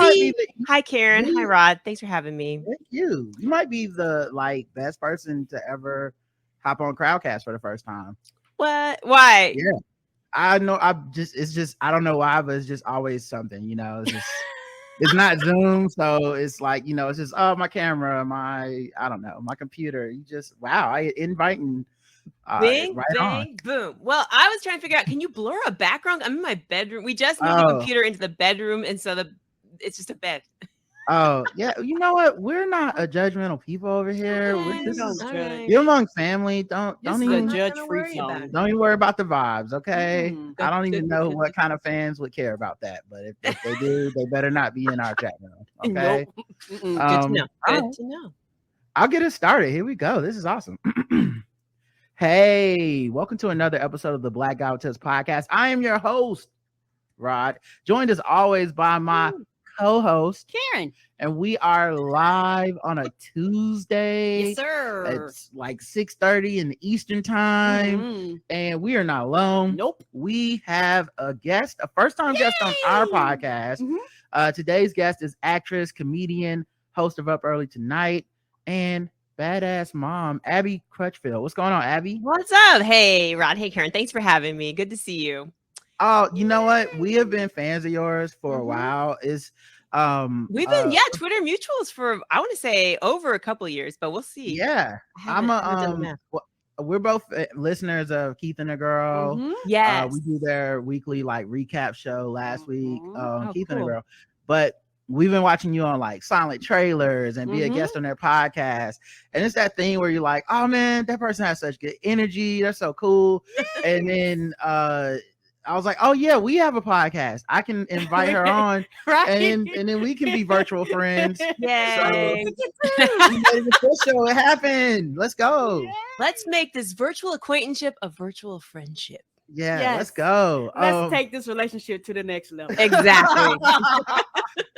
might be Hi, Karen. Hi, Rod. Thanks for having me. Thank you. You might be the best person to ever hop on Crowdcast for the first time. What? Why? Yeah. I know. It's just I don't know why, but it's just always something, It's just it's not Zoom, so it's like, it's just my camera, my computer. You just I inviting Bing, right bang, on. boom. Well, I was trying to figure out, can you blur a background? I'm in my bedroom. We just moved the computer into the bedroom, and so it's just a bed. Oh, yeah. You know what? We're not a judgmental people over here. Okay. We're just Right. you're among family. Don't even judge-free zone. Don't even worry about the vibes, okay? I don't even know what kind of fans would care about that, but if they do, they better not be in our chat room. Okay. Nope. Good to know. Good to know. I'll get it started. Here we go. This is awesome. Hey, welcome to another episode of the Black Guy Who Tips podcast. I am your host, Rod, joined as always by my co-host Karen, and we are live on a Tuesday. Yes, sir. It's like 6:30 in the Eastern time, and we are not alone. Nope. We have a guest, a first-time guest on our podcast. Today's guest is actress, comedian, host of Up Early Tonight, and badass mom, Abbi Crutchfield. What's going on, Abbi? What's up? Hey, Rod. Hey, Karen. Thanks for having me. Good to see you. Oh, you know what? We have been fans of yours for a while. We've been Twitter mutuals for I want to say over a couple of years, but we'll see. Yeah, we're both listeners of Keith and the Girl. Yes, we do their weekly recap show last week. Keith cool. and the Girl, but we've been watching you on silent trailers and be a guest on their podcast, and it's that thing where you're like, oh man, that person has such good energy, they're so cool. And then I was like, oh yeah, we have a podcast. I can invite her on, and then we can be virtual friends. Yay! So it happened. Let's go. Yay. Let's make this virtual acquaintanceship a virtual friendship. Yeah, yes. Let's go. Let's take this relationship to the next level. Exactly.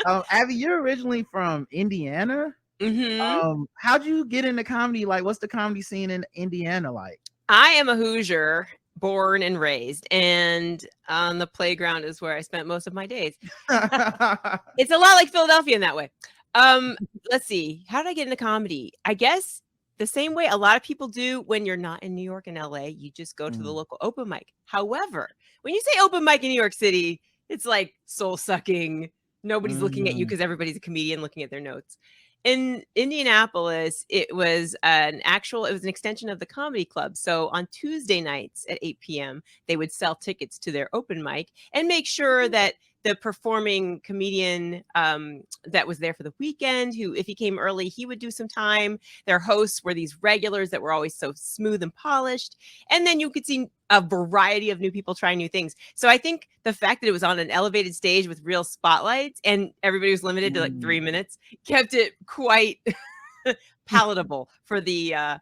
Abbi, you're originally from Indiana. How'd you get into comedy? What's the comedy scene in Indiana like? I am a Hoosier, born and raised, and on the playground is where I spent most of my days. It's a lot like Philadelphia in that way. Let's see. How did I get into comedy? I guess the same way a lot of people do when you're not in New York and LA, you just go to the local open mic. However, when you say open mic in New York City, it's like soul sucking. Nobody's looking at you because everybody's a comedian looking at their notes. In Indianapolis, it was an extension of the comedy club. So on Tuesday nights at 8 p.m., they would sell tickets to their open mic and make sure that the performing comedian that was there for the weekend, who, if he came early, he would do some time. Their hosts were these regulars that were always so smooth and polished. And then you could see a variety of new people trying new things. So I think the fact that it was on an elevated stage with real spotlights and everybody was limited to 3 minutes kept it quite palatable for the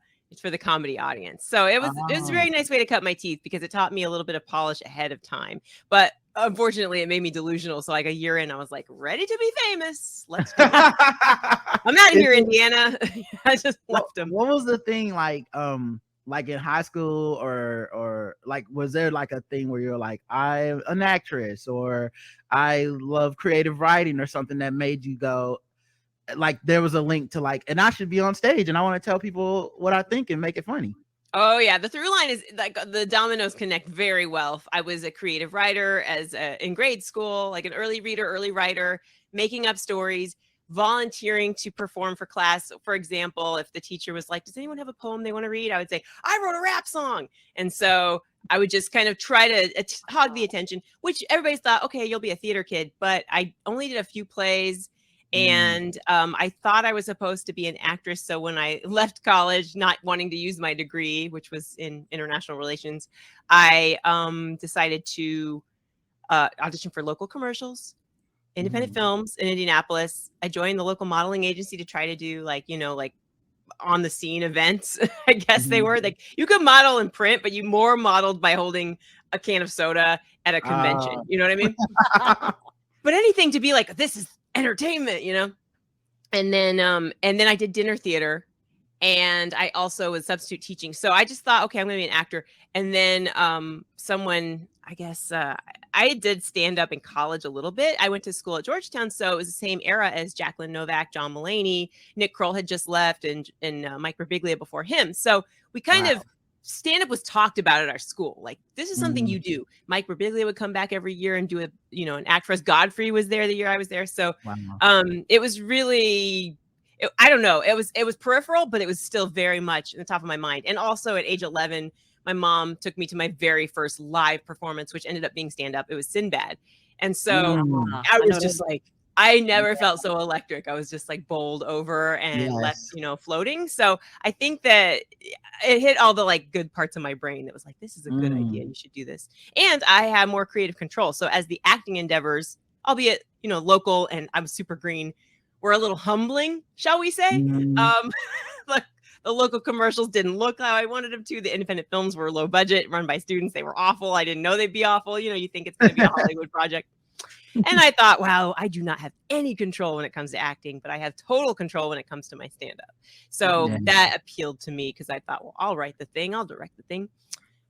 comedy audience. So it was a very nice way to cut my teeth because it taught me a little bit of polish ahead of time. But unfortunately, it made me delusional. So a year in, I was ready to be famous. Let's go. I'm out of here, Indiana. I just left them. What was the thing in high school or was there a thing where you're I'm an actress or I love creative writing or something that made you go there was a link to and I should be on stage and I want to tell people what I think and make it funny? Oh yeah, the through line is the dominoes connect very well. I was a creative writer in grade school, an early reader, early writer, making up stories, volunteering to perform for class. For example, if the teacher was like, does anyone have a poem they want to read? I would say, I wrote a rap song. And so I would just kind of try to hog the attention, which everybody's thought, okay, you'll be a theater kid. But I only did a few plays. And I thought I was supposed to be an actress. So when I left college, not wanting to use my degree, which was in international relations, I decided to audition for local commercials, independent films in Indianapolis. I joined the local modeling agency to try to do on the scene events. I guess they were you could model in print, but you more modeled by holding a can of soda at a convention. You know what I mean? But anything to be this is entertainment, and then I did dinner theater and I also was substitute teaching. So I just thought, okay, I'm going to be an actor. And then someone, I guess, I did stand up in college a little bit. I went to school at Georgetown, so it was the same era as Jacqueline Novak, John Mulaney, Nick Kroll had just left, and Mike Birbiglia before him. So we kind of, stand up was talked about at our school. Like, this is something you do. Mike Birbiglia would come back every year and do an act for us. Godfrey was there the year I was there. So it was really, I don't know. It was peripheral, but it was still very much in the top of my mind. And also at age 11, my mom took me to my very first live performance, which ended up being stand-up. It was Sinbad. And so I was just like, I never felt so electric. I was just like bowled over and left, floating. So I think that it hit all the like good parts of my brain. That was like, this is a good idea. You should do this. And I have more creative control. So as the acting endeavors, albeit, local, and I'm super green, were a little humbling, shall we say? Like the local commercials didn't look how I wanted them to. The independent films were low budget, run by students. They were awful. I didn't know they'd be awful. You think it's going to be a Hollywood project. And I thought, wow, I do not have any control when it comes to acting, but I have total control when it comes to my stand-up. So that appealed to me because I thought, well, I'll write the thing, I'll direct the thing.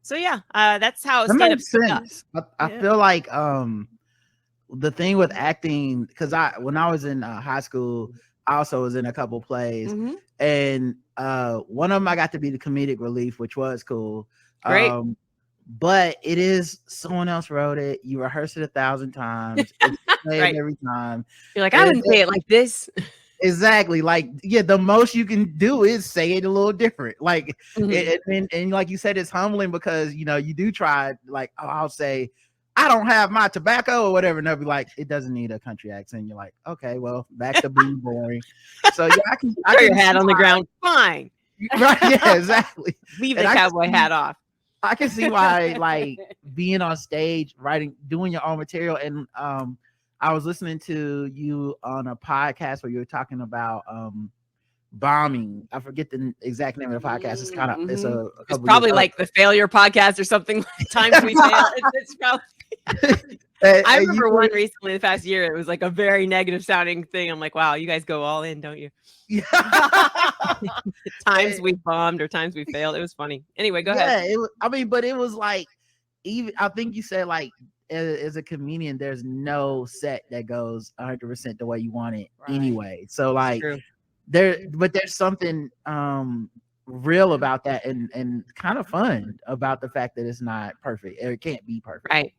So that's how stand-up sense. I feel like the thing with acting, because when I was in high school, I also was in a couple plays, and one of them I got to be the comedic relief, which was cool. Great. But it is someone else wrote it. You rehearse it 1,000 times. It's played every time. You're like, I wouldn't say it like this. Exactly. Like, the most you can do is say it a little different. Like, and like you said, it's humbling because you do try. Like, I'll say, I don't have my tobacco or whatever, and they'll be like, it doesn't need a country accent. You're like, okay, well, back to being boring. So I can throw your hat on the ground. Fine. Right? Yeah, exactly. Leave the cowboy hat off. I can see why, like, being on stage, doing your own material. And I was listening to you on a podcast where you were talking about bombing. I forget the exact name of the podcast. It's kind of, it's probably like the failure podcast or something. Times we fail. It's probably. I remember one recently the past year. It was like a very negative sounding thing. I'm like, wow, you guys go all in, don't you? Yeah. Times we bombed or times we failed. It was funny. Anyway, go ahead. But it was like, even I think you said, like, as a comedian, there's no set that goes 100% the way you want it anyway. So like there's something real about that and kind of fun about the fact that it's not perfect. It can't be perfect. Right.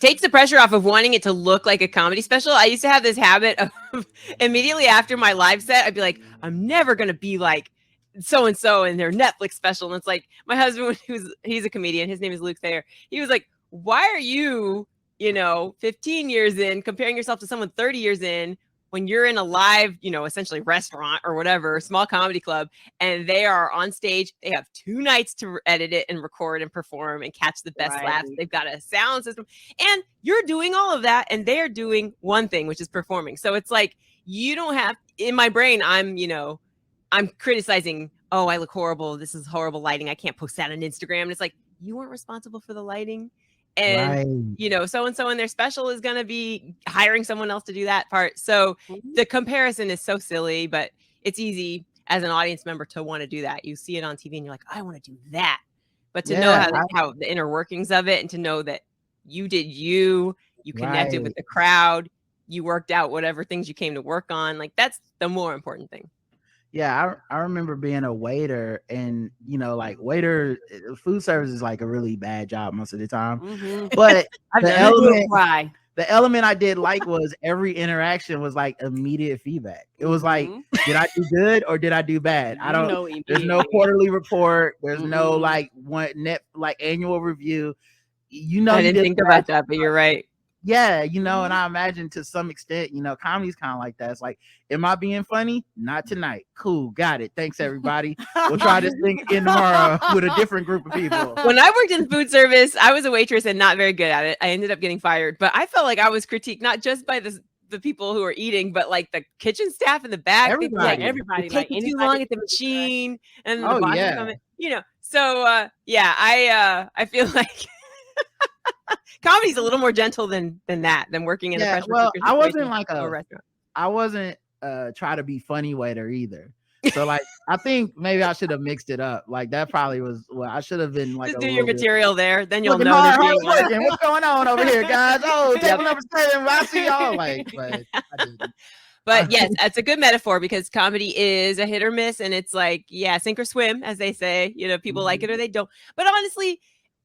Takes the pressure off of wanting it to look like a comedy special. I used to have this habit of immediately after my live set, I'd be like, I'm never going to be like so-and-so in their Netflix special. And it's like my husband, he's a comedian. His name is Luke Thayer. He was like, why are you, 15 years in comparing yourself to someone 30 years in when you're in a live, essentially restaurant or whatever, small comedy club, and they are on stage, they have 2 nights to edit it and record and perform and catch the best laughs. They've got a sound system and you're doing all of that and they're doing one thing, which is performing. So it's like, you don't have, in my brain, I'm criticizing, oh, I look horrible. This is horrible lighting. I can't post that on Instagram. And it's like, you weren't responsible for the lighting. And, so-and-so in their special is going to be hiring someone else to do that part. So the comparison is so silly, but it's easy as an audience member to want to do that. You see it on TV and you're like, I want to do that. But to know how the inner workings of it and to know that you did you connected with the crowd, you worked out whatever things you came to work on. Like, that's the more important thing. Yeah, I remember being a waiter, and food service is like a really bad job most of the time. But the element I did like was every interaction was like immediate feedback. It was like, did I do good or did I do bad? I don't. There's no quarterly report. There's no like annual review. I didn't think about that, but you're right. Yeah, and I imagine to some extent, comedy's kind of like that. It's like, am I being funny? Not tonight. Cool, got it. Thanks, everybody. We'll try this thing again tomorrow with a different group of people. When I worked in food service, I was a waitress and not very good at it. I ended up getting fired, but I felt like I was critiqued not just by the people who are eating, but like the kitchen staff in the back. Everybody taking too long at the machine, and the boss coming. So I feel like. Comedy's a little more gentle than working in a pressure cooker. I wasn't like I wasn't try to be funny waiter either. So like, I think maybe I should have mixed it up. Like that probably was what I should have been like. Just do your material there, then you'll looking know they're hard, being hard working. What's going on over here, guys? Oh, table number 7. I see y'all. Like, but I didn't. But yes, that's a good metaphor because comedy is a hit or miss, and it's like, yeah, sink or swim, as they say. You know, people like it or they don't. But honestly,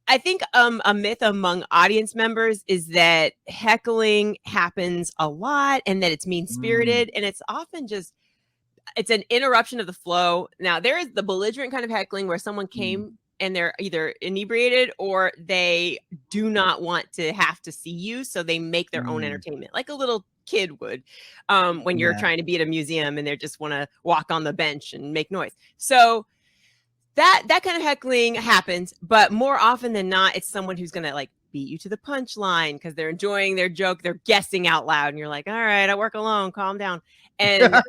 I think a myth among audience members is that heckling happens a lot and that it's mean-spirited, and it's often just it's an interruption of the flow. Now, there is the belligerent kind of heckling where someone came and they're either inebriated or they do not want to have to see you, so they make their own entertainment, like a little kid would when you're trying to be at a museum and they just want to walk on the bench and make noise. So that kind of heckling happens, but more often than not, it's someone who's going to like beat you to the punchline because they're enjoying their joke. They're guessing out loud and you're like, all right, I work alone, calm down. And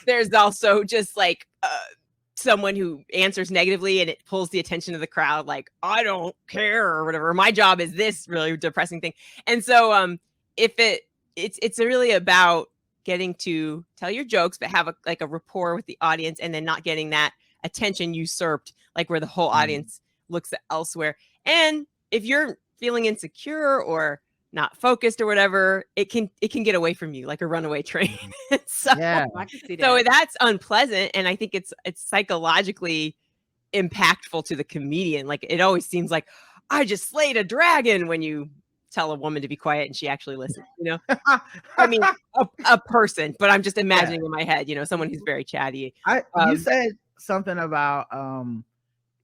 there's also just like someone who answers negatively and it pulls the attention of the crowd. Like, I don't care or whatever. My job is this really depressing thing. And so if it's really about getting to tell your jokes, but have a rapport with the audience and then not getting that attention usurped, like where the whole audience looks elsewhere. And if you're feeling insecure or not focused or whatever, it can get away from you like a runaway train. So I can see that. So that's unpleasant, and I think it's psychologically impactful to the comedian. Like it always seems like I just slayed a dragon when you tell a woman to be quiet and she actually listens, you know. I mean a person, but I'm just imagining in my head, you know, someone who's very chatty. You said something about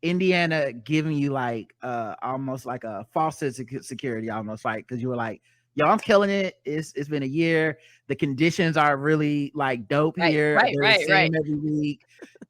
Indiana giving you like almost like a false sense of security, almost like because you were like, yo, I'm killing it. It's been a year. The conditions are really like dope here. Right. Every week.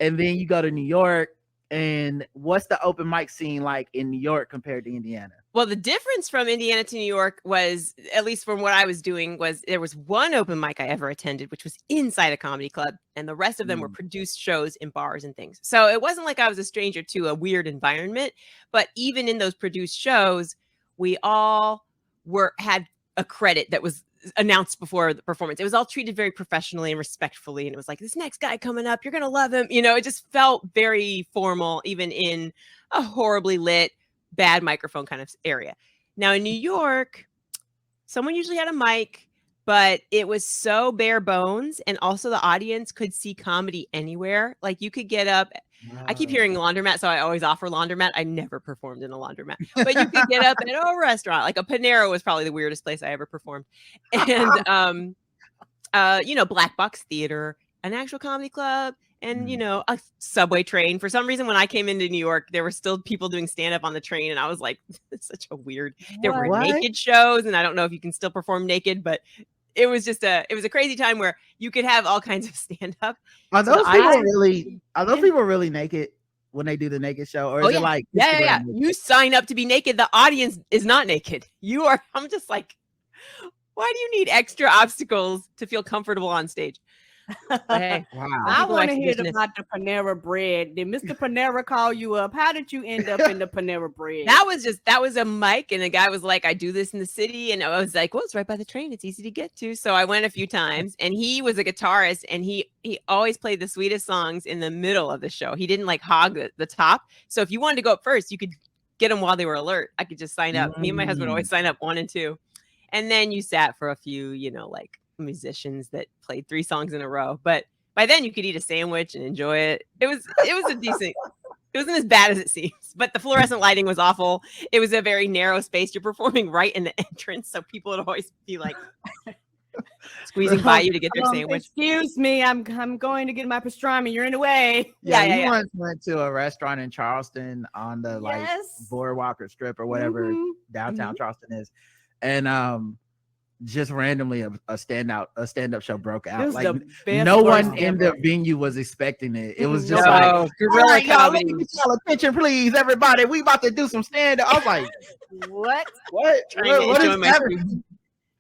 And then you go to New York, and what's the open mic scene like in New York compared to Indiana? Well, the difference from Indiana to New York was, at least from what I was doing, was there was one open mic I ever attended, which was inside a comedy club. And the rest of them were produced shows in bars and things. So it wasn't like I was a stranger to a weird environment. But even in those produced shows, we all had a credit that was announced before the performance. It was all treated very professionally and respectfully. And it was like, this next guy coming up, you're going to love him. You know, it just felt very formal, even in a horribly lit, bad microphone kind of area. Now in New York, someone usually had a mic, but it was so bare bones, and also the audience could see comedy anywhere. Like you could get up. I keep hearing laundromat, so I always offer laundromat. I never performed in a laundromat, but you could get up at a restaurant. Like a Panera was probably the weirdest place I ever performed, and you know, Black Box Theater, an actual comedy club. And, you know, a subway train. For some reason, when I came into New York, there were still people doing stand-up on the train. And I was like, it's such a weird, there were naked shows. And I don't know if you can still perform naked, but it was just it was a crazy time where you could have all kinds of stand-up. Are those people really naked when they do the naked show? Or is it like, yeah. You sign up to be naked. The audience is not naked. I'm just like, why do you need extra obstacles to feel comfortable on stage? Hey, wow. I want to hear about the Panera bread. Did Mr. Panera call you up? How did you end up in the Panera bread? That was a mic, and the guy was like, I do this in the city. And I was like, well, it's right by the train. It's easy to get to. So I went a few times, and he was a guitarist, and he always played the sweetest songs in the middle of the show. He didn't like hog the top. So if you wanted to go up first, you could get them while they were alert. I could just sign up. Me and my husband always sign up 1 and 2. And then you sat for a few, you know, like musicians that played 3 songs in a row, but by then you could eat a sandwich and enjoy it. It was a decent, it wasn't as bad as it seems, but the fluorescent lighting was awful. It was a very narrow space. You're performing right in the entrance, so people would always be like squeezing by you to get their sandwich. Excuse me, I'm going to get my pastrami. You're in the way. Yeah. Once went to a restaurant in Charleston on the like boardwalk or strip or whatever downtown Charleston is, and just randomly a stand-up show broke out. Like no one in the venue was expecting it. It was just like guerrilla comedy. Attention, please, everybody. We about to do some stand-up. I was like, what is happening?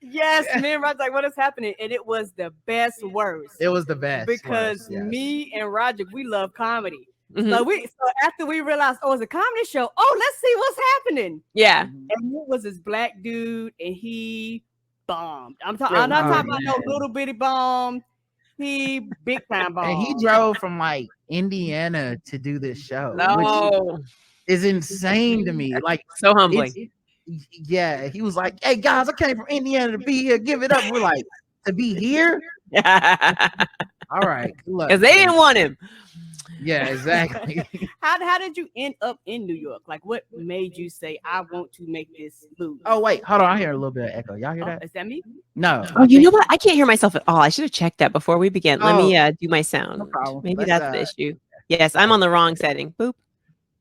Yes, me and Rod's like, what is happening? And it was the best worst. It was the best because me and Roger, we love comedy. So after we realized, it's a comedy show. Oh, let's see what's happening. Yeah, and it was this black dude, and he bombed. I'm not talking about no little bitty bomb. He big time ball. And he drove from like Indiana to do this show, No, which is insane to me. Like, so humbling. yeah, he was like, "Hey guys, I came from Indiana to be here. Give it up." We're like, "To be here? All right, good luck." Because they didn't want him. Yeah, exactly. How did you end up in New York? Like, what made you say, I want to make this move? Oh wait, hold on. I hear a little bit of echo. Y'all hear that? Is that me? No. Oh, you know what? I can't hear myself at all. I should have checked that before we began. Let me do my sound. No problem. Maybe Let's, that's the issue. Yes, I'm on the wrong setting. Boop.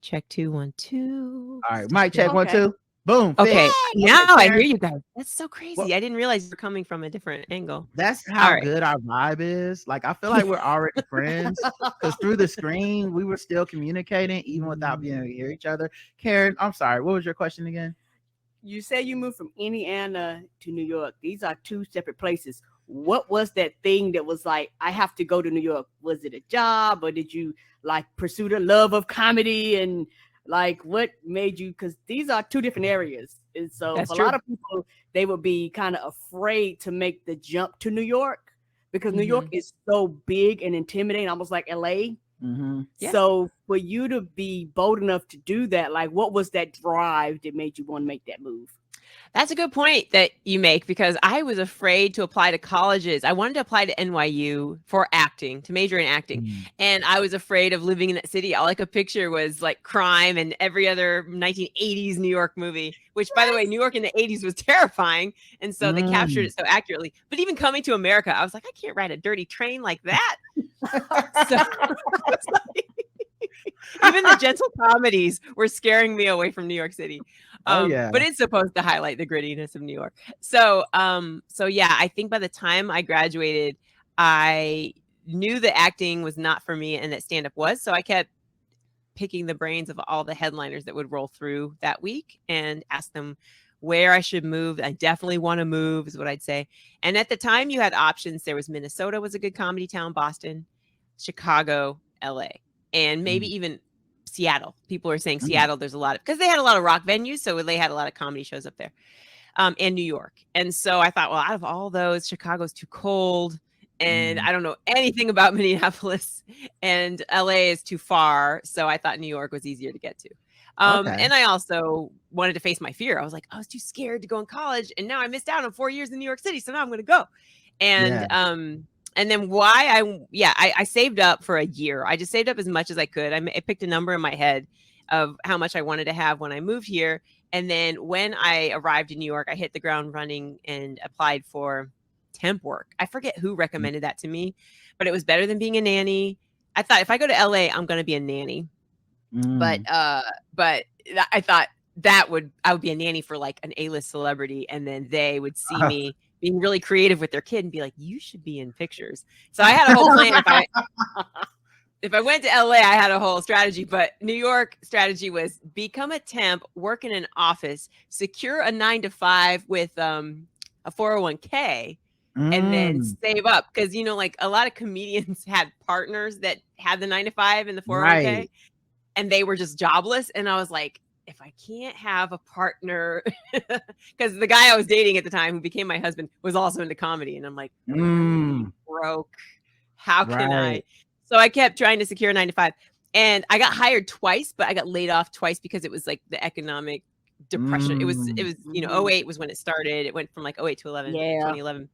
Check 2 1 2. All right, mic check 1 2. Boom. Okay, fixed. now I hear you guys. That's so crazy. Well, I didn't realize you're coming from a different angle. That's how right. good our vibe is. Like, I feel like we're already friends because through the screen we were still communicating even without being able to hear each other. Karen, I'm sorry. What was your question again? You said you moved from Indiana to New York. These are two separate places. What was that thing that was like, I have to go to New York? Was it a job, or did you like pursue the love of comedy? And like, what made you? Because these are two different areas. And so That's for true. a lot of people, they would be kind of afraid to make the jump to New York because New York is so big and intimidating, almost like LA. Yeah. So for you to be bold enough to do that, like, what was that drive that made you want to make that move? That's a good point that you make, because I was afraid to apply to colleges. I wanted to apply to NYU for acting, to major in acting. And I was afraid of living in that city. All I could picture was like crime and every other 1980s New York movie, which, by the way, New York in the 80s was terrifying. And so they captured it so accurately. But even coming to America, I was like, I can't ride a dirty train like that. Even the gentle comedies were scaring me away from New York City. But it's supposed to highlight the grittiness of New York. So yeah, I think by the time I graduated, I knew that acting was not for me and that stand-up was. So I kept picking the brains of all the headliners that would roll through that week and ask them where I should move. I definitely want to move, is what I'd say. And at the time, you had options. There was Minnesota was a good comedy town, Boston, Chicago, LA, and maybe even Seattle. People are saying Seattle, there's a lot of, because they had a lot of rock venues, so they had a lot of comedy shows up there, and New York. And so I thought, well, out of all those, Chicago's too cold, and I don't know anything about Minneapolis, and LA is too far. So I thought New York was easier to get to. And I also wanted to face my fear. I was like, I was too scared to go in college, and now I missed out on 4 years in New York City, so now I'm going to go. And then I saved up for a year. I just saved up as much as I could. I picked a number in my head of how much I wanted to have when I moved here. And then when I arrived in New York, I hit the ground running and applied for temp work. I forget who recommended that to me, but it was better than being a nanny. I thought if I go to LA, I'm going to be a nanny. But I thought I would be a nanny for like an A-list celebrity, and then they would see me being really creative with their kid and be like, you should be in pictures. So I had a whole plan. If I went to LA, I had a whole strategy, but New York strategy was become a temp, work in an office, secure a 9-to-5 with a 401k, and then save up. Because, like a lot of comedians had partners that had the 9-to-5 and the 401k, and they were just jobless. And I was like, if I can't have a partner, because the guy I was dating at the time, who became my husband, was also into comedy. And I'm like, broke. How can I? So I kept trying to secure a 9-to-5, and I got hired twice, but I got laid off twice because it was like the economic depression. It was 08 was when it started. It went from like 08 to 2011.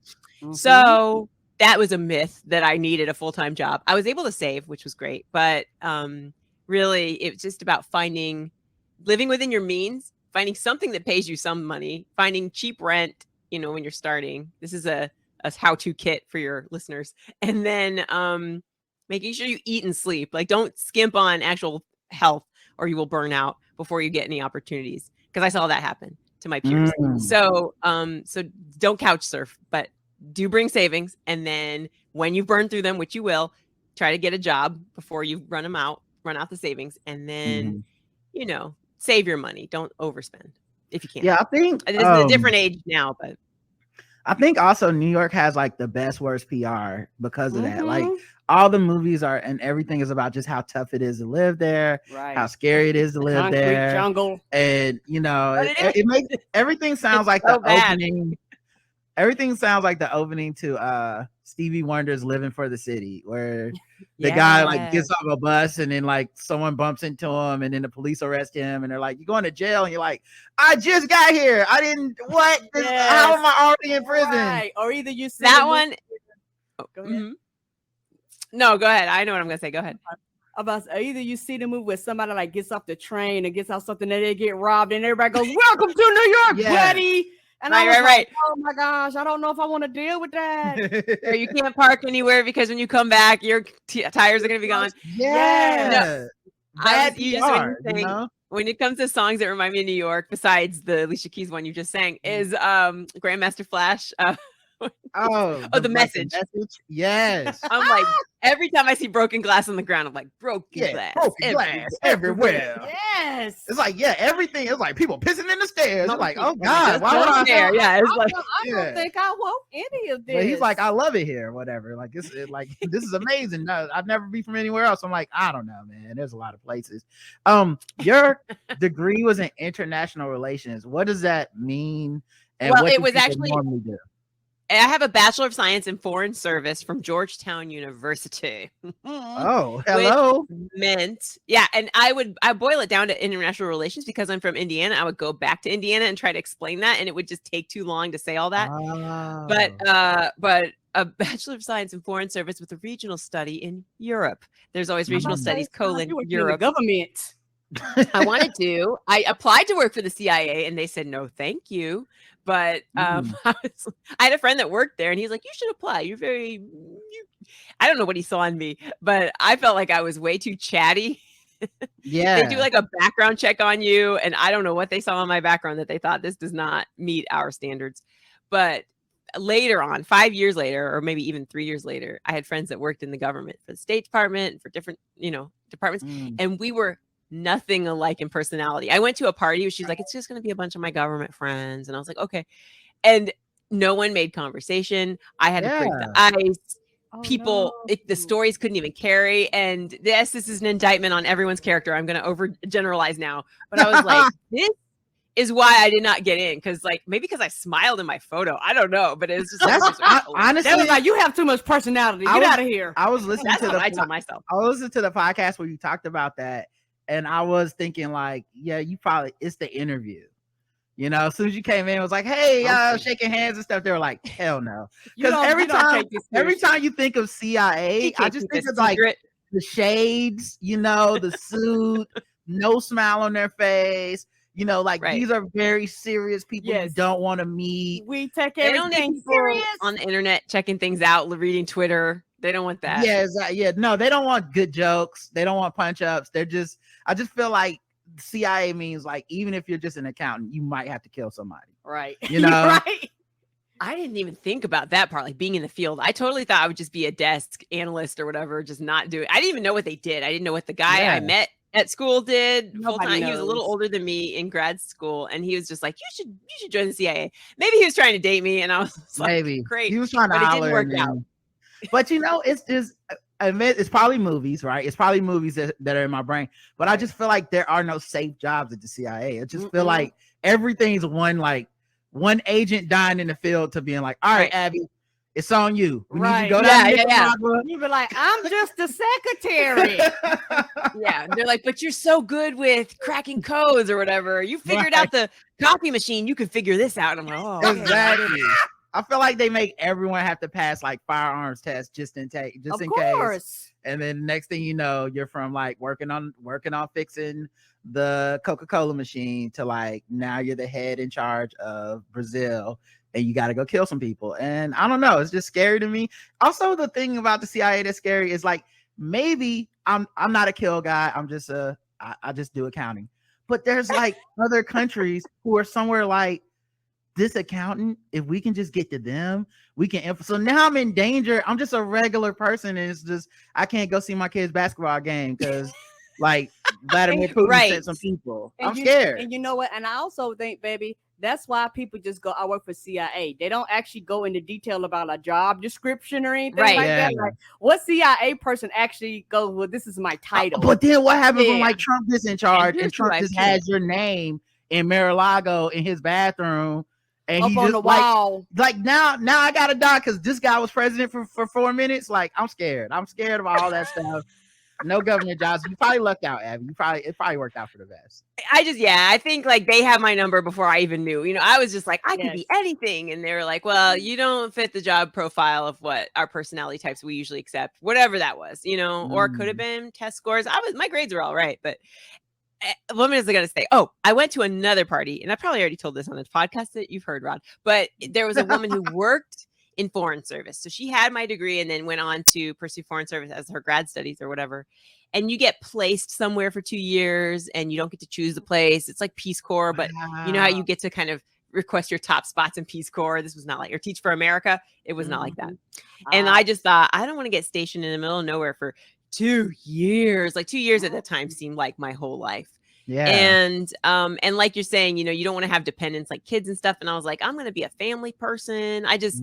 So that was a myth that I needed a full-time job. I was able to save, which was great, but really it was just about living within your means, finding something that pays you some money, finding cheap rent, when you're starting. This is a how-to kit for your listeners. And then making sure you eat and sleep. Like, don't skimp on actual health or you will burn out before you get any opportunities. Because I saw that happen to my peers. So don't couch surf, but do bring savings. And then when you burn through them, which you will, try to get a job before you run out the savings. And then, save your money. Don't overspend if you can. Yeah, I think this is a different age now, but I think also New York has like the best worst PR because of that. Like, all the movies are, and everything is about just how tough it is to live there, how scary it is to live there, jungle, and it makes everything sounds like the opening. everything sounds like the opening to Stevie Wonder's Living for the City, where the guy like gets off a bus and then like someone bumps into him and then the police arrest him and they're like, "You're going to jail," and you're like, "I just got here. I didn't what? How am I already in prison?" Right. Or either you see that one. Go ahead. No, go ahead. I know what I'm gonna say. Go ahead. Either you see the movie where somebody like gets off the train or gets off something and they get robbed and everybody goes, "Welcome to New York, buddy." And I was like, "Oh my gosh, I don't know if I want to deal with that." Or you can't park anywhere because when you come back, your tires are gonna be gone. Yeah. When it comes to songs that remind me of New York, besides the Alicia Keys one you just sang, is Grandmaster Flash. The message. Yes. I'm like, every time I see broken glass on the ground, I'm like, broken glass everywhere. Yes. It's like, everything. It's like people pissing in the stairs. It's like, oh God, why would I there? Yeah, it's like, I don't think I want any of this. But he's like, I love it here, whatever. Like this is amazing. No, I'd never be from anywhere else. I'm like, I don't know, man. There's a lot of places. Your degree was in international relations. What does that mean? And well, what it was actually normally do? I have a Bachelor of Science in Foreign Service from Georgetown University. Oh, hello. Meant, and I boil it down to international relations because I'm from Indiana. I would go back to Indiana and try to explain that, and it would just take too long to say all that. Oh. But a Bachelor of Science in Foreign Service with a regional study in Europe. There's always regional studies, Europe. Government. I applied to work for the CIA and they said, no, thank you. But I had a friend that worked there and he's like, you should apply. I don't know what he saw in me, but I felt like I was way too chatty. Yeah. They do like a background check on you. And I don't know what they saw in my background that they thought this does not meet our standards. But later on, 5 years later, or maybe even 3 years later, I had friends that worked in the government for the State Department, for different, departments. And we were nothing alike in personality. I went to a party where she's like, it's just going to be a bunch of my government friends. And I was like, okay. And no one made conversation. I had to break the ice. People, the stories couldn't even carry. And this is an indictment on everyone's character. I'm going to overgeneralize now. But I was like, this is why I did not get in. Because maybe because I smiled in my photo. I don't know. But it's just honestly, that was like, you have too much personality. Get out of here. I was listening I told myself. I was listening to the podcast where you talked about that. And I was thinking like, it's the interview. As soon as you came in, it was like, hey, shaking hands and stuff. They were like, hell no. Because every time you think of CIA, I just think of like the shades, the suit, no smile on their face. These are very serious people you don't want to meet. We take everything serious on the internet, checking things out, reading Twitter. They don't want that. No, they don't want good jokes. They don't want punch ups. I just feel like CIA means like, even if you're just an accountant, you might have to kill somebody. Right. Right. I didn't even think about that part, like being in the field. I totally thought I would just be a desk analyst or whatever, just not do it. I didn't even know what they did. I didn't know what the guy I met at school did full time. He was a little older than me in grad school, and he was just like, you should join the CIA. Maybe he was trying to date me, and I was like, great. He was trying to holler. It didn't work out. But it's just, it's probably movies, right? It's probably movies that are in my brain. But I just feel like there are no safe jobs at the CIA. I just feel like everything's one agent dying in the field to being like, all right, Abby, it's on you. We need you to go down. You be like, I'm just the secretary. They're like, but you're so good with cracking codes or whatever. You figured out the copy machine. You can figure this out. I'm like, oh, exactly. I feel like they make everyone have to pass like firearms tests just in case. And then next thing you know, you're from like working on fixing the Coca-Cola machine to like now you're the head in charge of Brazil and you got to go kill some people. And I don't know, it's just scary to me. Also, the thing about the CIA that's scary is like, maybe I'm not a kill guy. I'm just I just do accounting. But there's like other countries who are somewhere like, this accountant, if we can just get to them, we can. So now I'm in danger. I'm just a regular person, and it's just I can't go see my kid's basketball game because, like, Vladimir Putin sent some people. I'm scared. And you know what? And I also think, baby, that's why people just go. I work for CIA. They don't actually go into detail about a job description or anything like that. Like, what CIA person actually goes? Well, this is my title. But then what happens when like Trump is in charge and Trump just has your name in Mar-a-Lago in his bathroom? And up he on just the wall. like now I gotta die because this guy was president for 4 minutes. Like, I'm scared. I'm scared of all that stuff. No government jobs. You probably lucked out, Abby. It probably worked out for the best. I think like they have my number before I even knew. You know, I was just like, I could be Yes. anything. And they were like, well, you don't fit the job profile of what our personality types we usually accept, whatever that was, you know, or it could have been test scores. My grades were all right, but what was I going to say? Oh, I went to another party, and I probably already told this on the podcast that you've heard, Rod, but there was a woman who worked in foreign service. So she had my degree and then went on to pursue foreign service as her grad studies or whatever. And you get placed somewhere for 2 years and you don't get to choose the place. It's like Peace Corps, but you know how you get to kind of request your top spots in Peace Corps. This was not like your Teach for America. It was not like that. And I just thought, I don't want to get stationed in the middle of nowhere for 2 years. Like 2 years at that time seemed like my whole life. Yeah. And like you're saying, you know, you don't want to have dependents like kids and stuff. And I was like, I'm going to be a family person. I just,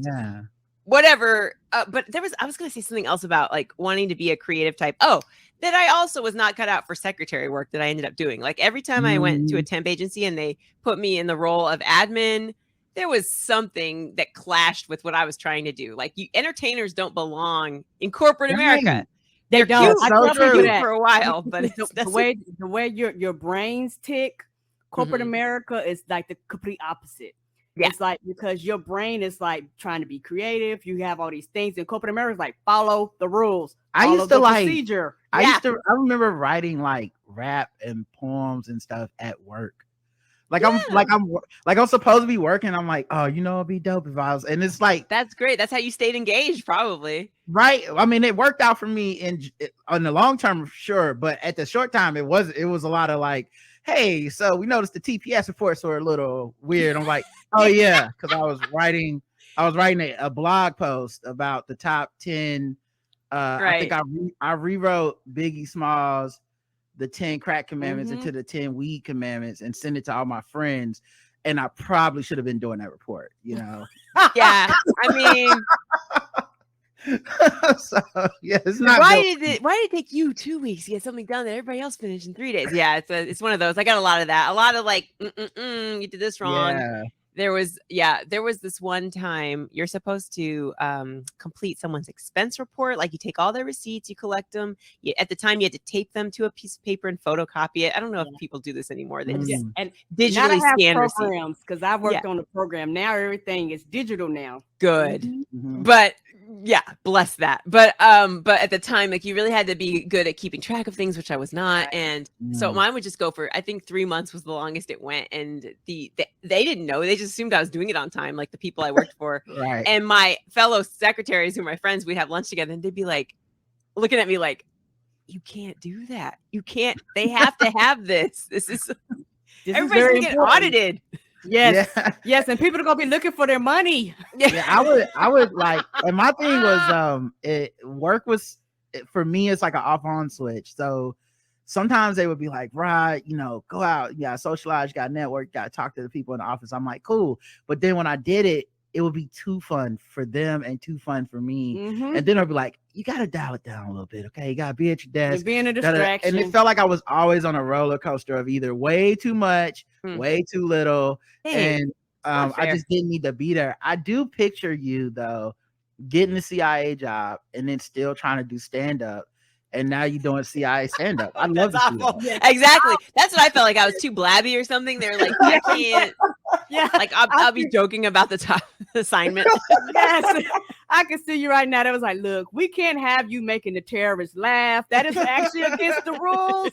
whatever. But I was going to say something else about like wanting to be a creative type. Oh, that I also was not cut out for secretary work that I ended up doing. Like every time I went to a temp agency and they put me in the role of admin, there was something that clashed with what I was trying to do. Like entertainers don't belong in corporate America. They don't. I love to do that for a while, but it's the way your brains tick. Corporate America is like the complete opposite. Yeah. It's like because your brain is like trying to be creative. You have all these things, and corporate America is like follow the rules. I used to like procedure. I remember writing like rap and poems and stuff at work. Like I'm supposed to be working. I'm like, oh, you know, it'd be dope if I was. And it's like that's great. That's how you stayed engaged, probably. Right. I mean, it worked out for me on the long term, sure, but at the short time, it was a lot of like, hey, so we noticed the TPS reports were a little weird. I'm like, oh yeah, because I was writing a blog post about the top 10. I think I rewrote Biggie Smalls, the 10 crack commandments into the 10 weed commandments and send it to all my friends. And I probably should have been doing that report, you know? Yeah. I mean, so yeah, it's not. Why did it take you 2 weeks to get something done that everybody else finished in 3 days? Yeah, it's one of those. I got a lot of that. A lot of like, you did this wrong. Yeah. There was this one time you're supposed to complete someone's expense report. Like you take all their receipts, you collect them. At the time, you had to tape them to a piece of paper and photocopy it. I don't know if people do this anymore. They just and digitally scan programs because I've worked on the program. Now everything is digital now. Good, but yeah, bless that. But at the time, like you really had to be good at keeping track of things, which I was not. And so mine would just go for, I think 3 months was the longest it went. And they didn't know. They just assumed I was doing it on time, like the people I worked for. Right. And my fellow secretaries who are my friends, we'd have lunch together and they'd be like, looking at me like, you can't do that. You can't, they have to have this. Everybody's gonna get audited. Yes, yes, and people are gonna be looking for their money. Yeah, I would like, and my thing was, work was for me. It's like an off-on switch. So sometimes they would be like, right, you know, go out, you gotta socialize, you gotta network, you gotta talk to the people in the office. I'm like, cool. But then when I did it, it would be too fun for them and too fun for me. And then I'd be like, you gotta dial it down a little bit, okay? You gotta be at your desk. You're being a distraction. And it felt like I was always on a roller coaster of either way too much, way too little. And I just didn't need to be there. I do picture you though, getting the CIA job and then still trying to do stand-up. And now you're doing CIA stand-up. I love That's awful. Exactly. That's what I felt like. I was too blabby or something. They're like, I can't. Yeah. Like I'll be joking about the top assignment. Yes. I can see you right now. That was like, look, we can't have you making the terrorists laugh. That is actually against the rules.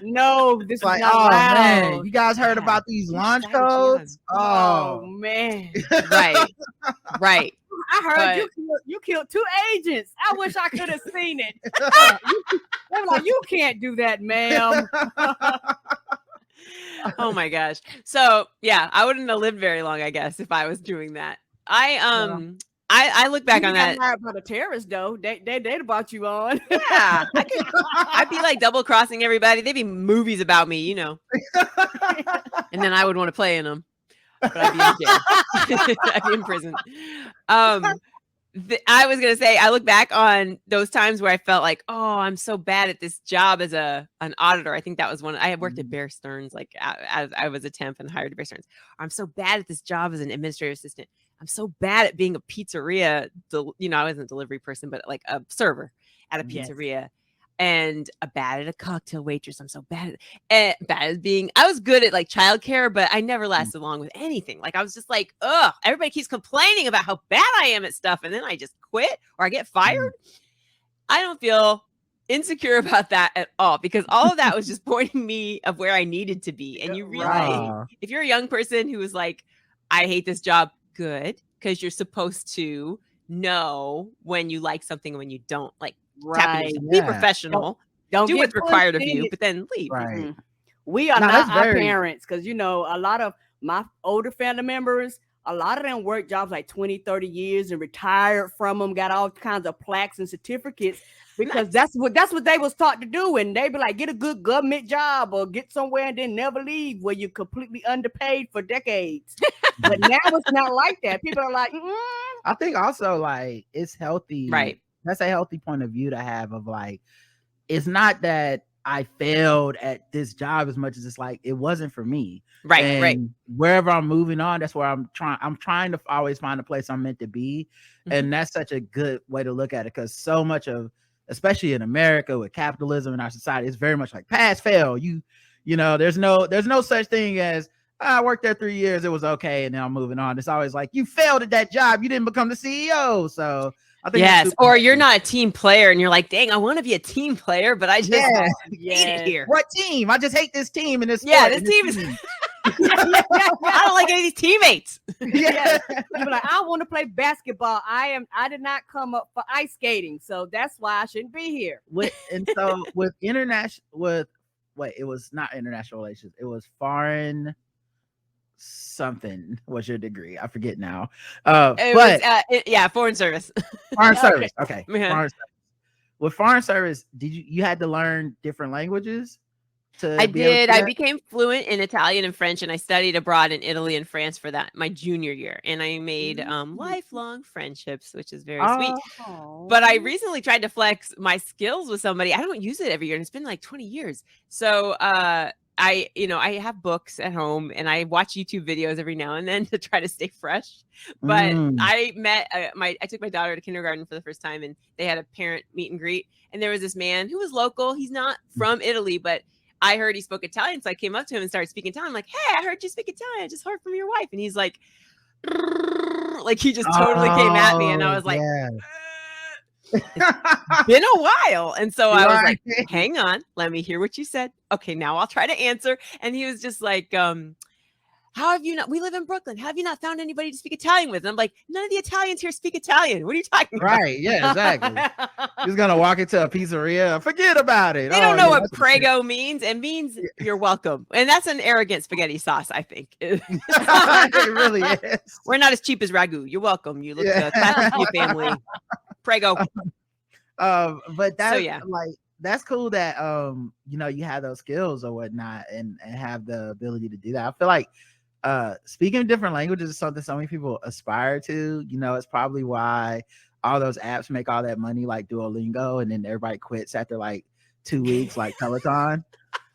No, this like, is not oh allowed. man, you guys heard about these launch codes? Oh man. Right. I heard you killed 2 agents. I wish I could have seen it. They were like, you can't do that, ma'am. Oh my gosh. So yeah, I wouldn't have lived very long, I guess, if I was doing that. I look back on that. About a terrorist though, they'd brought you on. Yeah, I'd be like double crossing everybody. There'd be movies about me, you know, and then I would want to play in them. But I'd be in jail. I'd be in prison. I was gonna say, I look back on those times where I felt like, oh, I'm so bad at this job as an auditor. I think that was one. I had worked at Bear Stearns, like as I was a temp and hired at Bear Stearns. I'm so bad at this job as an administrative assistant. I'm so bad at being a pizzeria. I wasn't a delivery person, but like a server at a pizzeria. And bad at a cocktail waitress. I'm so bad at being. I was good at like childcare, but I never lasted long with anything. Like I was just like, ugh. Everybody keeps complaining about how bad I am at stuff, and then I just quit or I get fired. I don't feel insecure about that at all, because all of that was just pointing me of where I needed to be. And you realize if you're a young person who is like, I hate this job, good, because you're supposed to know when you like something and when you don't. Like. Right. Be professional. Don't do what's required of you, but then leave. Right. We are not our parents, because, a lot of my older family members, a lot of them worked jobs like 20, 30 years and retired from them, got all kinds of plaques and certificates, because that's what they was taught to do. And they be like, get a good government job or get somewhere and then never leave, where you're completely underpaid for decades. But now it's not like that. People are like, I think also like it's healthy. Right. That's a healthy point of view to have, of like, it's not that I failed at this job as much as it's like, it wasn't for me. Right. And right. wherever I'm moving on, that's where I'm trying to always find a place I'm meant to be. And that's such a good way to look at it, because so much of, especially in America with capitalism in our society, it's very much like pass, fail. There's no such thing as, I worked there 3 years, it was okay, and now I'm moving on. It's always like, you failed at that job, you didn't become the CEO. So I think or you're not a team player and you're like, dang, I want to be a team player, but I just hate it here. What team? I just hate this team and this. This team is. I don't like any of these teammates. You're like, I want to play basketball. I did not come up for ice skating, so that's why I shouldn't be here. It was not international relations. It was foreign something. What's your degree? I forget now. Foreign service. Foreign service. Okay. Yeah. Foreign service. With foreign service, you had to learn different languages? I did. I became fluent in Italian and French, and I studied abroad in Italy and France for that my junior year. And I made lifelong friendships, which is very sweet. But I recently tried to flex my skills with somebody. I don't use it every year, and it's been like 20 years. So I have books at home, and I watch YouTube videos every now and then to try to stay fresh. But I met I took my daughter to kindergarten for the first time, and they had a parent meet and greet. And there was this man who was local. He's not from Italy, but I heard he spoke Italian. So I came up to him and started speaking Italian. I'm like, hey, I heard you speak Italian. I just heard from your wife. And he's like he just totally came at me. And I was like, it's been a while. And so I was like, hang on, let me hear what you said. Okay, now I'll try to answer. And he was just like, how have you not, we live in Brooklyn, have you not found anybody to speak Italian with? And I'm like, none of the Italians here speak Italian. What are you talking about? Right, yeah, exactly. He's gonna walk into a pizzeria, forget about it. They don't know what prego means. It means you're welcome. And that's an arrogant spaghetti sauce, I think. It really is. We're not as cheap as ragu. You're welcome. You look like a class of your family. Prego. But that's that's cool that you have those skills or whatnot and have the ability to do that. I feel like speaking different languages is something so many people aspire to. It's probably why all those apps make all that money, like Duolingo, and then everybody quits after like 2 weeks, like Peloton.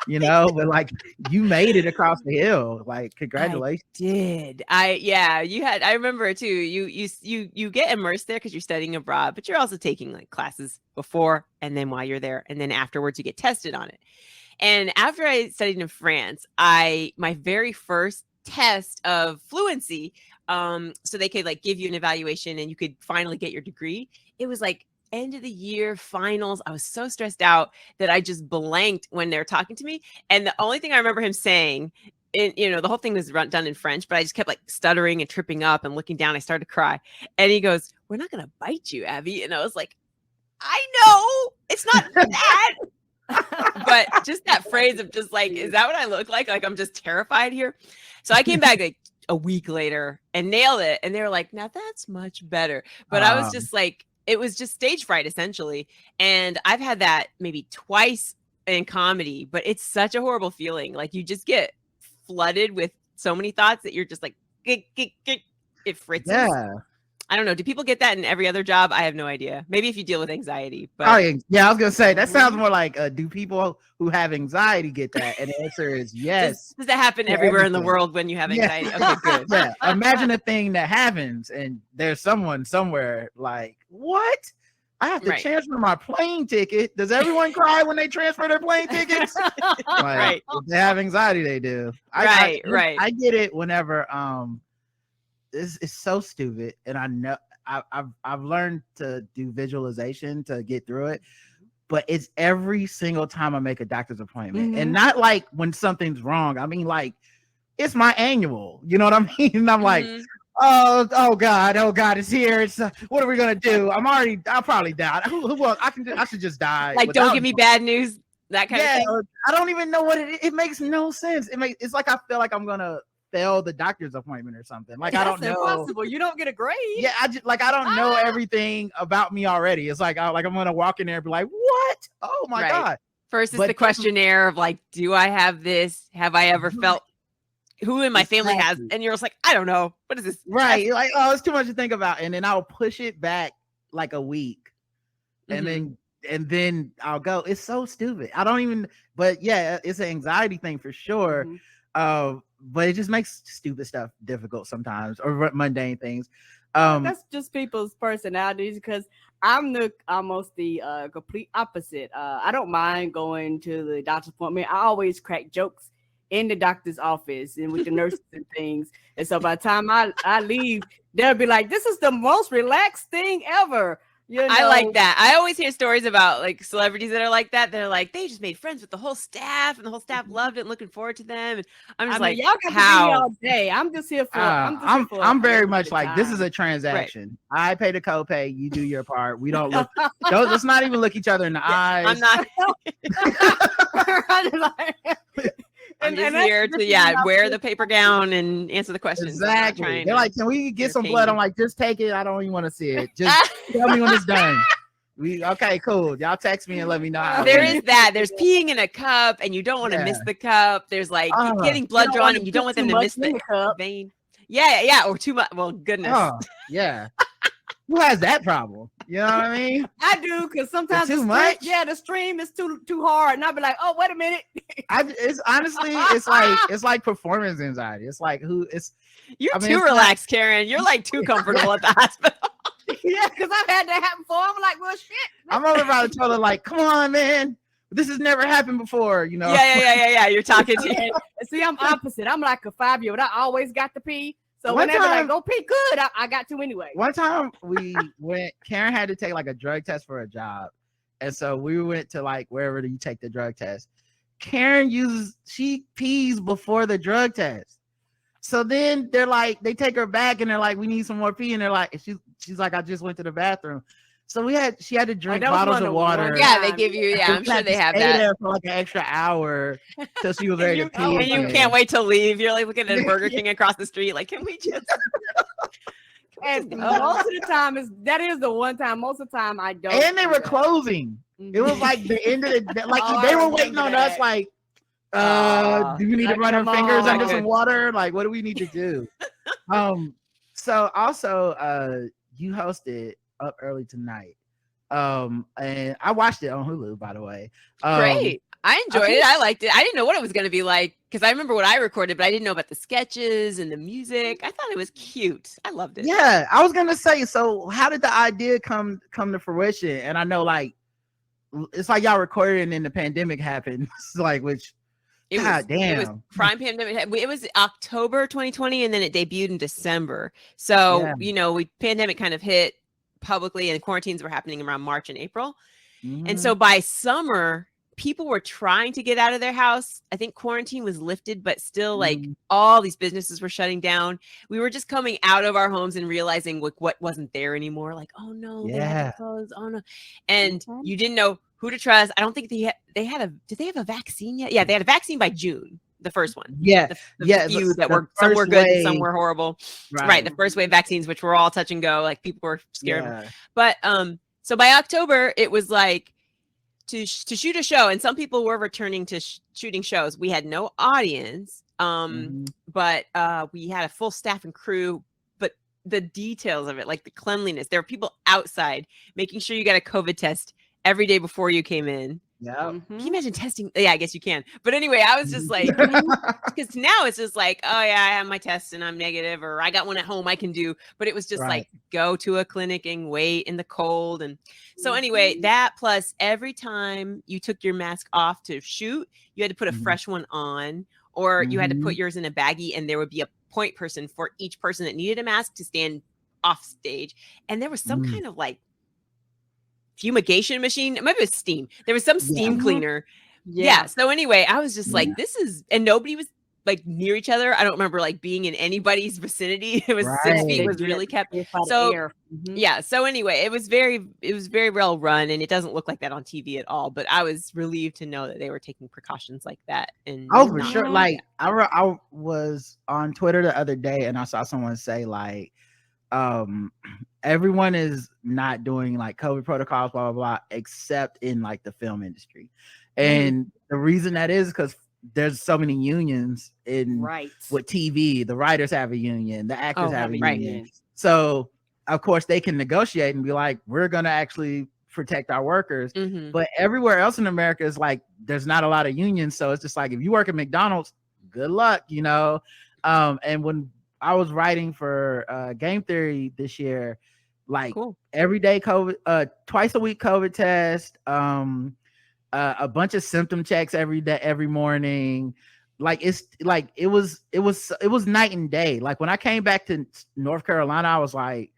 But like you made it across the hill. Like congratulations. I remember too. You get immersed there because you're studying abroad, but you're also taking like classes before and then while you're there, and then afterwards you get tested on it. And after I studied in France, my very first test of fluency, so they could like give you an evaluation and you could finally get your degree. It was like end of the year finals. I was so stressed out that I just blanked when they're talking to me. And the only thing I remember him saying, the whole thing was done in French, but I just kept like stuttering and tripping up and looking down. I started to cry. And he goes, "We're not going to bite you, Abby." And I was like, I know it's not that. But just that phrase of just like, is that what I look like? Like I'm just terrified here. So I came back like a week later and nailed it. And they were like, now that's much better. But I was just like, it was just stage fright essentially. And I've had that maybe twice in comedy, but it's such a horrible feeling. Like you just get flooded with so many thoughts that you're just like, it fritzes. I don't know. Do people get that in every other job? I have no idea. Maybe if you deal with anxiety. But yeah, I was gonna say that sounds more like do people who have anxiety get that? And the answer is yes. Does that happen everywhere in the world when you have anxiety? Okay, good. Yeah. Imagine a thing that happens and there's someone somewhere like, what? I have to transfer my plane ticket. Does everyone cry when they transfer their plane tickets? Like, if they have anxiety, they do. I get it whenever it's so stupid, and I know I've learned to do visualization to get through it, but it's every single time I make a doctor's appointment, and not like when something's wrong. I mean, like it's my annual. You know what I mean? And I'm like, oh God, it's here. It's what are we gonna do? I'll probably die. Well, I should just die. Like, don't give me bad news. That kind of thing. I don't even know what it makes no sense. It's like I feel like I'm gonna fail the doctor's appointment or something. Like I don't know. Impossible. You don't get a grade. Yeah, I don't know everything about me already. It's like I'm gonna walk in there and be like, what? Oh my God. First is the questionnaire of like, do I have this? Have I ever felt? Who in my family has? And you're just like, I don't know. What is this? Right. You're like, oh, it's too much to think about. And then I'll push it back like a week. And then I'll go. It's so stupid. I don't even, but yeah, it's an anxiety thing for sure. But it just makes stupid stuff difficult sometimes, or mundane things. That's just people's personalities, because I'm almost the complete opposite. I don't mind going to the doctor's appointment. I always crack jokes in the doctor's office and with the nurses and things. And so by the time I leave, they'll be like, this is the most relaxed thing ever. You know? I like that. I always hear stories about like celebrities that are like that. They're like, they just made friends with the whole staff, and the whole staff loved it and looking forward to them. And I'm just y'all can be all day. I'm just here for. I'm very much like, this is a transaction. I pay the copay. You do your part. We don't look. Let's not even look each other in the eyes. I'm not. I'm just here to wear the paper gown and answer the questions. Exactly. They're like, can we get some blood? I'm like, just take it. I don't even want to see it. Just tell me when it's done. Okay, cool. Y'all text me and let me know. There is that. There's peeing in a cup and you don't want to miss the cup. There's like getting blood drawn and you don't want them to miss the vein. Yeah, or too much. Well, goodness. Yeah. Who has that problem? You know what I mean? I do, because sometimes too much. Yeah, the stream is too hard, and I'll be like, oh, wait a minute. It's like performance anxiety. It's like you're too relaxed, Karen. You're like too comfortable at the hospital. Yeah, because I've had that happen before. I'm like, well, shit. I'm over about to tell her like, come on, man. This has never happened before, you know? Yeah. You're talking to See, I'm opposite. I'm like a 5-year-old. I always got to pee. So whenever I go pee, good, I got to anyway. One time Karen had to take like a drug test for a job. And so we went to like wherever you take the drug test. Karen she pees before the drug test. So then they're like, they take her back and they're like, we need some more pee. And they're like, she's like, I just went to the bathroom. So she had to drink bottles of water. Yeah, they give you. Yeah, I'm sure they have that. There for like an extra hour till she was ready to pee. And you can't wait to leave. You're like looking at Burger King across the street. Like, can we just? And most of the time that is the one time. Most of the time I don't. And they were closing. It was like the end of the like they were waiting on us. Like, do we need to run our fingers under some water? Like, what do we need to do? So also, you hosted Up Early Tonight, and I watched it on Hulu, by the way. Great. I enjoyed it. I liked it. I didn't know what it was going to be like, because I remember what I recorded, but I didn't know about the sketches and the music. I thought it was cute. I loved it. Yeah, I was gonna say, so how did the idea come to fruition? And I know, like, it's like y'all recorded and then the pandemic happened. Like, which damn, it was prime pandemic. It was October 2020, and then it debuted in December. So pandemic kind of hit publicly, and quarantines were happening around March and April. And so by summer, people were trying to get out of their house. I think quarantine was lifted, but still like all these businesses were shutting down. We were just coming out of our homes and realizing like what wasn't there anymore. Like, oh no, they had to close. Oh no. And you didn't know who to trust. I don't think did they have a vaccine yet? Yeah, they had a vaccine by June. The first one. Yeah. The few that were, some were good and some were horrible. Right. The first wave vaccines, which were all touch and go, like people were scared. But so by October, it was like to shoot a show, and some people were returning to shooting shows. We had no audience, but we had a full staff and crew. But the details of it, like the cleanliness. There were people outside making sure you got a COVID test every day before you came in. Yeah. Mm-hmm. Can you imagine testing? Yeah, I guess you can. But anyway, I was just like, because now it's just like, oh yeah, I have my test and I'm negative, or I got one at home I can do. But it was just like, go to a clinic and wait in the cold. And so anyway, that plus every time you took your mask off to shoot, you had to put a fresh one on, or you had to put yours in a baggie, and there would be a point person for each person that needed a mask to stand off stage. And there was some kind of like fumigation machine. Maybe it was steam. There was some steam cleaner. Yeah. So anyway, I was just like, this is, and nobody was like near each other. I don't remember like being in anybody's vicinity. It was 6 feet was really kept. So yeah. So anyway, it was very well run, and it doesn't look like that on TV at all. But I was relieved to know that they were taking precautions like that. And for sure. Like I was on Twitter the other day, and I saw someone say like, everyone is not doing like COVID protocols, blah, blah, blah, except in like the film industry. And the reason that is because there's so many unions in with TV. The writers have a union, the actors have a union. So of course they can negotiate and be like, we're going to actually protect our workers. But everywhere else in America is like, there's not a lot of unions. So it's just like, if you work at McDonald's, good luck, you know? And when I was writing for Game Theory this year, like every day COVID, twice a week COVID test, a bunch of symptom checks every day, every morning. Like it's like it was night and day. Like when I came back to North Carolina, I was like,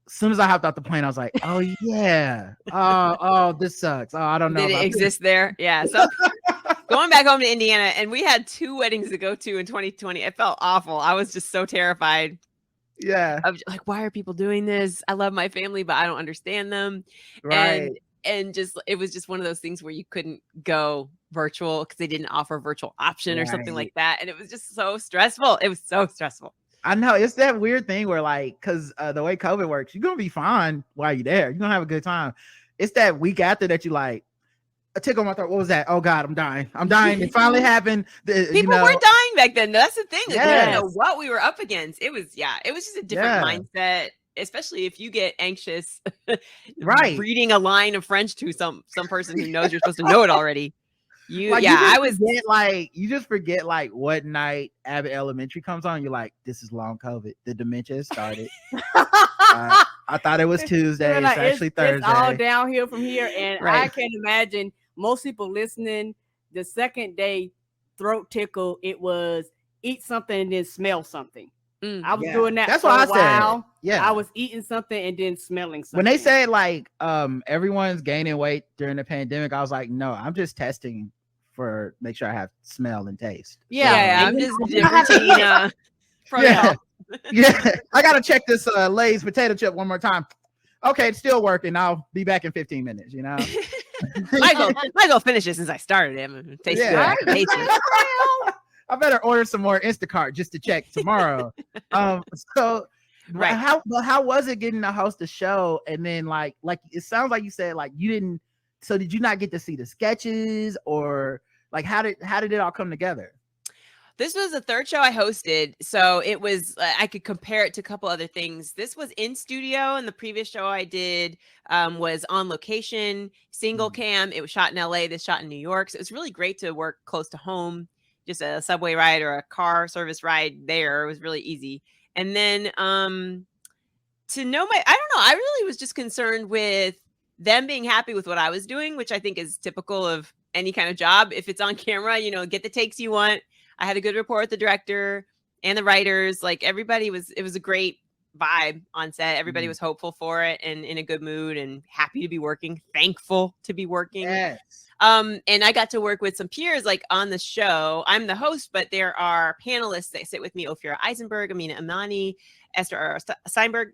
as soon as I hopped out the plane, I was like, oh yeah, oh this sucks. Oh, I don't know. Did it exist there? Yeah. So going back home to Indiana, and we had 2 weddings to go to in 2020. It felt awful. I was just so terrified. Yeah. Of like, why are people doing this? I love my family, but I don't understand them. Right. And just, it was just one of those things where you couldn't go virtual because they didn't offer a virtual option or something like that. And it was just so stressful. It was so stressful. I know, it's that weird thing where like, because the way COVID works, you're gonna be fine while you're there. You're gonna have a good time. It's that week after that you like, a tickle in my throat. What was that? Oh God, I'm dying. It finally happened. People weren't dying back then. That's the thing. Like, we didn't know what we were up against. It was just a different mindset, especially if you get anxious, reading a line of French to some person who knows you're supposed to know it already. You just forget like what night Abbi Elementary comes on. You're like, this is long COVID. The dementia started. I thought it was Tuesday. It's actually Thursday. It's all downhill from here. And I can imagine most people listening, the second day throat tickle, it was eat something and then smell something. I was doing that. That's for what a I while. said. Yeah, I was eating something and then smelling something. When they say like everyone's gaining weight during the pandemic, I was like, no, I'm just testing for make sure I have smell and taste. I'm just routine protocol. I gotta check this Lay's potato chip one more time. Okay, it's still working. I'll be back in 15 minutes, you know. Might go finish it since I started it. It tastes good. I better order some more Instacart just to check tomorrow. How was it getting to host the show? And then like it sounds like you said like you didn't. So did you not get to see the sketches, or like how did it all come together? This was the third show I hosted, so it was I could compare it to a couple other things. This was in studio, and the previous show I did was on location, single cam. It was shot in LA. This shot in New York. So it was really great to work close to home. Just a subway ride or a car service ride there. It was really easy. And then to know I don't know. I really was just concerned with them being happy with what I was doing, which I think is typical of any kind of job. If it's on camera, get the takes you want. I had a good rapport with the director and the writers. Like it was a great vibe on set. Everybody was hopeful for it and in a good mood and happy to be working, thankful to be working. Yes. And I got to work with some peers like on the show. I'm the host, but there are panelists that sit with me: Ophira Eisenberg, Amina Amani, Esther Steinberg.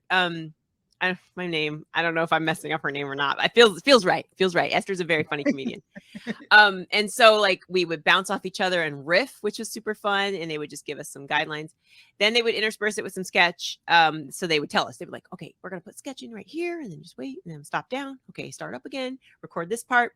My name, I don't know if I'm messing up her name or not. It feels right. Esther's a very funny comedian. And so like we would bounce off each other and riff, which was super fun. And they would just give us some guidelines. Then they would intersperse it with some sketch. So they would tell us, they were like, okay, we're going to put sketch in right here and then just wait and then stop down. Okay, start up again, record this part.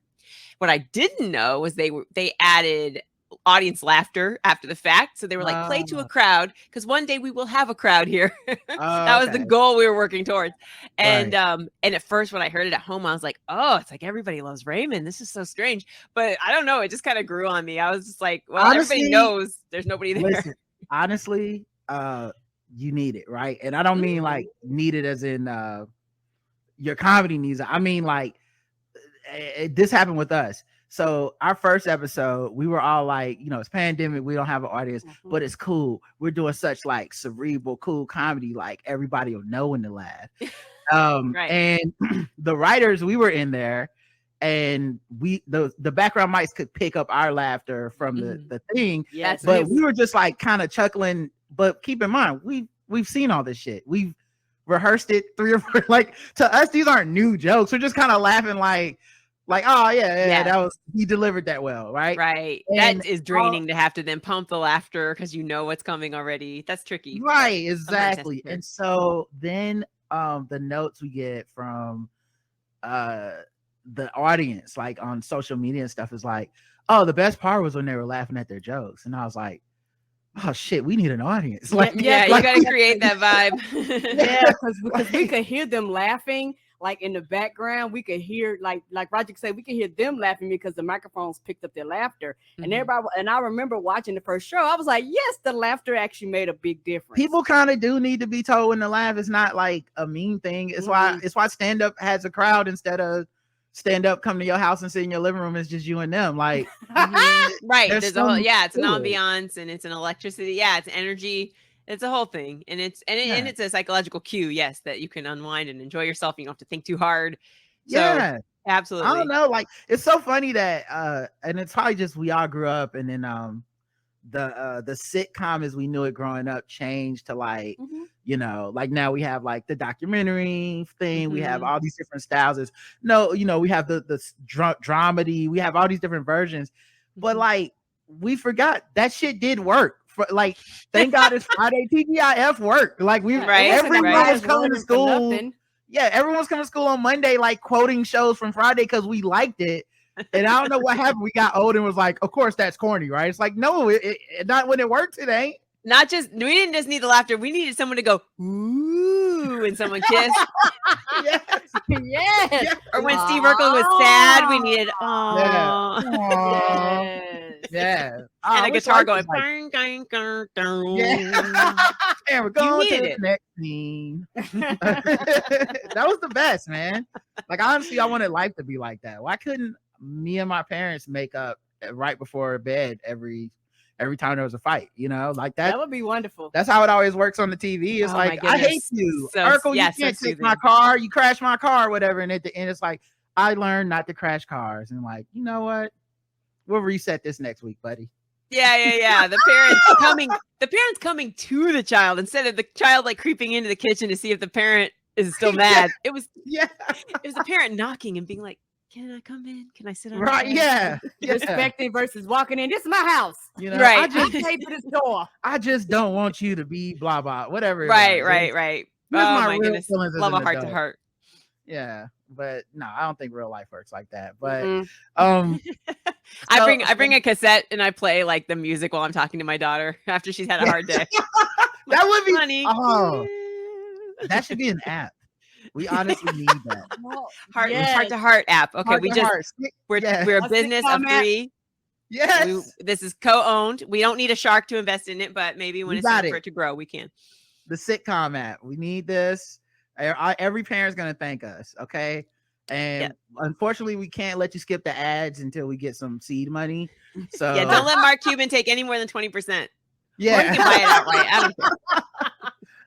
What I didn't know was they added audience laughter after the fact. So they were like, play to a crowd, because one day we will have a crowd here. That was the goal we were working towards. And and at first when I heard it at home, I was like, oh, it's like everybody loves Raymond. This is so strange. But I don't know. It just kind of grew on me. I was just like, well, honestly, everybody knows there's nobody there. Listen, honestly, you need it, right? And I don't mean like need it as in your comedy needs it. I mean like this happened with us. So our first episode, we were all like, you know, it's pandemic, we don't have an audience, but it's cool. We're doing such like cerebral, cool comedy, like everybody will know when to laugh. And the writers, we were in there, and the background mics could pick up our laughter from the thing. Yes, but we were just like kind of chuckling. But keep in mind, we've seen all this shit. We've rehearsed it 3 or 4. Like to us, these aren't new jokes. We're just kind of laughing like, oh yeah, that was, he delivered that well, right? Right. And that is draining to have to then pump the laughter because you know what's coming already. That's tricky. Right, exactly. And so then the notes we get from the audience, like on social media and stuff, is like, oh, the best part was when they were laughing at their jokes. And I was like, oh shit, we need an audience. Like, you gotta create that vibe. because we could hear them laughing. Like in the background, we could hear, like Roger said, we could hear them laughing because the microphones picked up their laughter. And everybody, and I remember watching the first show, I was like, yes, the laughter actually made a big difference. People kind of do need to be told when to laugh. It's not like a mean thing. It's why stand-up has a crowd instead of stand-up come to your house and sit in your living room. It's just you and them. Like, right. There's a whole, it's an ambiance and it's an electricity. Yeah, it's energy. It's a whole thing, and it's a psychological cue, yes, that you can unwind and enjoy yourself. You don't have to think too hard. So, absolutely. I don't know, like it's so funny that, and it's probably just we all grew up, and then the sitcom as we knew it growing up changed to like, you know, like now we have like the documentary thing, we have all these different styles. We have the dramedy, we have all these different versions, but like we forgot that shit did work. Like, thank God it's Friday. TGIF worked. Like everyone was coming to school. Yeah, everyone was coming to school on Monday, like quoting shows from Friday because we liked it. And I don't know what happened. We got old and was like, of course that's corny, right? It's like, no, it not when it works, it ain't. We didn't just need the laughter. We needed someone to go, ooh, and someone kiss. Yes. Or when Steve Urkel was sad, we needed, yeah. And a guitar going, and we're going to the next scene. That was the best, man. Like, honestly, I wanted life to be like that. Why couldn't me and my parents make up right before bed every time there was a fight, you know, like that? That would be wonderful. That's how it always works on the TV. It's like, I hate you, Urkel. You can't take my car. You crash my car, whatever. And at the end, it's like, I learned not to crash cars. And like, you know what? We'll reset this next week, buddy. Yeah. The parents coming to the child instead of the child like creeping into the kitchen to see if the parent is still mad. It was the parent knocking and being like, can I come in? Can I sit on? Right? Yeah. Respecting versus walking in. This is my house. You know, right? I just paid for this door. I just don't want you to be blah blah whatever. Right. Oh my goodness, love a heart to heart. Yeah, but no, I don't think real life works like that. But I bring a cassette and I play like the music while I'm talking to my daughter after she's had a hard day. That would be funny. Oh, that should be an app. We honestly need that. Heart to heart app. Okay, we're a business of 3. Yes, this is co-owned. We don't need a shark to invest in it, but maybe when it's time for it to grow, we can. The sitcom app. We need this. Every parent's gonna thank us, okay? And unfortunately, we can't let you skip the ads until we get some seed money. So don't let Mark Cuban take any more than 20%. Yeah, or you can buy it outright. I don't care.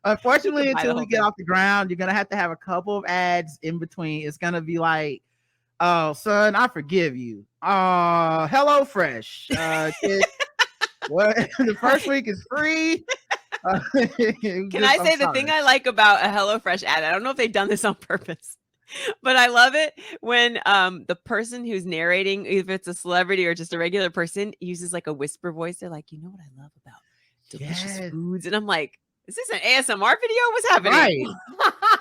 Unfortunately, until we get off the ground, you're gonna have to have a couple of ads in between. It's gonna be like, "Oh, son, I forgive you." Hello Fresh. What? The first week is free. Can I say the thing I like about a HelloFresh ad? I don't know if they've done this on purpose, but I love it when the person who's narrating, if it's a celebrity or just a regular person, uses like a whisper voice. They're like, you know what I love about delicious foods? And I'm like, is this an ASMR video? What's happening? Right.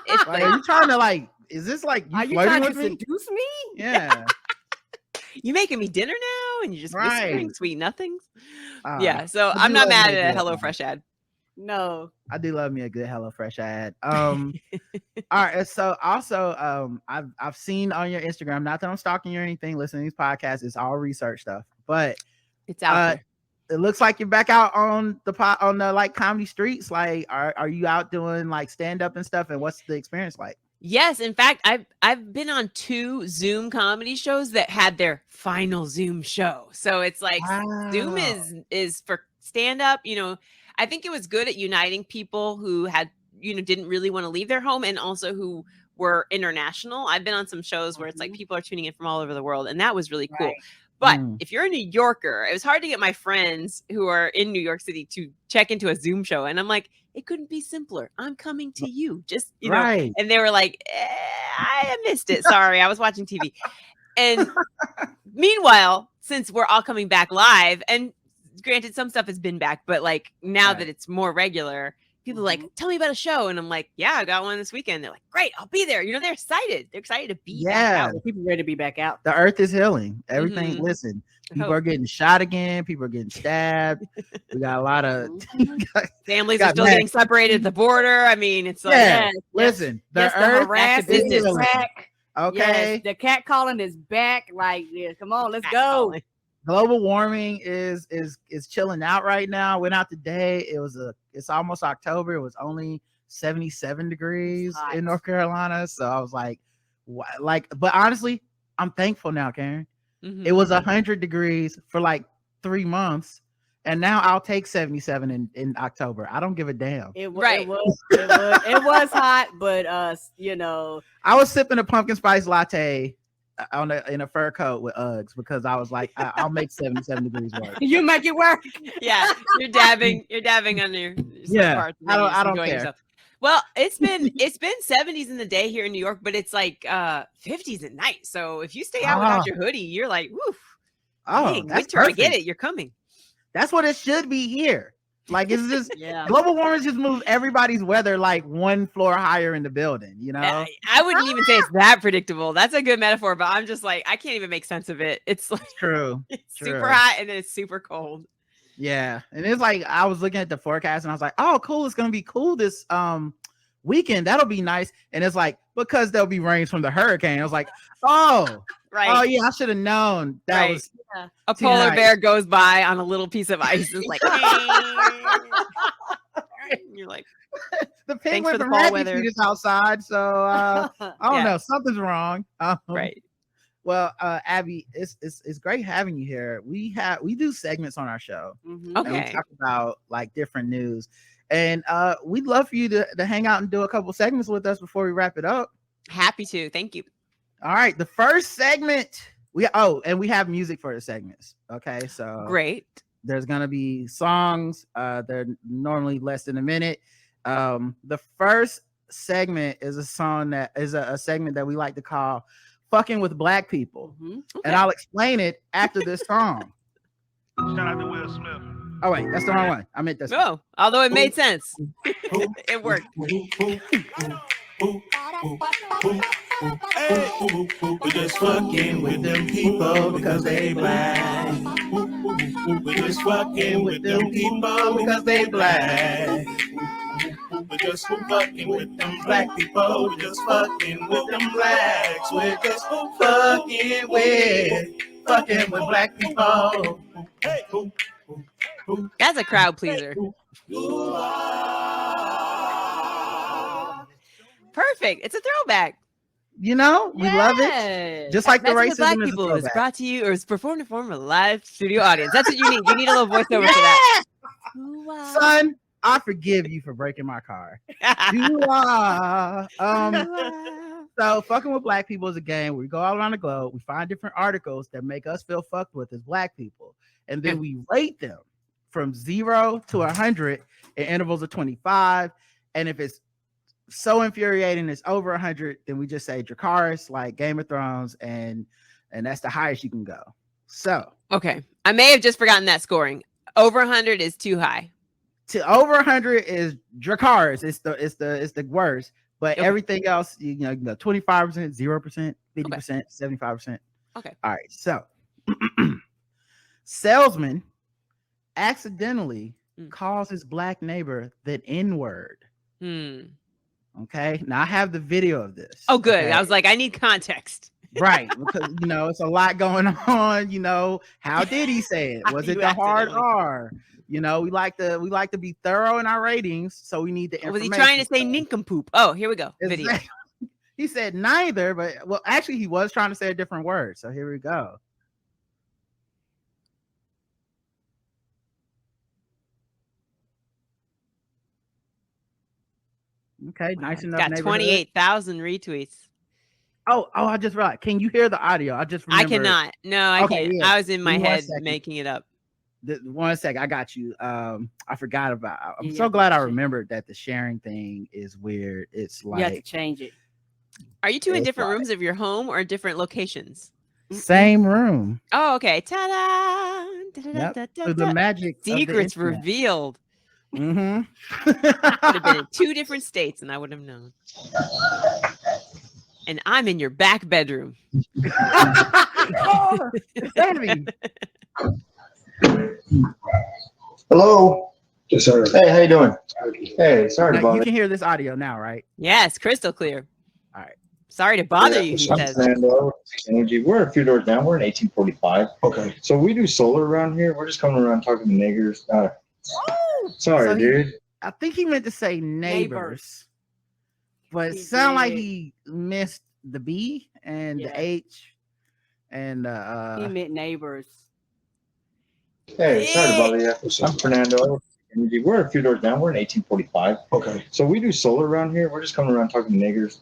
It's like, are you trying to like, is this like, are you trying to seduce me? Yeah. You making me dinner now? and you're just whispering sweet nothings. Yeah, so I I'm do not love mad me a at a good HelloFresh ad. No. I do love me a good HelloFresh ad. All right. So also, I've seen on your Instagram, not that I'm stalking you or anything, listening to these podcasts, it's all research stuff, but It's out there. it looks like you're back out on the like comedy streets. Like, are you out doing like stand up and stuff? And what's the experience like? Yes, in fact, I've been on 2 Zoom comedy shows that had their final Zoom show. So it's like Zoom is for stand up, you know. I think it was good at uniting people who had, you know, didn't really want to leave their home and also who were international. I've been on some shows where it's like people are tuning in from all over the world, and that was really cool. Right. But if you're a New Yorker, it was hard to get my friends who are in New York City to check into a Zoom show. And I'm like, it couldn't be simpler. I'm coming to you. Just, you know, and they were like, I missed it. Sorry, I was watching TV. And meanwhile, since we're all coming back live, and granted, some stuff has been back, but like now that it's more regular, people are like, tell me about a show. And I'm like, yeah, I got one this weekend. They're like, great, I'll be there. You know, they're excited. They're excited to be back out. People ready to be back out. The earth is healing. Everything, listen, people are getting shot again. People are getting stabbed. We got a lot of families are still getting separated at the border. I mean, it's like, listen, the earth is back. Okay. Yes, the cat calling is back. Like, come on, let's go. Global warming is chilling out right now. Went out today. It's almost October. It was only 77 degrees in North Carolina. So I was like, but honestly, I'm thankful now, Karen. It was 100 degrees for like 3 months, and now I'll take 77 in October. I don't give a damn. It was hot, but you know, I was sipping a pumpkin spice latte in a fur coat with Uggs because I was like, I'll make 77 degrees work. You make it work. Yeah, you're dabbing on your parts. I don't care. Yourself. Well, it's been 70s in the day here in New York, but it's like 50s at night. So if you stay out without your hoodie, you're like, woof. Dang, that's winter, perfect. I get it. You're coming. That's what it should be here. Like, it's just global warming just moves everybody's weather like one floor higher in the building, you know? I wouldn't even say it's that predictable. That's a good metaphor, but I'm just like, I can't even make sense of it. It's like true. It's super hot and then it's super cold. Yeah. And it's like, I was looking at the forecast and I was like, oh, cool. It's going to be cool this weekend. That'll be nice. And it's like, because there'll be rains from the hurricane. I was like, oh, oh yeah, I should have known that was a polar bear goes by on a little piece of ice. It's like, you're like, the penguin from Happy Feet is outside. So I don't know. Something's wrong. Right. Well, Abbi, it's great having you here. We do segments on our show. Okay. We talk about like different news. And we'd love for you to hang out and do a couple segments with us before we wrap it up. Happy to. Thank you. All right. The first segment, we have music for the segments. Okay. So great. There's gonna be songs. They're normally less than a minute. The first segment is a song that is a segment that we like to call Fucking with Black People. Okay. And I'll explain it after this song. Shout out to Will Smith. Oh wait, that's the wrong one. I meant this. No, although it made sense. It worked. Hey, we're just fucking with them people because they black. We're just fucking with them people because they black. We're just fucking with them black people. We're just fucking with them blacks. We're just fucking with black people. Hey. That's a crowd pleaser. Perfect. It's a throwback. You know, we love it. Just like the racism Black People is brought to you or is performed in form of a live studio audience. That's what you need. You need a little voiceover for that. Son, I forgive you for breaking my car. So fucking with black people is a game where we go all around the globe. We find different articles that make us feel fucked with as black people. And then we rate them from 0 to 100 in intervals of 25. And if it's so infuriating it's over 100, then we just say Dracarys, like Game of Thrones, and that's the highest you can go. So okay, I may have just forgotten that scoring. Over 100 is too high. To over 100 is Dracarys. It's the worst. But everything else, you know, 25%, 0%, 50%, 75%. Okay. All right. So Salesman accidentally calls his black neighbor the N-word. Okay, now I have the video of this. Oh, good. Okay? I was like, I need context. Right, because it's a lot going on. How did he say it? Was it the hard R? We like to be thorough in our ratings, so we need the information. Was he trying to say nincompoop? Oh, here we go. Video. He said neither, but actually he was trying to say a different word. So here we go. Okay, nice enough. Got 28,000 retweets. Oh, I just realized. Can you hear the audio? I just remembered. I cannot. No, I can't. Yeah. I was in my head making it up. 1 second, I got you. I forgot about. I'm so glad I remembered that the sharing thing is weird. It's like you have to change it. Are you two in different rooms of your home or different locations? Same room. Oh, okay. Ta-da! Yep. So the magic. Secrets revealed. Mm-hmm. Could have been in 2 different states, and I would have known. And I'm in your back bedroom. Oh, hello. Yes, sir. Hey, how you doing? Hey, sorry to bother you. Can hear this audio now, right? Yes, crystal clear. All right. Sorry to bother you, he says. Energy. We're a few doors down. We're in 1845. Okay. So we do solar around here. We're just coming around talking to niggers. Sorry, dude. I think he meant to say neighbors. But it sounded like he missed the B and the H. And he meant neighbors. Hey, sorry to bother you. I'm Fernando. We're a few doors down. We're in 1845. Okay. So we do solar around here. We're just coming around talking to niggers.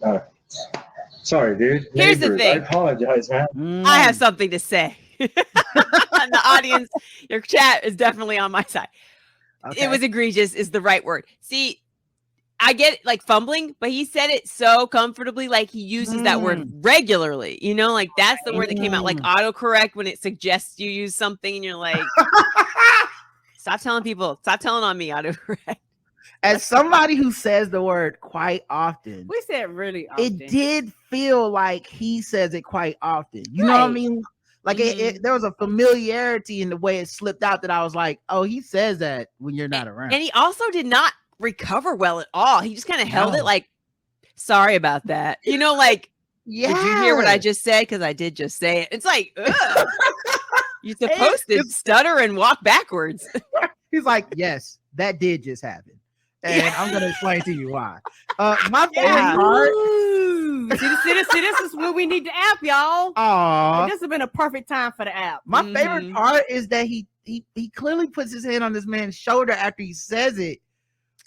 Sorry, dude. Here's the thing. I apologize, man. I have something to say. The audience, your chat is definitely on my side. Okay. It was egregious is the right word. See, I get it, like fumbling, but he said it so comfortably, like he uses that word regularly. Like that's the word that came out, like autocorrect when it suggests you use something, and you're like, stop telling on me, autocorrect. As somebody who says the word quite often, we said really often. It did feel like he says it quite often. You know what I mean? Like there was a familiarity in the way it slipped out that I was like, oh, he says that when you're not around. And he also did not recover well at all. He just kind of held it like, sorry about that. Did you hear what I just said? Because I did just say it. It's like, ugh. You're supposed to stutter and walk backwards. He's like, yes, that did just happen. And I'm going to explain to you why. My favorite part. See, this is when we need the app, y'all. This has been a perfect time for the app. My favorite part is that he clearly puts his hand on this man's shoulder after he says it.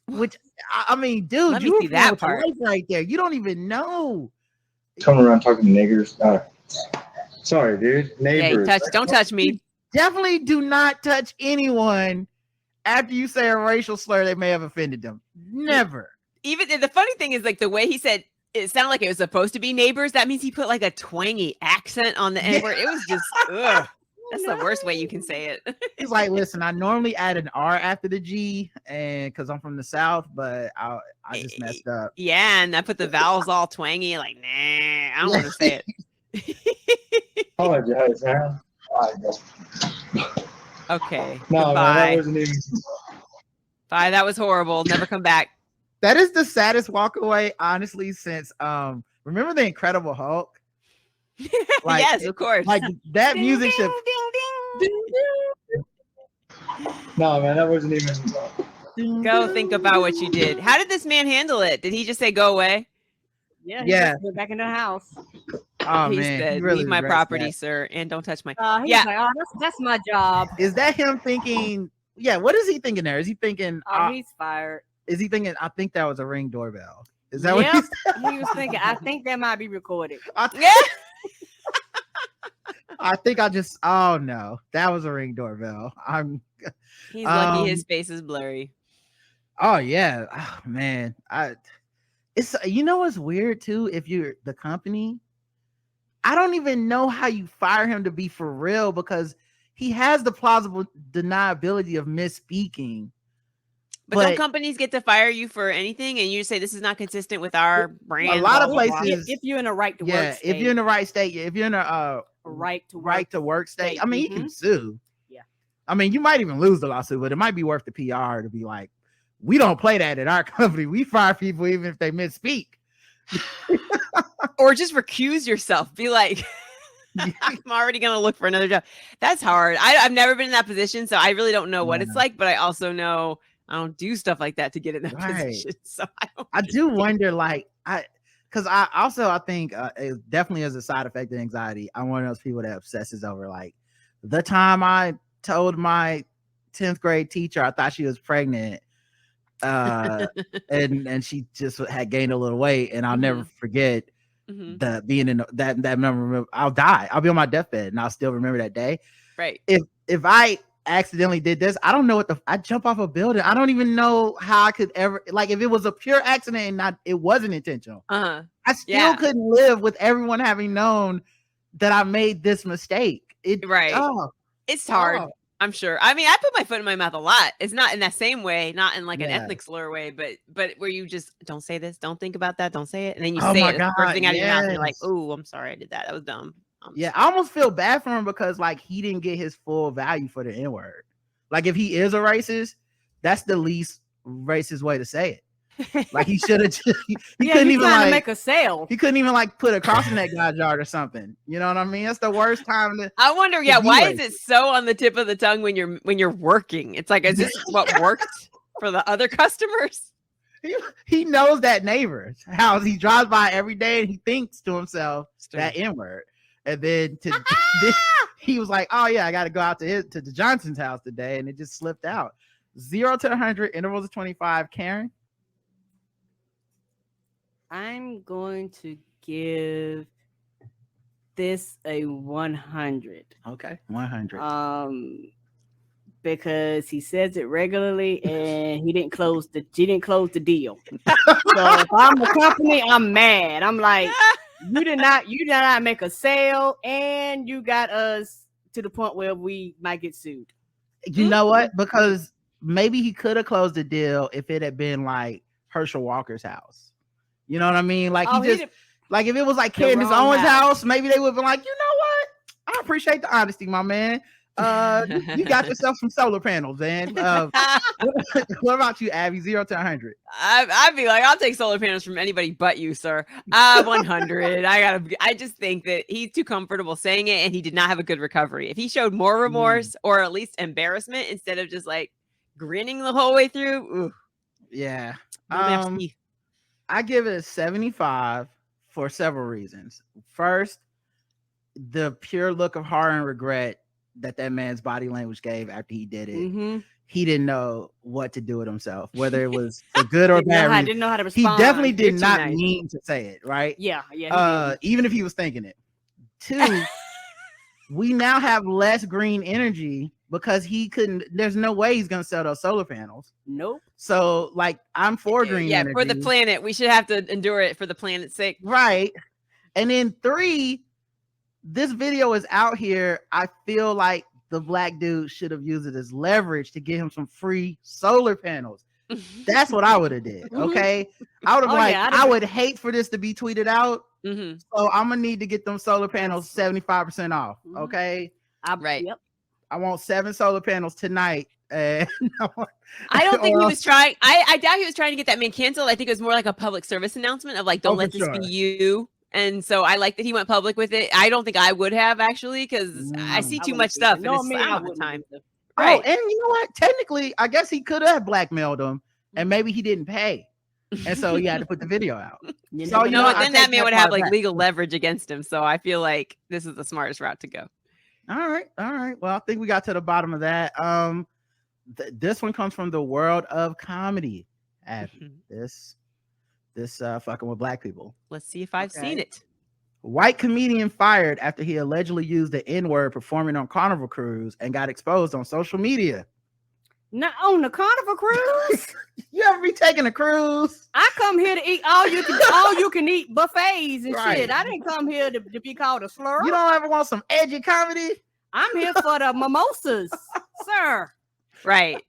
Which, I mean, dude, let you me see that part right there. You don't even know. Coming around talking to niggers. Sorry, dude. Neighbors. Hey, don't touch me. Definitely do not touch anyone after you say a racial slur that may have offended them. Never. Even the funny thing is, like, the way he said it sounded like it was supposed to be neighbors. That means he put like a twangy accent on the N word. It was just, ugh. That's the worst way you can say it. He's like, listen, I normally add an R after the G, and because I'm from the South, but I just messed up. Yeah, and I put the vowels all twangy, like, nah, I don't want to say it. Apologize, man. Okay. No, goodbye. man, that wasn't even. Bye. That was horrible. Never come back. That is the saddest walk away, honestly, since remember the Incredible Hulk? Like, yes, of course. Like that music should. No, man, that wasn't even. Go think about what you did. How did this man handle it? Did he just say go away? Yeah. Went back into the house. Oh he man, said, he really leave my property, that. Sir, and don't touch my. He's like, oh, that's my job. Is that him thinking? Yeah, what is he thinking there? Is he thinking? He's fired. Is he thinking? I think that was a Ring doorbell. Is that what he was thinking? I think that might be recorded. I think I just. Oh no, that was a Ring doorbell. He's lucky his face is blurry. Oh yeah, oh, man. It's what's weird too. If you're the company, I don't even know how you fire him to be for real because he has the plausible deniability of misspeaking. But don't companies get to fire you for anything, and you say this is not consistent with our brand? A lot of places, if you're in a right to work state. if you're in the right state, if you're in a right to work state, I mean, you can sue. Yeah. I mean, you might even lose the lawsuit, but it might be worth the PR to be like, we don't play that at our company. We fire people even if they misspeak. Or just recuse yourself. Be like, I'm already going to look for another job. That's hard. I've never been in that position, so I really don't know what it's like, but I also know I don't do stuff like that to get in that position. So I do wonder, like, because I think it definitely is a side effect of anxiety. I'm one of those people that obsesses over, like, the time I told my 10th grade teacher I thought she was pregnant, and she just had gained a little weight, and I'll never forget the being in that memory. I'll die. I'll be on my deathbed, and I'll still remember that day. Right. If I accidentally did this, I don't know I jump off a building. I don't even know how I could ever, like, if it was a pure accident and it wasn't intentional. I still couldn't live with everyone having known that I made this mistake. It's hard. I'm sure. I mean, I put my foot in my mouth a lot. It's not in that same way, not in like an ethnic slur way, but where you just don't say this, don't think about that, don't say it, and then you say it, the first thing out of your mouth, and you're like, "Oh, I'm sorry, I did that. That was dumb." I almost feel bad for him because, like, he didn't get his full value for the N-word. Like, if he is a racist, that's the least racist way to say it. Like, he should have. He couldn't even like make a sale. He couldn't even like put a cross in that guy's yard or something. You know what I mean? That's the worst time to. I wonder, why is it so on the tip of the tongue when you're working? It's like, is this what worked for the other customers? He knows that neighbor's house. He drives by every day and he thinks to himself that N-word. And then he was like, "Oh yeah, I got to go out to the Johnson's house today," and it just slipped out. 0 to 100, intervals of 25. Karen, I'm going to give this a 100. Okay, 100. Because he says it regularly and he didn't close the deal. So if I'm the company, I'm mad. I'm like, you did not make a sale, and you got us to the point where we might get sued. You know what? Because maybe he could have closed the deal if it had been like Herschel Walker's house. You know what I mean? Like, like if it was like Candace Owens' house, maybe they would have been like, you know what? I appreciate the honesty, my man. You got yourself some solar panels, man. What about you, Abby? 0 to 100. I'd be like, I'll take solar panels from anybody but you, sir. 100. I just think that he's too comfortable saying it, and he did not have a good recovery. If he showed more remorse or at least embarrassment instead of just like grinning the whole way through, ooh. Yeah. I give it a 75 for several reasons. First, the pure look of horror and regret that man's body language gave after he did it. He didn't know what to do with himself, whether it was for good or bad. Didn't know how to respond. He definitely did not mean to say it, right? Yeah. Even if he was thinking it. 2, we now have less green energy because he couldn't. There's no way he's gonna sell those solar panels. Nope. So, like, I'm for green energy. For the planet. We should have to endure it for the planet's sake. Right. And then 3, this video is out here. I feel like the black dude should have used it as leverage to get him some free solar panels. That's what I would have did. Okay. I would have I would hate for this to be tweeted out. So I'm gonna need to get them solar panels 75% off. Okay. Right. Yep. I want 7 solar panels tonight. And I don't think he was trying. I doubt he was trying to get that man canceled. I think it was more like a public service announcement of like, don't let this be you. And so I like that he went public with it. I don't think I would have actually, because I see too much stuff. And it's not the time. Right. Oh, and you know what? Technically, I guess he could have blackmailed him, and maybe he didn't pay, and so he had to put the video out. So you know what? Then that man would have like legal leverage against him. So I feel like this is the smartest route to go. All right. Well, I think we got to the bottom of that. This one comes from the world of comedy. This fucking with black people. Let's see if I've seen it. White comedian fired after he allegedly used the N-word performing on Carnival Cruise and got exposed on social media. Not on the Carnival Cruise. You ever be taking a cruise? I come here to eat all you can eat buffets and shit. I didn't come here to be called a slur. You don't ever want some edgy comedy? I'm here for the mimosas, sir. Right.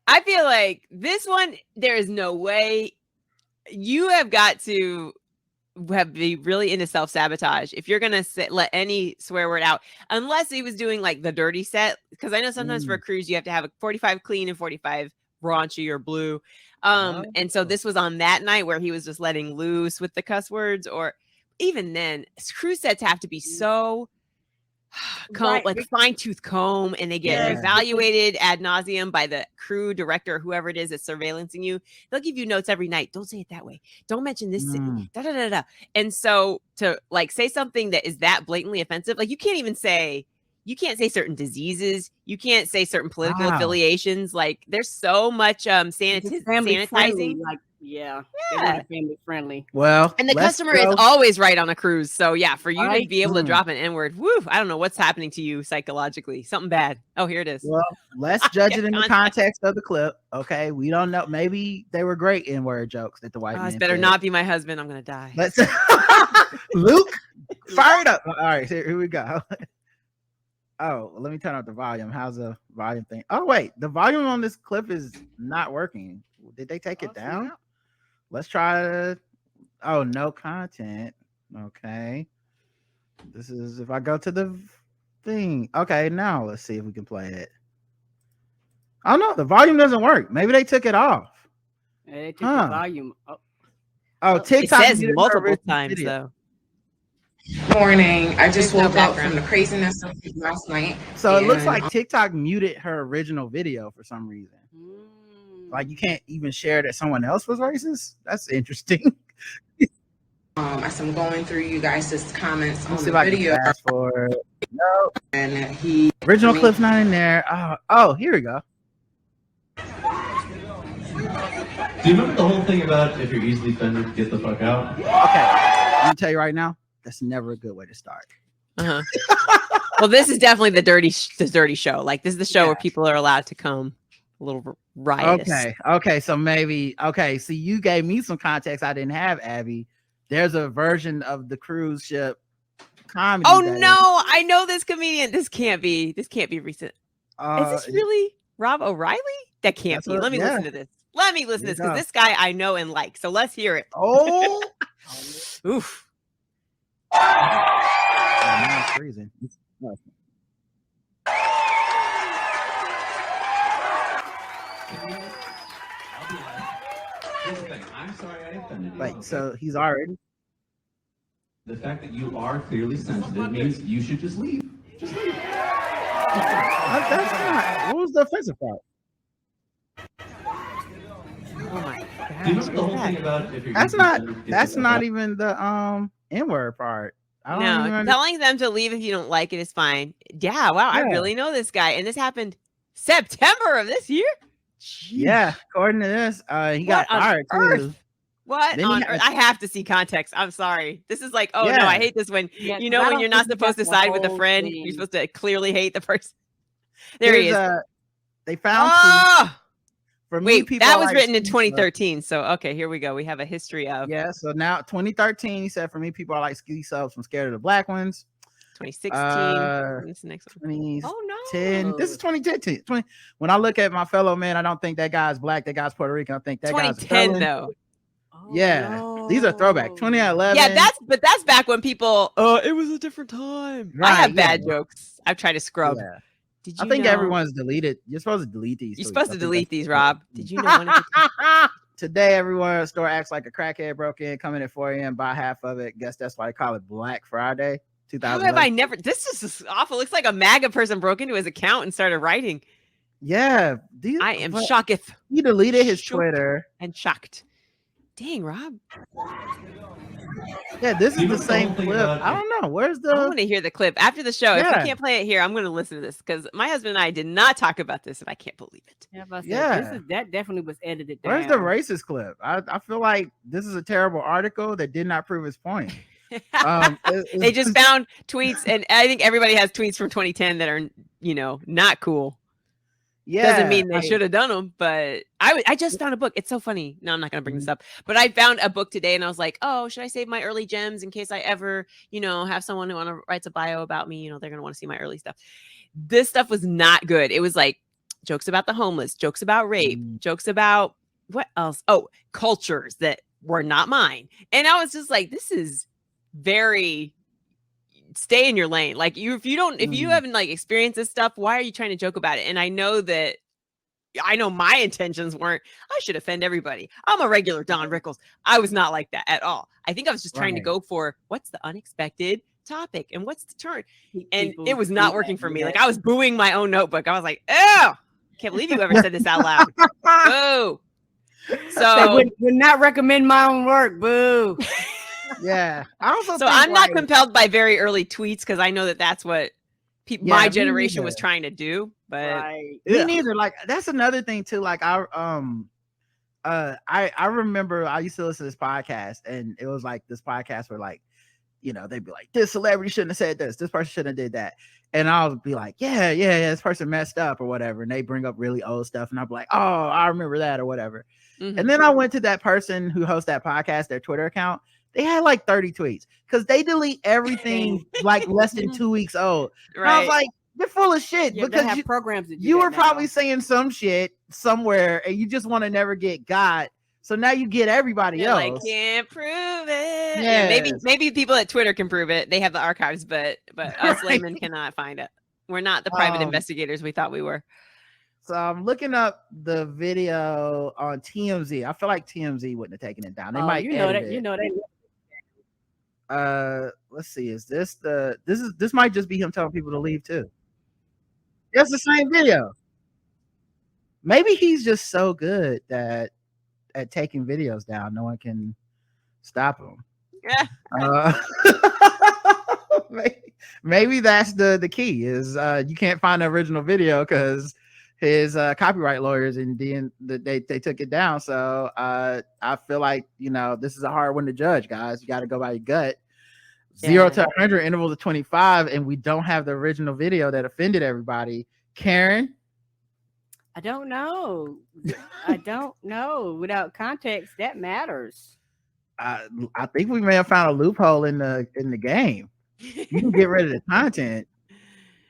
I feel like this one, there is no way. You have got to be really into self-sabotage if you're gonna let any swear word out, unless he was doing like the dirty set, because I know sometimes for a cruise you have to have a 45 clean and 45 raunchy or blue, and so this was on that night where he was just letting loose with the cuss words. Or even then, cruise sets have to be so like fine-tooth comb, and they get evaluated ad nauseum by the crew director or whoever it is that's surveillancing you. They'll give you notes every night. Don't say it that way. Don't mention this city. Da, da, da, da. And so to like say something that is that blatantly offensive, like you can't say certain diseases. You can't say certain political affiliations. Like there's so much sanitizing. Friendly, like family friendly. Well, and the customer is always right on a cruise. So yeah, for you to be able to drop an N-word, I don't know what's happening to you psychologically. Something bad. Oh, here it is. Well, let's judge it in the context of the clip. Okay, we don't know. Maybe they were great N-word jokes that the white man better not be my husband. I'm gonna die. Let's Luke, fire it up. All right, here we go. Oh, let me turn up the volume. How's the volume thing? Oh, wait, the volume on this clip is not working. Did they take it down? Let's try to. Oh, no content. Okay. This is if I go to the thing. Okay, now let's see if we can play it. Oh, no, the volume doesn't work. Maybe they took it off. Yeah, they took the volume up. Oh, TikTok it says multiple times, though. Morning. I just woke up from the craziness of last night. So it looks like TikTok muted her original video for some reason. Like you can't even share that someone else was racist. That's interesting. As I'm going through you guys' comments on the video. No. And original clip's not in there. Oh, here we go. Do you remember the whole thing about if you're easily offended, get the fuck out? Okay, I'm gonna tell you right now. That's never a good way to start. Well, this is definitely the dirty show. Like this is the show where people are allowed to come a little riotous. Okay. So maybe so you gave me some context I didn't have, Abby. There's a version of the cruise ship comedy. Oh no, I know this comedian. This can't be recent. Is this really Rob O'Reilly? That can't be. Let me listen to this. Let me listen to this because this guy I know and like. So let's hear it. Oh, oof. Now it's freezing. I'm sorry I offended you. Like, so he's already. The fact that you are clearly sensitive means you should just leave. Just leave. That's not. What was the offensive part? Oh my god! Do you remember the whole thing about if you're That's not even the N-word part. No, telling them to leave if you don't like it is fine. Yeah, wow, I really know this guy, and this happened September of this year. Jeez. Yeah, according to this, he got fired too. What on earth? I have to see context. I'm sorry. This is like, no, I hate this when when you're not supposed to side with a friend, you're supposed to clearly hate the person. There he is. They found. For me, people that was written in 2013. So okay, here we go. We have a history of So now 2013, he said for me, people are like ski subs. I'm scared of the black ones. 2016. This next one. 2010. This is 2010. When I look at my fellow man, I don't think that guy's black. That guy's Puerto Rican. I think that guy's 2010 though. These are throwback. 2011. Yeah, that's back when people. It was a different time. Right, I have bad jokes. I've tried to scrub. Yeah. I think everyone's deleted. You're supposed to delete these. You're supposed to delete these, Rob. Did you know? Today, everyone in the store acts like a crackhead broke in, come in at 4 a.m., buy half of it. Guess that's why they call it Black Friday. 2000. How have I never? This is awful. Looks like a MAGA person broke into his account and started writing. Yeah, I am shocketh. He deleted his Twitter and shocked. Dang, Rob. Yeah, this is the same clip. I don't know. Where's the? I want to hear the clip after the show. If we can't play it here, I'm going to listen to this because my husband and I did not talk about this, and I can't believe it. That definitely was edited down. Where's the racist clip? I feel like this is a terrible article that did not prove his point. They just found tweets, and I think everybody has tweets from 2010 that are, not cool. Yeah, doesn't mean they should have done them, but I just found a book. It's so funny. No, I'm not going to bring this up, but I found a book today and I was like, oh, should I save my early gems in case I ever, have someone who writes a bio about me, they're going to want to see my early stuff. This stuff was not good. It was like jokes about the homeless, jokes about rape, jokes about what else? Oh, cultures that were not mine. And I was just like, this is very, stay in your lane. Like if you haven't like experienced this stuff, why are you trying to joke about it? And I know my intentions weren't, I should offend everybody. I'm a regular Don Rickles. I was not like that at all. I think I was just trying to go for what's the unexpected topic and what's the turn. And it was not working for me. Like I was booing my own notebook. I was like, oh, can't believe you ever said this out loud. Boo. So would not recommend my own work. Boo. Yeah. I also so I'm not compelled by very early tweets because I know that that's what my generation was trying to do. But me neither. Like that's another thing too. Like I remember I used to listen to this podcast, and it was like this podcast where like, you know, they'd be like, this celebrity shouldn't have said this person shouldn't have did that. And I would be like, yeah, this person messed up or whatever. And they bring up really old stuff. And I'd be like, oh, I remember that or whatever. Mm-hmm. And then I went to that person who hosts that podcast, their Twitter account. They had like 30 tweets because they delete everything like less than 2 weeks old. Right. I was like, they're full of shit because have programs that you were probably saying some shit somewhere and you just want to never get got. So now you get everybody else. I can't prove it. Yeah, maybe people at Twitter can prove it. They have the archives, but us laymen cannot find it. We're not the private investigators we thought we were. So I'm looking up the video on TMZ. I feel like TMZ wouldn't have taken it down. They might edit it. Let's see. Is this this might just be him telling people to leave too. It's the same video. Maybe he's just so good at taking videos down, no one can stop him. Yeah. Maybe that's the key is you can't find the original video because his copyright lawyers and they took it down. So I feel like, you know, this is a hard one to judge, guys. You got to go by your gut. 0 to 100 intervals of 25, and we don't have the original video that offended everybody. Karen? I don't know. Without context, that matters. I think we may have found a loophole in the game. You can get rid of the content.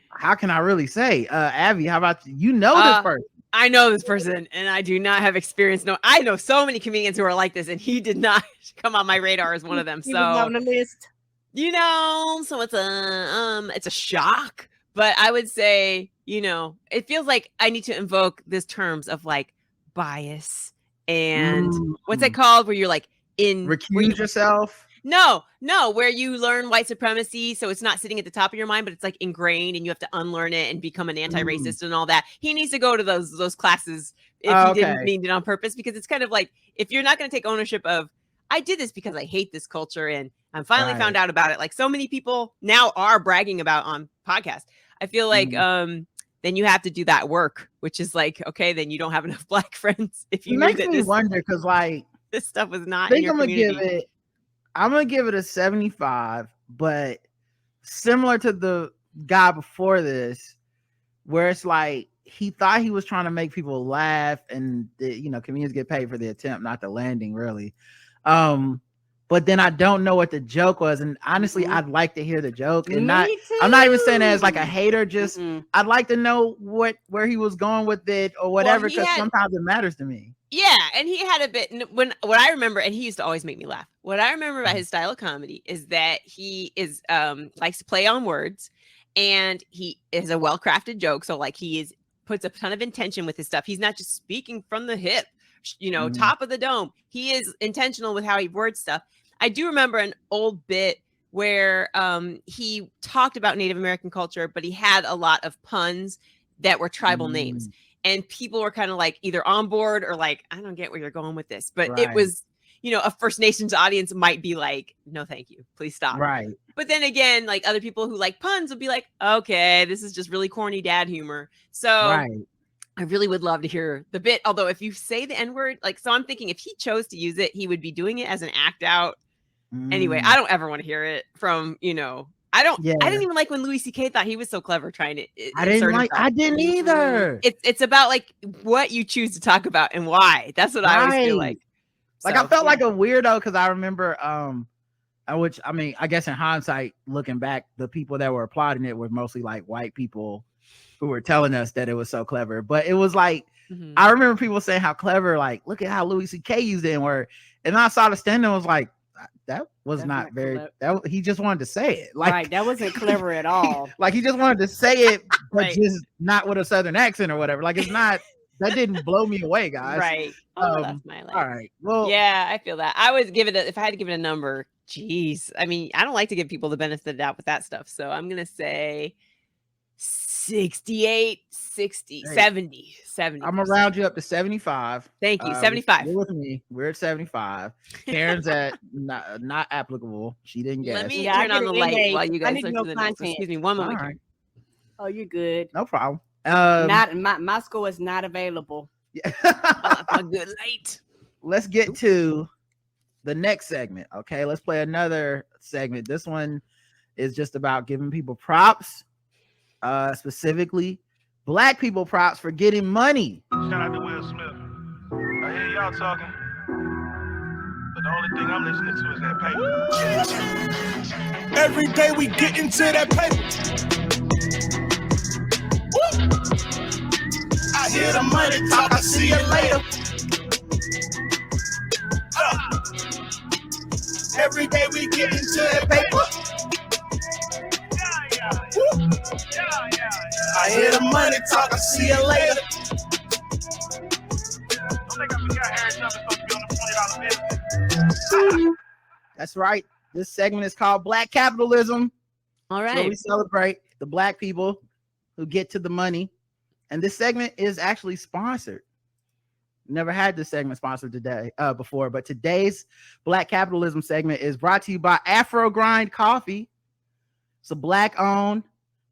How can I really say? Abbi, how about you know this person? I know this person, and I do not have experience. No, I know so many comedians who are like this, and he did not come on my radar as one of them. He was on the list. You know, so it's a shock. But I would say, you know, it feels like I need to invoke these terms of like bias and what's that called? Where you're like recuse yourself. No, where you learn white supremacy, so it's not sitting at the top of your mind, but it's like ingrained, and you have to unlearn it and become an anti-racist and all that. He needs to go to those classes if he didn't mean it on purpose, because it's kind of like if you're not going to take ownership of, I did this because I hate this culture and I'm finally found out about it. Like so many people now are bragging about on podcasts. I feel like then you have to do that work, which is like, okay, then you don't have enough Black friends. If you makes me wonder because like this stuff was not in your community. I'm gonna give it a 75, but similar to the guy before this, where it's like he thought he was trying to make people laugh, and comedians get paid for the attempt, not the landing, really. But then I don't know what the joke was, and honestly, I'd like to hear the joke. And I'm not even saying that as like a hater. Just I'd like to know where he was going with it or whatever, because sometimes it matters to me. Yeah, and he had a bit what I remember, and he used to always make me laugh. What I remember about his style of comedy is that he is likes to play on words, and he is a well-crafted joke. So like puts a ton of intention with his stuff. He's not just speaking from the hip, top of the dome. He is intentional with how he words stuff. I do remember an old bit where he talked about Native American culture, but he had a lot of puns that were tribal names. And people were kind of like either on board or like, I don't get where you're going with this. But it was, a First Nations audience might be like, no, thank you. Please stop. Right. But then again, like other people who like puns would be like, okay, this is just really corny dad humor. So I really would love to hear the bit. Although if you say the N-word, so I'm thinking if he chose to use it, he would be doing it as an act out. Anyway, I don't ever want to hear it from, I didn't even like when Louis C.K. thought he was so clever trying to. I didn't either. It's about like what you choose to talk about and why. That's what I always feel like. Like I felt like a weirdo because I remember, I guess in hindsight, looking back, the people that were applauding it were mostly like white people who were telling us that it was so clever. But it was like, Mhm. I remember people saying how clever, like, look at how Louis C.K. used the N-word. And I saw the stand and was like, that was That's not not very, clever. he just wanted to say it. Like, Right, that wasn't clever at all. like he just wanted to say it, but Right. just not with a Southern accent or whatever. Like, it's not, that didn't blow me away, guys. Right. Oh, that's my life. All right. Well, Yeah, I feel that. I would give it if I had to give it a number. Geez, I mean, I don't like to give people the benefit of the doubt with that stuff. So I'm gonna say 68, 60, 70. I'm gonna round you up to 75. Thank you. 75. You're with me. We're at 75. Karen's at not applicable. She didn't guess. Let me Yeah, I turn on get the an light NA. while you I guys need look no for the notes. content. Excuse me, one moment. All right. Oh, you're good. No problem. Not my score is not available. A good light. Let's get to the next segment. Okay, let's play another segment. This one is just about giving people props, specifically Black people props for getting money. Shout out to Will Smith. I hear y'all talking, but the only thing I'm listening to is that paper. Every day we get into that paper. Woo! I hear the money talk, I see you later. Every day we get into that paper. Woo! I hear the money talk, I see you later. That's right. This segment is called Black Capitalism. All Where right. we celebrate the Black people who get to the money. And this segment is actually sponsored. Never had this segment sponsored today before, but today's Black Capitalism segment is brought to you by AfroGrindCoffee. It's a Black-owned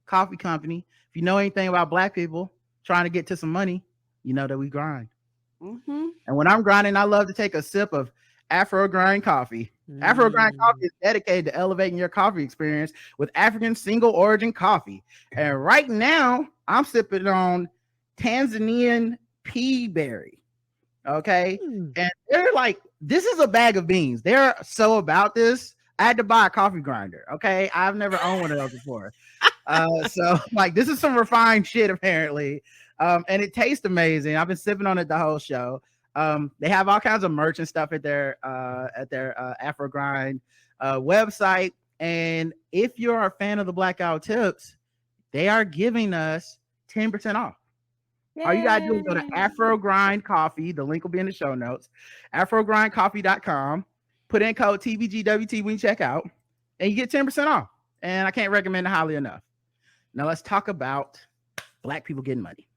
coffee company. If you know anything about Black people trying to get to some money, you know that we grind. Mm-hmm. And when I'm grinding, I love to take a sip of AfroGrindCoffee. AfroGrindCoffee is dedicated to elevating your coffee experience with African single origin coffee. And right now, I'm sipping on Tanzanian pea berry. Okay. And they're like, this is a bag of beans. They're so about this. I had to buy a coffee grinder. Okay. I've never owned one of those before. So like, this is some refined shit apparently. And it tastes amazing. I've been sipping on it the whole show. They have all kinds of merch and stuff at their AfroGrind website. And if you're a fan of the Blackout Tips, they are giving us 10% off. All you gotta do is go to AfroGrindCoffee. The link will be in the show notes. AfroGrindCoffee.com. Put in code TBGWT when you check out, and you get 10% off. And I can't recommend it highly enough. Now let's talk about Black people getting money.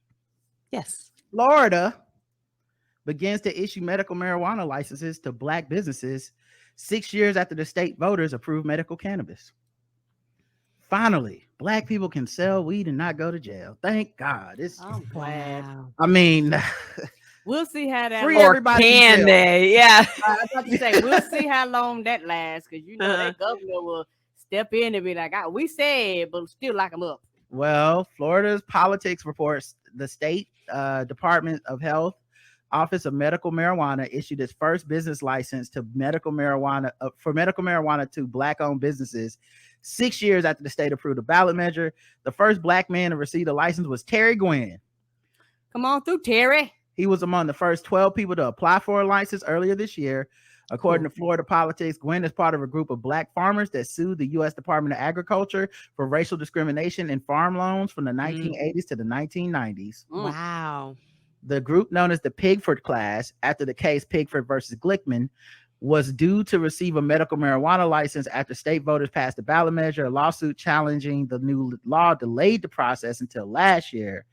Yes. Florida begins to issue medical marijuana licenses to Black businesses 6 years after the state voters approved medical cannabis. Finally, Black people can sell weed and not go to jail. Thank God. I'm glad. Wow. I mean, We'll see how that. Free lasts. everybody in Can jail. they? Yeah. I was about to say, we'll see how long that lasts, because you know that governor will step in and be like, we said, but still lock them up. Well, Florida's politics reports the state Department of Health Office of Medical Marijuana issued its first business license to medical marijuana to Black-owned businesses 6 years after the state approved a ballot measure. The first Black man to receive a license was Terry Gwynn. Come on through, Terry. He was among the first 12 people to apply for a license earlier this year. According to Florida politics, Gwynn is part of a group of Black farmers that sued the U.S. Department of Agriculture for racial discrimination in farm loans from the 1980s to the 1990s. Wow. The group, known as the Pigford class, after the case Pigford versus Glickman, was due to receive a medical marijuana license after state voters passed the ballot measure. A lawsuit challenging the new law delayed the process until last year.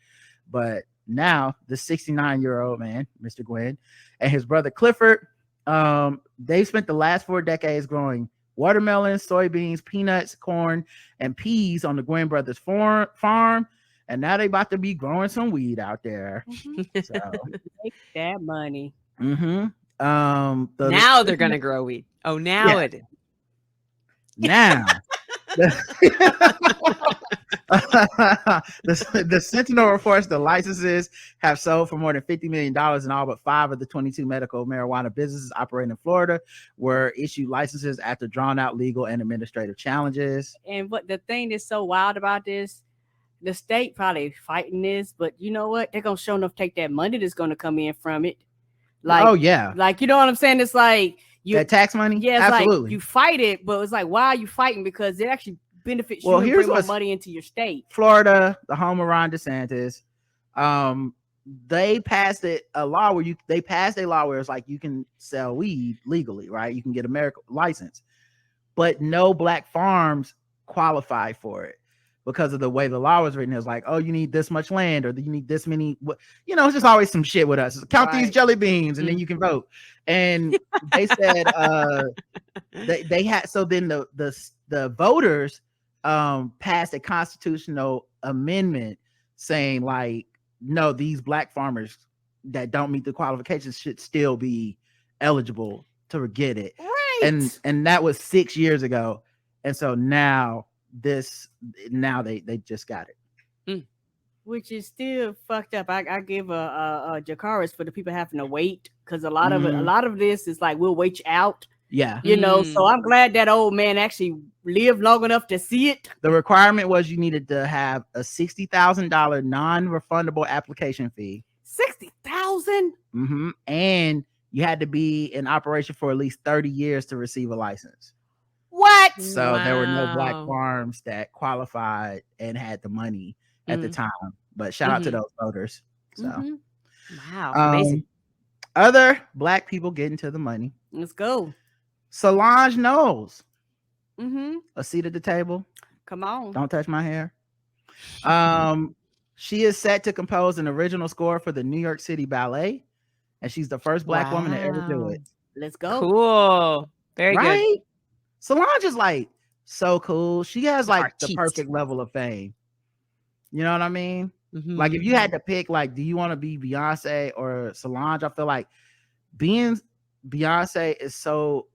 But now the 69-year-old man, Mr. Gwynn, and his brother Clifford, they spent the last 4 decades growing watermelons, soybeans, peanuts, corn, and peas on the Gwynn brothers farm. And now they about to be growing some weed out there. So Take that money. Now they're gonna grow weed. Oh, now it is. Now the Sentinel reports the licenses have sold for more than $50 million in all but 5 of the 22 medical marijuana businesses operating in Florida were issued licenses after drawn out legal and administrative challenges. And what the thing that's so wild about this, the state probably fighting this, but you know what? They're gonna show enough take that money that's gonna come in from it. Like, oh yeah, like you know what I'm saying? It's like that tax money. Yeah, it's absolutely. like you fight it, but it's like, why are you fighting? Because it actually benefits you and here's bring more money into your state. Florida, the home of Ron DeSantis, they passed a law where it's like you can sell weed legally, right? You can get a license, but no black farms qualify for it because of the way the law was written. It was like, oh, you need this much land, or you need this many. You know, it's just always some shit with us. Count these jelly beans, and then you can vote. And they said they had. So then the voters passed a constitutional amendment saying like, no, these black farmers that don't meet the qualifications should still be eligible to get it. Right. And that was 6 years ago. And so now they just got it. Which is still fucked up. I give a Jakaris for the people having to wait, because a lot of this is like, we'll wait you out. Yeah. You know, so I'm glad that old man actually lived long enough to see it. The requirement was you needed to have a $60,000 non-refundable application fee. $60,000? Mm-hmm. And you had to be in operation for at least 30 years to receive a license. What? So there were no black farms that qualified and had the money at the time. But shout out to those voters. So wow, amazing. Other black people getting to the money. Let's go. Solange Knowles. A seat at the table. Come on. Don't touch my hair. She is set to compose an original score for the New York City Ballet, and she's the first black woman to ever do it. Let's go. Cool. Very good. Solange is like so cool. She has like the perfect level of fame. You know what I mean? Like if you had to pick, like, do you want to be Beyonce or Solange? I feel like being Beyonce is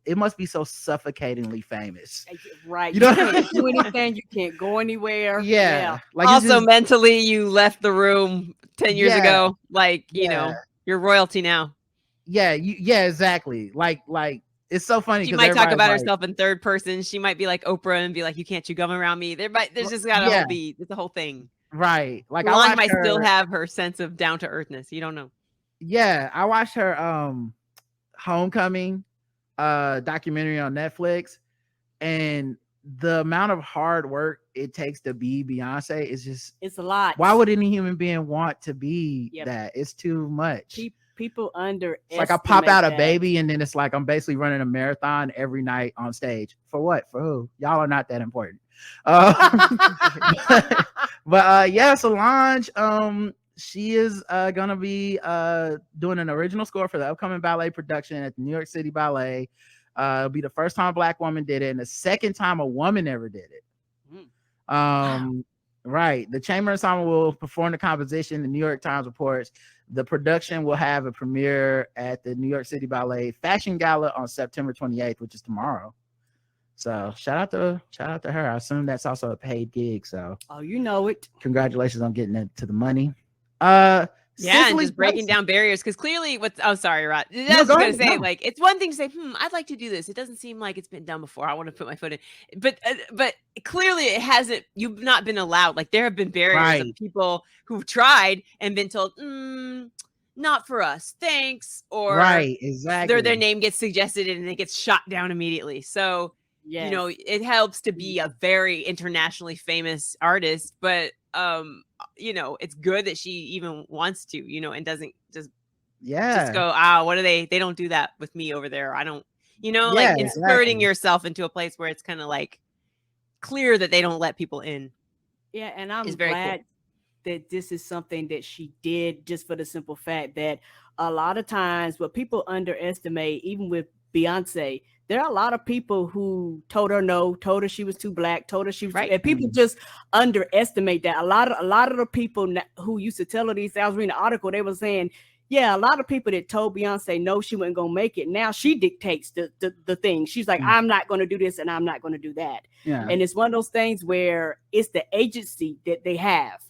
it must be so suffocatingly famous. Right. You know, you can't do anything, you can't go anywhere. Yeah. Like also mentally you left the room 10 years ago. Like, you know, you're royalty now. Yeah, exactly. Like it's so funny. She might talk about herself in third person. She might be like Oprah and be like, you can't chew gum around me. There's just gotta it's a whole thing. Right. Like Solange might still have her sense of down to earthness. You don't know. Yeah. I watched her Homecoming documentary on Netflix, and the amount of hard work it takes to be Beyonce is it's a lot. Why would any human being want to be that? It's too much. People underestimate. It's like I pop out a baby, and then it's like I'm basically running a marathon every night on stage. For what? For who? Y'all are not that important. But yeah, Solange, she is gonna be doing an original score for the upcoming ballet production at the New York City Ballet. It'll be the first time a black woman did it, and the second time a woman ever did it. Right. The chamber ensemble will perform the composition. The New York Times reports the production will have a premiere at the New York City Ballet Fashion Gala on September 28th, which is tomorrow. So shout out to her. I assume that's also a paid gig. So you know it. Congratulations on getting it to the money. And just breaking down barriers, because clearly sorry, Rod. I was gonna say, like, it's one thing to say, I'd like to do this. It doesn't seem like it's been done before. I want to put my foot in. But clearly it hasn't, you've not been allowed. Like, there have been barriers of people who've tried and been told, not for us, thanks. Or exactly. Their name gets suggested and it gets shot down immediately. So you know, it helps to be a very internationally famous artist, but you know, it's good that she even wants to, you know, and doesn't just go, what are they don't do that with me over there. I don't, you know, like inserting yourself into a place where it's kind of like clear that they don't let people in. Yeah, and I'm glad that this is something that she did, just for the simple fact that a lot of times what people underestimate, even with Beyonce, there are a lot of people who told her no, told her she was too black, told her she was and people just underestimate that. A lot of the people who used to tell her these, I was reading an article, they were saying, a lot of people that told Beyonce no, she wasn't gonna make it, now she dictates the thing. She's like, I'm not gonna do this and I'm not gonna do that. And it's one of those things where it's the agency that they have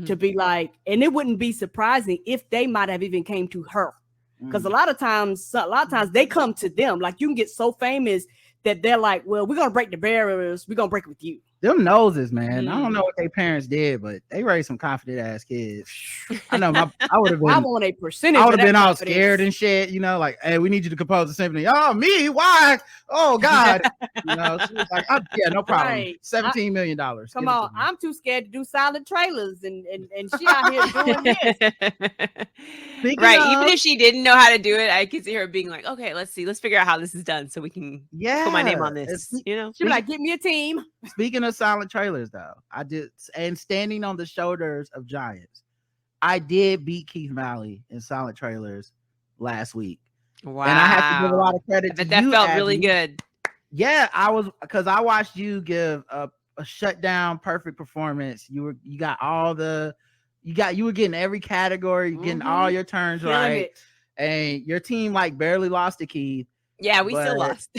to be like, and it wouldn't be surprising if they might have even came to her. Because a lot of times they come to them. Like, you can get so famous that they're like, well, we're gonna break the barriers, we're gonna break it with you. them noses, man. I don't know what their parents did, but they raised some confident ass kids. I know I would have been. I want a percentage. I would of have been that all confidence. scared and shit, you know, like, hey, we need you to compose a symphony. Oh, me? Why? Oh, God. You know, she was like, yeah, no problem. Right. $17 million. Come on, I'm too scared to do silent trailers, and she out here doing this. Right. Even if she didn't know how to do it, I could see her being like, okay, let's figure out how this is done so we can put my name on this. You know, she'd be like, get me a team. Speaking of silent trailers, though, I did, and standing on the shoulders of giants, I did beat Keith Malley in silent trailers last week. Wow. And I have to give a lot of credit to that you, felt Abby. really good. Yeah, because I watched you give a shutdown perfect performance. You were getting every category, getting all your turns right. And your team like barely lost to Keith. Yeah, we still lost.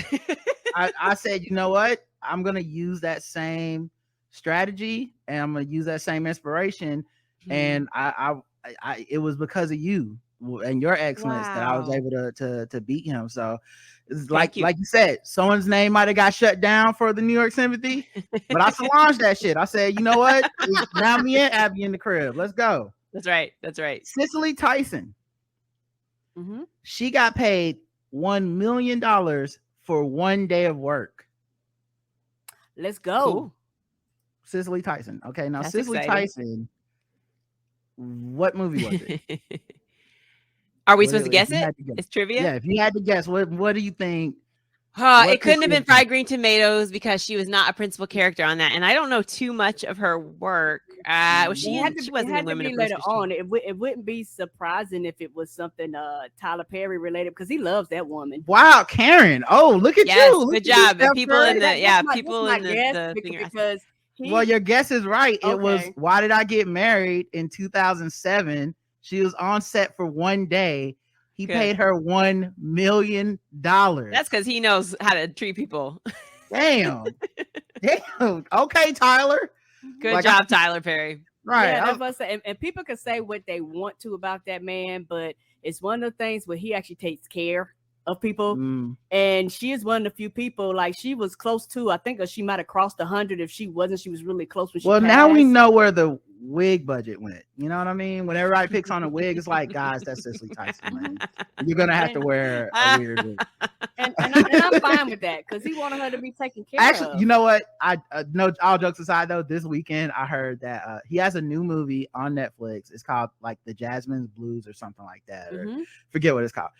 I said, you know what? I'm gonna use that same strategy and I'm gonna use that same inspiration. And I it was because of you and your excellence that I was able to beat him. So it's like you said, someone's name might have got shut down for the New York Sympathy, but I launched that shit. I said, you know what? Now me and Abby in the crib. Let's go. That's right. Cicely Tyson. She got paid $1 million for 1 day of work. Let's go. Cool. Cicely Tyson. Okay, now That's Cicely exciting. Tyson. What movie was it? Are we supposed to guess it? It's trivia. Yeah, if you had to guess, what do you think? It couldn't have been Fried Green Tomatoes because she was not a principal character on that, and I don't know too much of her work. She wasn't in Women of later on. It wouldn't be surprising if it was something Tyler Perry related because he loves that woman. Wow, Karen! Oh, look at you! Good job. The people in the because well, your guess is right. Okay. It was Why Did I Get Married in 2007. She was on set for 1 day. He paid her $1 million. That's because he knows how to treat people. Damn. Okay, Tyler. Good job, Tyler Perry. Right. Yeah, that's what I say. And people can say what they want to about that man, but it's one of the things where he actually takes care of people. And she is one of the few people, like she was close to, I think she might have crossed 100 if she wasn't. She was really close when she passed. Now we know where the wig budget went. You know what I mean? When everybody picks on a wig, it's like, guys, that's Cicely Tyson, man. You're gonna have to wear a weird wig. And I'm fine with that because he wanted her to be taken care of. Actually, you know what? I no, all jokes aside though, this weekend I heard that he has a new movie on Netflix. It's called like The Jasmine's Blues or something like that. Or forget what it's called.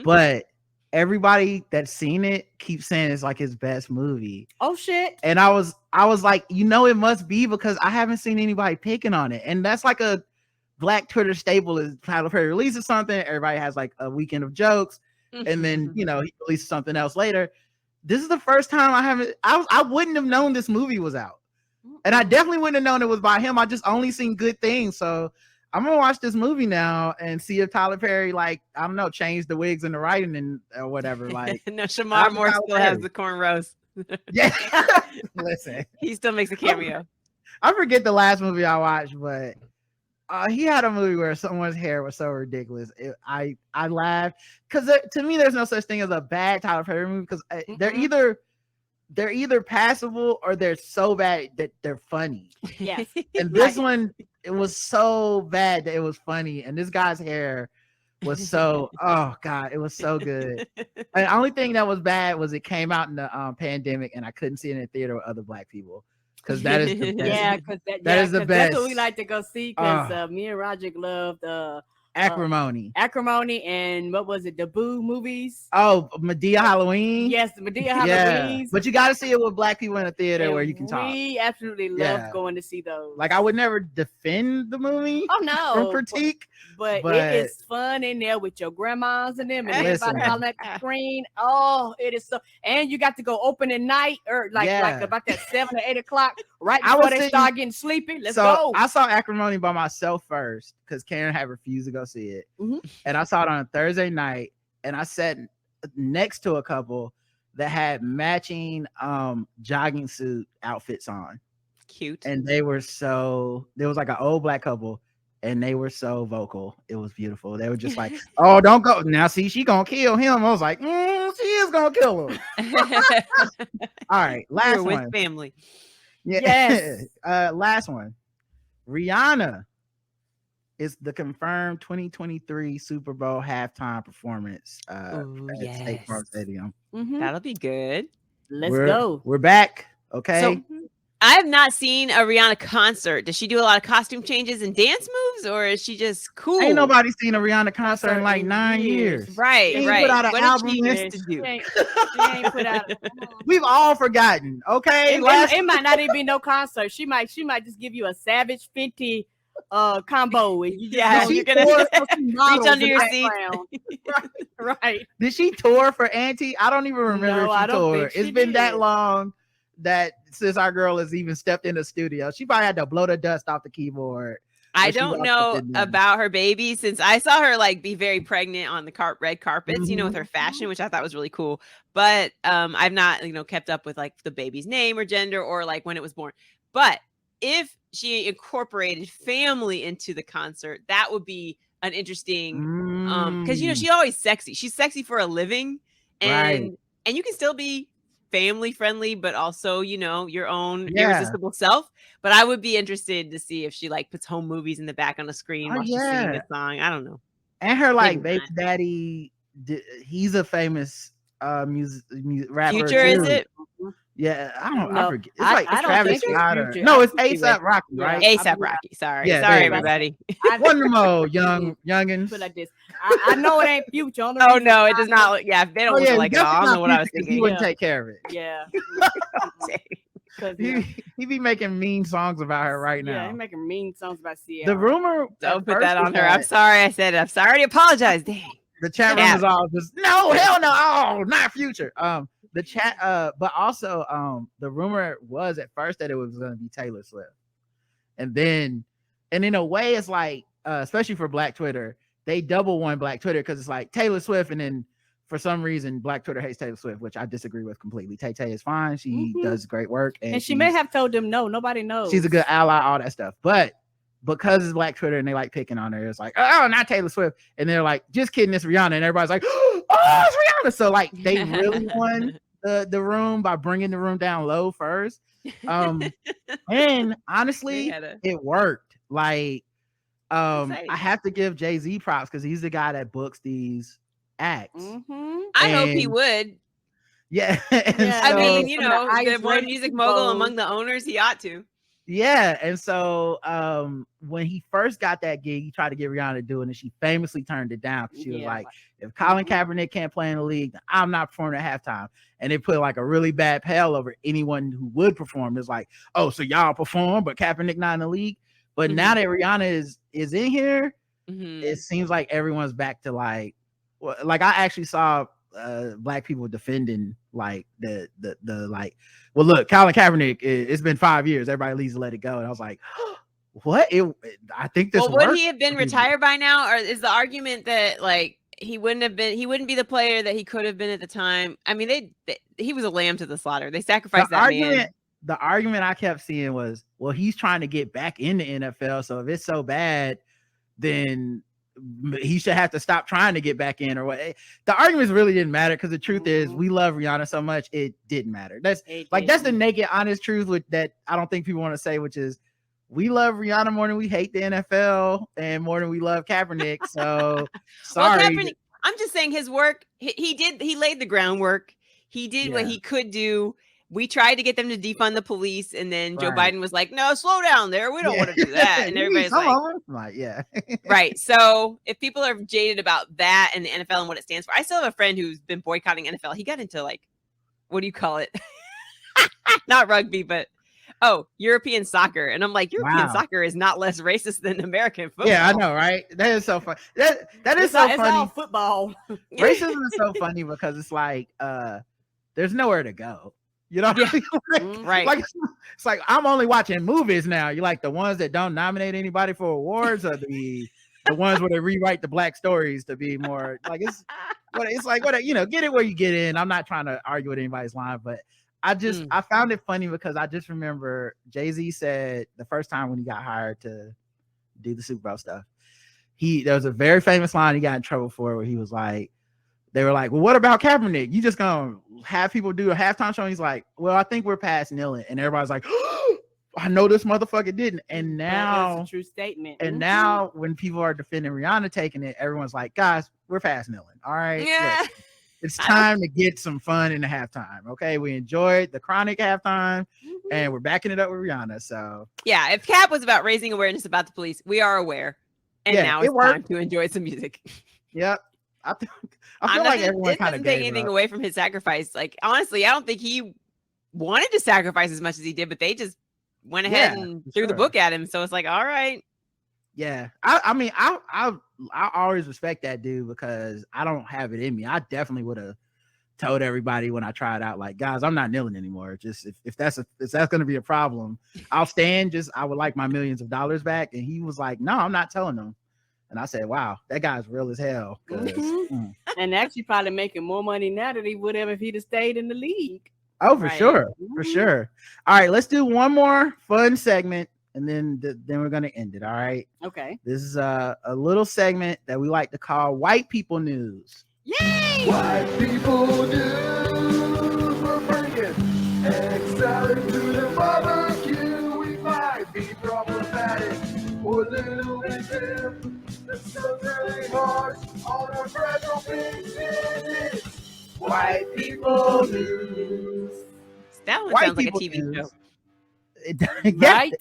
But everybody that's seen it keeps saying it's like his best movie. Oh shit. And I was like, it must be because I haven't seen anybody picking on it. And that's like a Black Twitter staple is Tyler Perry releases something, everybody has like a weekend of jokes, and then he releases something else later. This is the first time I wouldn't have known this movie was out. And I definitely wouldn't have known it was by him. I just only seen good things. So I'm gonna watch this movie now and see if Tyler Perry, like, I don't know, changed the wigs and the writing and or whatever. Like, no, Shamar Moore still has the cornrows. Yeah, listen, he still makes a cameo. I forget the last movie I watched, but he had a movie where someone's hair was so ridiculous. I laughed because to me, there's no such thing as a bad Tyler Perry movie because they're either passable or they're so bad that they're funny. Yes, and this one. It was so bad that it was funny, and this guy's hair was so oh god, it was so good. And the only thing that was bad was it came out in the pandemic, and I couldn't see it in the theater with other Black people because that is the best. Yeah, because that is the best. That's what we like to go see because me and Roger loved Acrimony, and what was it? The Boo movies. Oh, Medea Halloween. Yes, the Medea Halloween. Yeah. But you got to see it with Black people in a theater where you can talk. We absolutely love going to see those. Like I would never defend the movie. Oh no, from critique. But it is fun in there with your grandmas and them, and everybody on that screen. Oh, it is so. And you got to go open at night or like about that 7 or 8 o'clock, right before they start getting sleepy. Let's go. I saw Acrimony by myself first because Karen had refused to go see it, and I saw it on a Thursday night, and I sat next to a couple that had matching jogging suit outfits on. Cute. And there was like an old Black couple, and they were so vocal. It was beautiful. They were just like, oh, don't go now. See, she gonna kill him. I was like, she is gonna kill him. All right, last one. With family. Yeah. Yes. Last one. Rihanna is the confirmed 2023 Super Bowl halftime performance Ooh, at yes. State Farm Stadium. Mhm. That'll be good. Let's go. We're back. Okay. So I have not seen a Rihanna concert. Does she do a lot of costume changes and dance moves, or is she just cool? Ain't nobody seen a Rihanna concert in like 9 years. Right, She ain't right. put out an What album did she yet. used to do? She ain't put out. We've all forgotten. Okay. It might not even be no concert. She might just give you a Savage Fenty combo. And you just Yeah, go- you're gonna reach under your seat. Right. Did she tour for Auntie? I don't even remember No, if I she don't toured. think It's she been that did. long that since our girl has even stepped in the studio. She probably had to blow the dust off the keyboard. I when she don't walked know up in there. about her baby since I saw her like be very pregnant on the red carpets, you know, with her fashion, which I thought was really cool. But I've not, kept up with like the baby's name or gender or like when it was born. But if she incorporated family into the concert, that would be an interesting because she's always sexy. She's sexy for a living, and you can still be family friendly, but also your own irresistible self. But I would be interested to see if she like puts home movies in the back on the screen while she's singing a song. I don't know. And her like Maybe baby daddy, he's a famous music rapper. Future, is too. it? Yeah, I No, forget. It's like I don't Travis think it's Scott. Future. No, I it's think it ASAP was- Rocky, yeah. right? ASAP Rocky. Sorry, Yeah, sorry, there you go. everybody. One more youngins. Put like this. I know it ain't Future. Only Oh reason no, I it does know- not. Yeah, if they don't look like it. I don't know what I was He thinking. wouldn't take care of it. Yeah. He be making mean songs about her right Yeah, now. he's making mean songs about Sierra. The rumor. Don't at put first that was on her. I'm that sorry I said it. I'm sorry to apologize. Dang. The chat room Yeah. is all just no, hell no, oh, not Future. The chat, but also the rumor was at first that it was going to be Taylor Swift, and in a way, it's like especially for Black Twitter, they double one Black Twitter because it's like Taylor Swift, and then for some reason Black Twitter hates Taylor Swift, which I disagree with completely. Tay is fine; she does great work, and she may have told them no. Nobody knows. she's a good ally, all that stuff, but because it's Black Twitter and they like picking on her, it's like, oh, not Taylor Swift, and they're like, just kidding, it's Rihanna, and everybody's like, oh, it's Rihanna. So like they really won the room by bringing the room down low first, and honestly, it worked. Like, I have to give Jay-Z props because he's the guy that books these acts. I hope he would. Yeah, I mean, the the one music mogul among the owners, he ought to. Yeah, and so when he first got that gig, he tried to get Rihanna to do it, and she famously turned it down. She was like, if Colin Kaepernick can't play in the league, then I'm not performing at halftime. And it put like a really bad pale over anyone who would perform. It's like, oh, so y'all perform, but Kaepernick not in the league. But now that Rihanna is in here, it seems like everyone's back to like I actually saw Black people defending like the like, well, look, Colin Kaepernick, it's been 5 years, everybody needs to let it go. And I was like, what? I think this would he have been retired by now, or is the argument that like he wouldn't be the player that he could have been at the time? I mean, he was a lamb to the slaughter. They sacrificed that man. The argument I kept seeing was, well, he's trying to get back in the NFL, so if it's so bad, then he should have to stop trying to get back in, or what. The arguments really didn't matter because the truth is we love Rihanna so much it didn't matter. That's the naked honest truth that I don't think people want to say, which is we love Rihanna more than we hate the NFL and more than we love Kaepernick. So sorry. Well, Kaepernick, I'm just saying his work, he laid the groundwork. He did what he could do. We tried to get them to defund the police, and then Joe Biden was like, no, slow down there. We don't want to do that. And everybody's like, yeah. Right. So if people are jaded about that and the NFL and what it stands for, I still have a friend who's been boycotting NFL. He got into like, what do you call it? Not rugby, but European soccer. And I'm like, European soccer is not less racist than American football. Yeah, I know, right? That is so funny. That is so funny. It's all football. Racism is so funny because it's like there's nowhere to go. You know what I mean? Right. Like it's like I'm only watching movies now. You like the ones that don't nominate anybody for awards, or the ones where they rewrite the Black stories to be more like it's like get it where you get in. I'm not trying to argue with anybody's line, but I found it funny because I just remember Jay-Z said the first time when he got hired to do the Super Bowl stuff, there was a very famous line he got in trouble for where he was like, they were like, well, what about Kaepernick? You just gonna have people do a halftime show? And he's like, well, I think we're past kneeling. And everybody's like, I know this motherfucker didn't. And now that's a true statement. And now when people are defending Rihanna taking it, everyone's like, guys, we're past kneeling. All right. Yeah. Look, it's time to get some fun in the halftime. Okay. We enjoyed the Chronic halftime and we're backing it up with Rihanna. So yeah, if Cap was about raising awareness about the police, we are aware. And now it's time to enjoy some music. Yep. I feel like everyone kind of take anything away from his sacrifice. Like, honestly, I don't think he wanted to sacrifice as much as he did, but they just went ahead and threw the book at him. So it's like, all right. Yeah. I mean, I always respect that dude because I don't have it in me. I definitely would have told everybody when I tried out, like, guys, I'm not kneeling anymore. Just if that's going to be a problem, I'll stand. Just I would like my millions of dollars back. And he was like, no, I'm not telling them. And I said, wow, that guy's real as hell. And actually probably making more money now than he would have if he'd have stayed in the league. Oh, for sure. For sure. All right, let's do one more fun segment and then we're going to end it. All right. Okay. This is a little segment that we like to call White People News. Yay! White people news, we're bringing egg salad to the barbecue. We might be problematic or a little bit dim. It's so really harsh on our fragile pieces. White people news. That one sounds like a TV show. Right?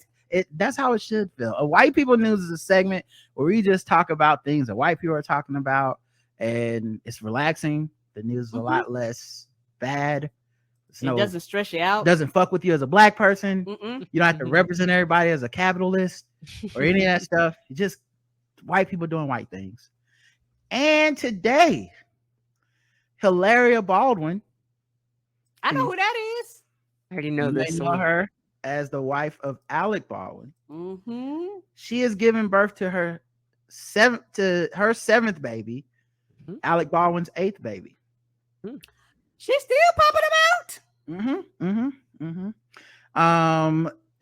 That's how it should feel. A White People News is a segment where we just talk about things that white people are talking about, and it's relaxing. The news is a lot less bad. It doesn't stress you out. Doesn't fuck with you as a black person. You don't have to represent everybody as a capitalist or any of that stuff. You just white people doing white things. And today, Hilaria Baldwin. I know who that is. I already know this. Know her as the wife of Alec Baldwin. She is giving birth to her seventh baby, Alec Baldwin's 8th baby. She's still popping them out.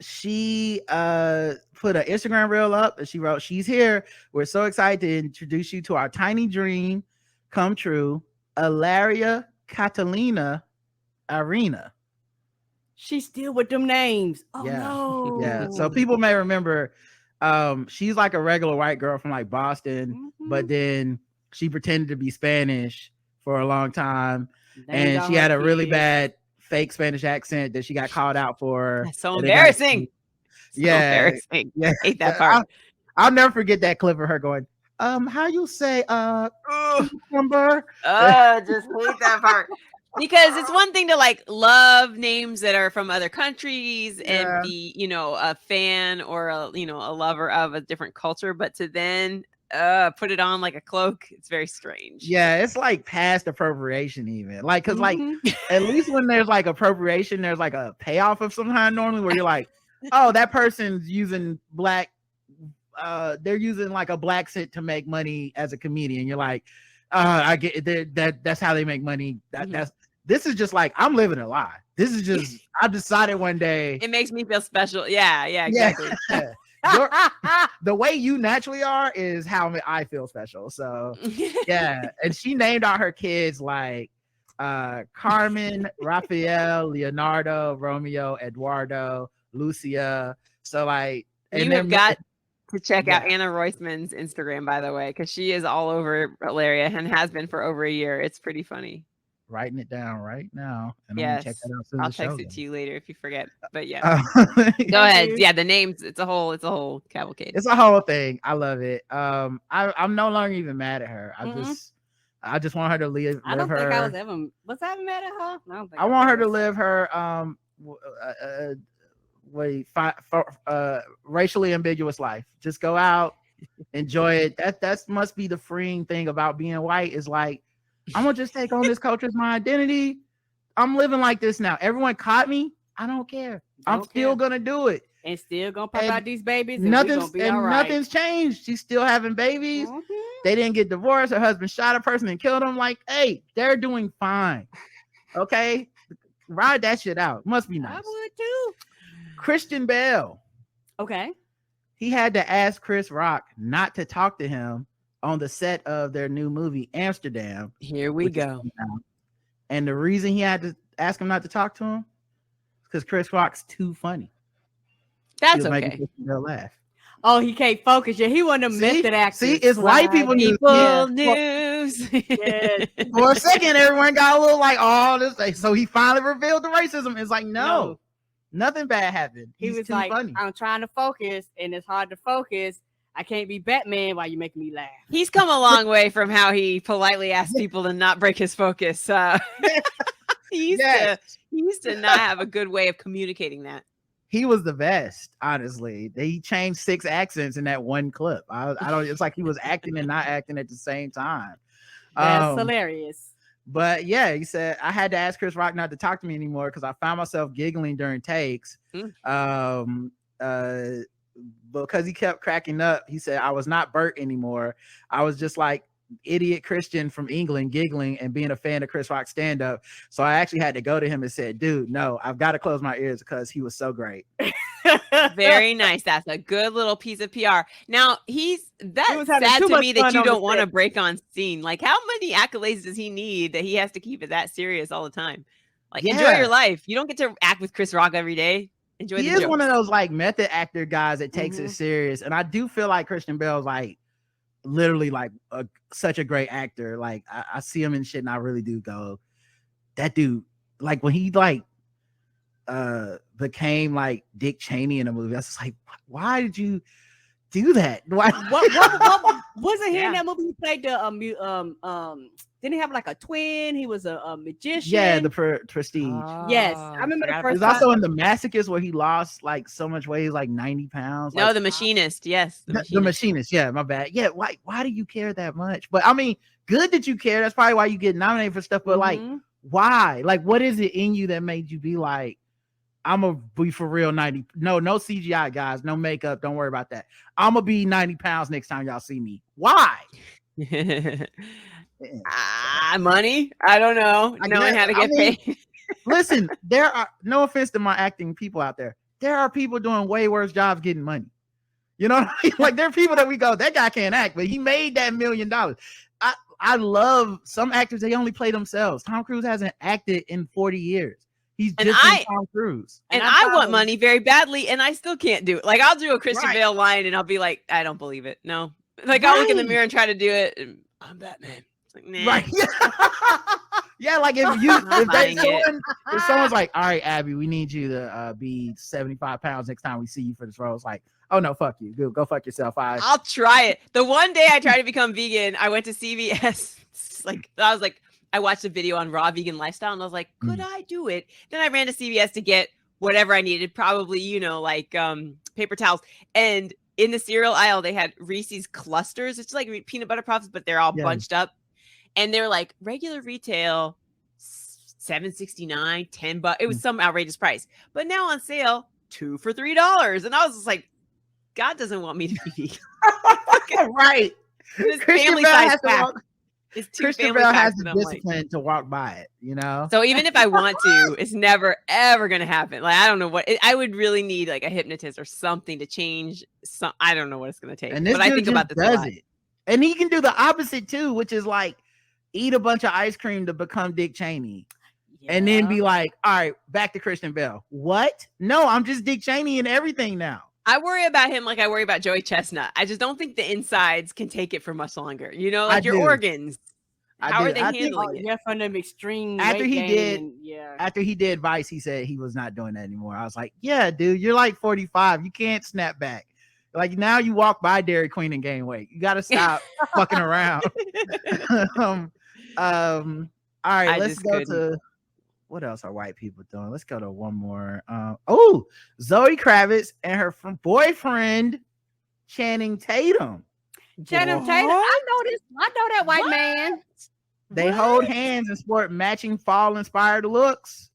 She put an Instagram reel up and she wrote, "She's here. We're so excited to introduce you to our tiny dream come true, Ilaria Catalina Arena." She's still with them names. Oh no. Yeah. So people may remember she's like a regular white girl from like Boston, but then she pretended to be Spanish for a long time. And she had a really bad fake Spanish accent that she got called out for. That's so embarrassing. Embarrassing. Yeah. I hate that part. I'll never forget that clip of her going, how you say cucumber? Just hate that part. Because it's one thing to like love names that are from other countries and be, a fan or a lover of a different culture, but to then put it on like a cloak, it's very strange. Yeah, it's like past appropriation even. Like, cause like at least when there's like appropriation, there's like a payoff of some kind normally where you're like, oh, that person's using black, they're using like a black scent to make money as a comedian. You're like, I get it. That's how they make money. This is just like, I'm living a lie. This is just, I decided one day. It makes me feel special. Yeah, exactly. The way you naturally are is how I feel special. So yeah. And she named all her kids like Carmen, Raphael, Leonardo, Romeo, Eduardo, Lucia. So like, and you have got to check out Anna Roisman's Instagram, by the way, because she is all over Hilaria and has been for over a year. It's pretty funny. Writing it down right now. And yes, check that out soon. I'll text it to you later if you forget. But yeah, go ahead. Yeah, the names. It's a whole cavalcade. It's a whole thing. I love it. I'm no longer even mad at her. I just want her to live. I don't think I was ever mad at her. I want her to live her racially ambiguous life. Just go out, enjoy it. That must be the freeing thing about being white. Is like, I'm gonna just take on this culture as my identity. I'm living like this now. Everyone caught me. I don't care. I'm still gonna do it. And still gonna pop out these babies. Nothing's changed. She's still having babies. They didn't get divorced. Her husband shot a person and killed him. Like, hey, they're doing fine. Okay, ride that shit out. Must be nice. I would too. Christian Bale. Okay. He had to ask Chris Rock not to talk to him on the set of their new movie, Amsterdam. Here we go. And the reason he had to ask him not to talk to him is because Chris Rock's too funny. That's making okay. Christian Bale laugh. Oh, he can't focus. Yeah, he one of them method actors. See, it's white people news. People news. Yes. For a second, everyone got a little like, oh, this. So he finally revealed the racism. It's like, no, nothing bad happened. He He's was too like, funny. I'm trying to focus, and it's hard to focus. I can't be Batman while you making me laugh. He's come a long way from how he politely asked people to not break his focus. He used to not have a good way of communicating that. He was the best, honestly. He changed 6 accents in that one clip. I don't. It's like he was acting and not acting at the same time. That's hilarious. But yeah, he said I had to ask Chris Rock not to talk to me anymore because I found myself giggling during takes. Because he kept cracking up. He said I was not Bert anymore. I was just like idiot Christian from England giggling and being a fan of Chris Rock's stand-up. So I actually had to go to him and said, dude, no, I've got to close my ears because he was so great. Very nice. That's a good little piece of PR. Now that's having sad too to much me that fun you on the don't want to set. break on scene. Like, how many accolades does he need that he has to keep it that serious all the time? Like, enjoy your life. You don't get to act with Chris Rock every day. Enjoy He the is jokes. one of those like method actor guys that takes it serious. And I do feel like Christian Bale's like literally like such a great actor. Like I see him in shit and I really do go, that dude, like when he like became like Dick Cheney in a movie, I was just like, why did you do that? Why? What wasn't he in that movie? He played the didn't he have like a twin? He was a magician. Yeah, the Prestige. Yes, I remember the He first was time. also in The Masochist where he lost like so much weight, like 90 pounds. No, like, The Machinist. Yes, The Machinist. Yeah, my bad. Yeah, why do you care that much? But I mean, good that you care. That's probably why you get nominated for stuff. But like, why? Like, what is it in you that made you be like, I'm gonna be for real 90? No CGI, guys. No makeup. Don't worry about that. I'm gonna be 90 pounds next time y'all see me. Why? Money? I don't know. Knowing how to get paid. Listen, there are, no offense to my acting people out there, there are people doing way worse jobs getting money. You know what I mean? Like there are people that we go, that guy can't act, but he made that $1 million. I love some actors, they only play themselves. Tom Cruise hasn't acted in 40 years. He's just Tom Cruise. And I want money very badly, and I still can't do it. Like I'll do a Christian Bale line and I'll be like, I don't believe it. No. Like I'll look in the mirror and try to do it. And I'm Batman. Like, nah. Right. Yeah, like if someone's like, all right, Abby, we need you to be 75 pounds next time we see you for this role. It's like, oh no, fuck you. Go fuck yourself. I'll try it. The one day I tried to become vegan, I went to CVS. I watched a video on raw vegan lifestyle and I was like, could I do it? Then I ran to CVS to get whatever I needed, probably, like paper towels. And in the cereal aisle, they had Reese's clusters. It's like peanut butter puffs, but they're all bunched up. And they're like regular retail, $7.69, $10. It was some outrageous price. But now on sale, 2 for $3. And I was just like, God doesn't want me to be vegan. Right. This family size pack. Christian Bale has the discipline to walk by it, you know? So even if I want to, it's never, ever going to happen. Like, I don't know what, I would really need like a hypnotist or something to change. I don't know what it's going to take. And this but I think about this a lot. And he can do the opposite too, which is like, eat a bunch of ice cream to become Dick Cheney. And then be like, all right, back to Christian Bale. What? No, I'm just Dick Cheney and everything now. I worry about him like I worry about Joey Chestnut. I just don't think the insides can take it for much longer. Like your organs. How are they handling it? Yeah, from them extreme. After he did Vice, he said he was not doing that anymore. I was like, yeah, dude, you're like 45. You can't snap back. Like now you walk by Dairy Queen and gain weight. You got to stop fucking around. All right, let's go to what else are white people doing? Let's go to one more. Zoe Kravitz and her boyfriend Channing Tatum. Channing Tatum, I know that white man. They hold hands and sport matching fall-inspired looks.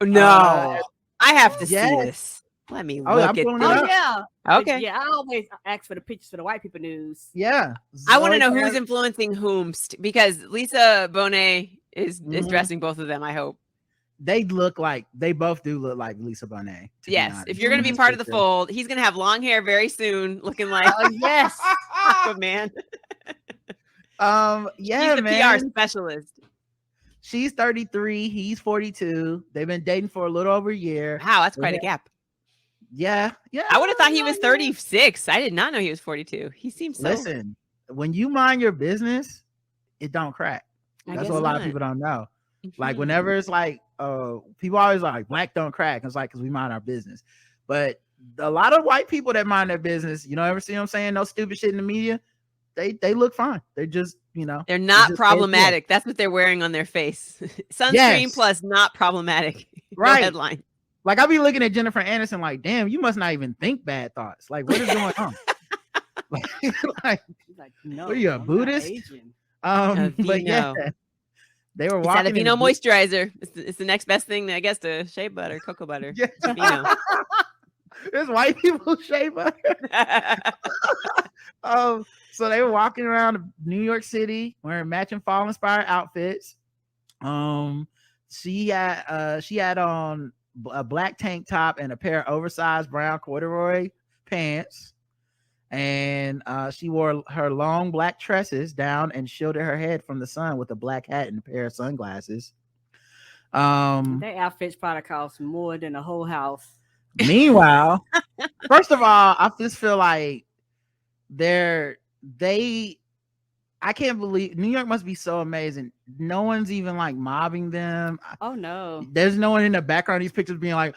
No, I have to see this. Let me look at this. Yeah. Okay. Yeah, I always ask for the pictures for the white people news. Yeah. I want to know who's influencing whom, because Lisa Bonet is dressing both of them, I hope. They both do look like Lisa Bonet. Yes. If you're going to be part of the fold, he's going to have long hair very soon, looking like yes, Aquaman. Yeah, he's the man. PR specialist. She's 33. He's 42. They've been dating for a little over a year. Wow, that's quite a gap. Yeah. I would have thought he was 36. I did not know he was 42. He seems so. Listen, when you mind your business, it don't crack. That's what a lot of people don't know. Like whenever it's like, people always like black don't crack. It's like because we mind our business. But a lot of white people that mind their business, you know, ever see them saying no stupid shit in the media? They look fine. They're just, you know, they're not problematic. That's what they're wearing on their face. Sunscreen plus not problematic. Right. No headline. Like I'll be looking at Jennifer Aniston like, damn, you must not even think bad thoughts. Like, what is going on? like, no, what are you, a Buddhist? But yeah, they were walking. It's Vino moisturizer. It's the next best thing, I guess, to shea butter, cocoa butter. Yeah. Vino. There's white people shea butter. So they were walking around New York City wearing matching fall inspired outfits. She had on a black tank top and a pair of oversized brown corduroy pants, and she wore her long black tresses down and shielded her head from the sun with a black hat and a pair of sunglasses. Their outfits probably cost more than a whole house. Meanwhile, first of all, I just feel like I can't believe New York must be so amazing. No one's even like mobbing them. Oh no. There's no one in the background of these pictures being like